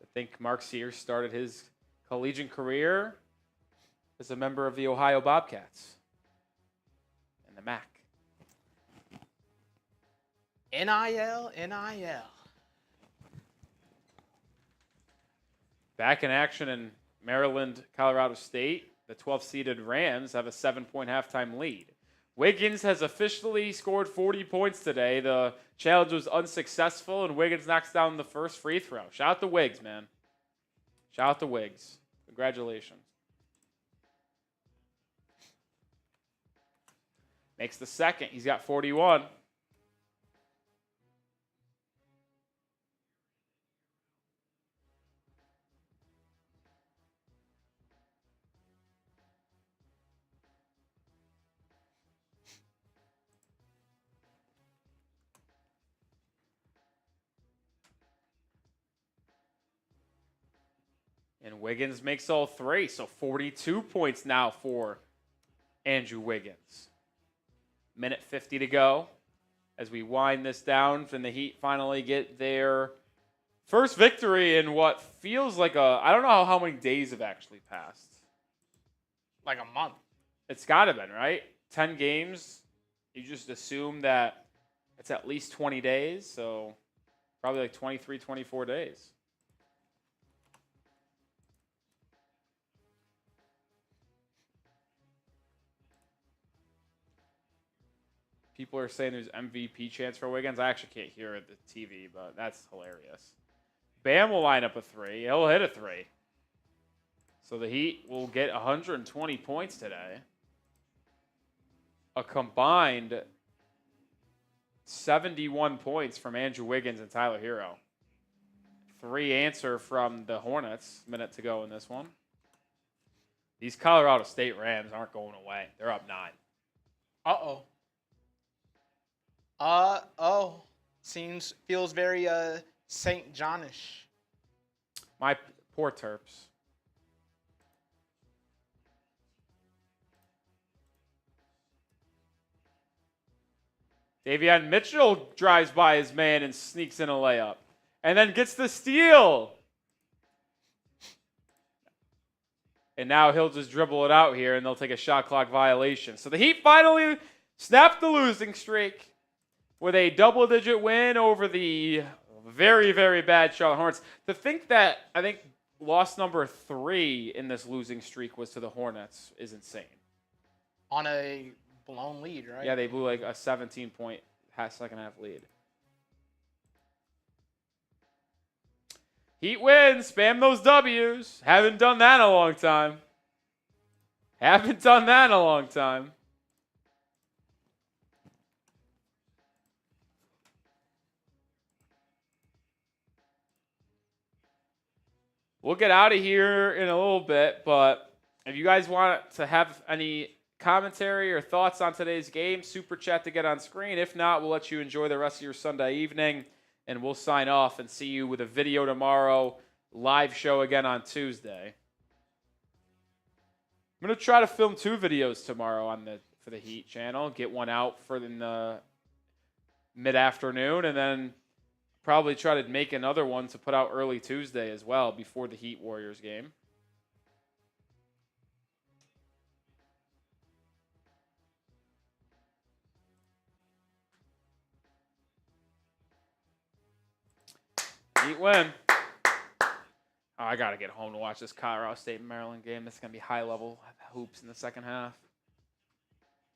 I think Mark Sears started his collegiate career as a member of the Ohio Bobcats and the MAC. NIL. Back in action in Maryland, Colorado State, the 12th-seeded Rams have a 7-point halftime lead. Wiggins has officially scored 40 points today. The challenge was unsuccessful, and Wiggins knocks down the first free throw. Shout out to Wiggs, man. Shout out to Wiggs. Congratulations. Makes the second. He's got 41. And Wiggins makes all three, so 42 points now for Andrew Wiggins. Minute 50 to go as we wind this down, and the Heat finally get their first victory in what feels like I don't know how many days have actually passed. Like a month. It's got to been, right? 10 games. You just assume that it's at least 20 days, so probably like 23, 24 days. People are saying there's MVP chance for Wiggins. I actually can't hear it at the TV, but that's hilarious. Bam will line up a three. He'll hit a three. So the Heat will get 120 points today. A combined 71 points from Andrew Wiggins and Tyler Herro. 3 answer from the Hornets. Minute to go in this one. These Colorado State Rams aren't going away. They're up 9. Uh-oh. Feels very St. Johnish. My poor Terps. Davion Mitchell drives by his man and sneaks in a layup. And then gets the steal. And now he'll just dribble it out here, and they'll take a shot clock violation. So the Heat finally snapped the losing streak with a double-digit win over the very, very bad Charlotte Hornets. To think that, I think, loss number 3 in this losing streak was to the Hornets is insane. On a blown lead, right? Yeah, they blew like a 17-point second-half lead. Heat wins. Spam those W's. Haven't done that in a long time. Haven't done that in a long time. We'll get out of here in a little bit, but if you guys want to have any commentary or thoughts on today's game, super chat to get on screen. If not, we'll let you enjoy the rest of your Sunday evening, and we'll sign off and see you with a video tomorrow, live show again on Tuesday. I'm going to try to film 2 videos tomorrow for the Heat channel, get one out for the mid-afternoon, and then probably try to make another one to put out early Tuesday as well before the Heat Warriors game. Heat win. Oh, I got to get home to watch this Colorado State Maryland game. This is going to be high-level hoops in the second half.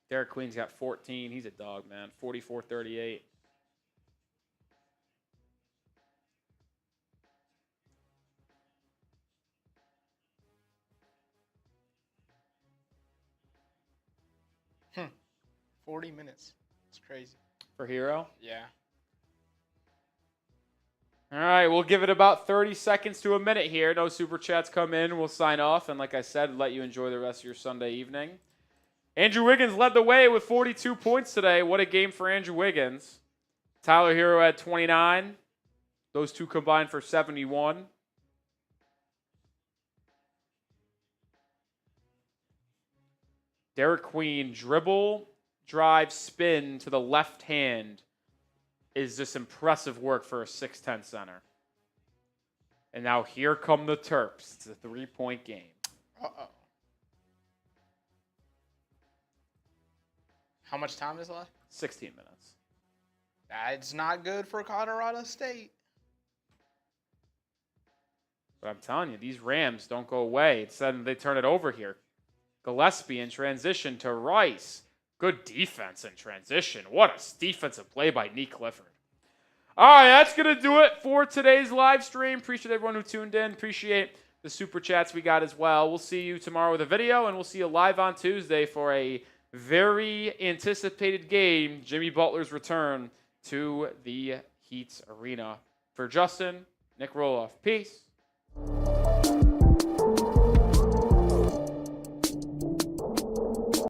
Derek Queen's got 14. He's a dog, man. 44-38. Hmm. 40 minutes. It's crazy. For Herro? Yeah. All right, we'll give it about 30 seconds to a minute here. No super chats come in. We'll sign off. And like I said, let you enjoy the rest of your Sunday evening. Andrew Wiggins led the way with 42 points today. What a game for Andrew Wiggins. Tyler Herro had 29. Those two combined for 71. Derek Queen, dribble, drive, spin to the left hand is just impressive work for a 6'10 center. And now here come the Terps. It's a 3-point game. Uh-oh. How much time is left? 16 minutes. That's not good for Colorado State. But I'm telling you, these Rams don't go away. Instead, they turn it over here. Gillespie in transition to Rice. Good defense in transition. What a defensive play by Nic Clifford. All right, that's going to do it for today's live stream. Appreciate everyone who tuned in. Appreciate the super chats we got as well. We'll see you tomorrow with a video, and we'll see you live on Tuesday for a very anticipated game, Jimmy Butler's return to the Heat's arena. For Justin, Nic Rohloff, peace.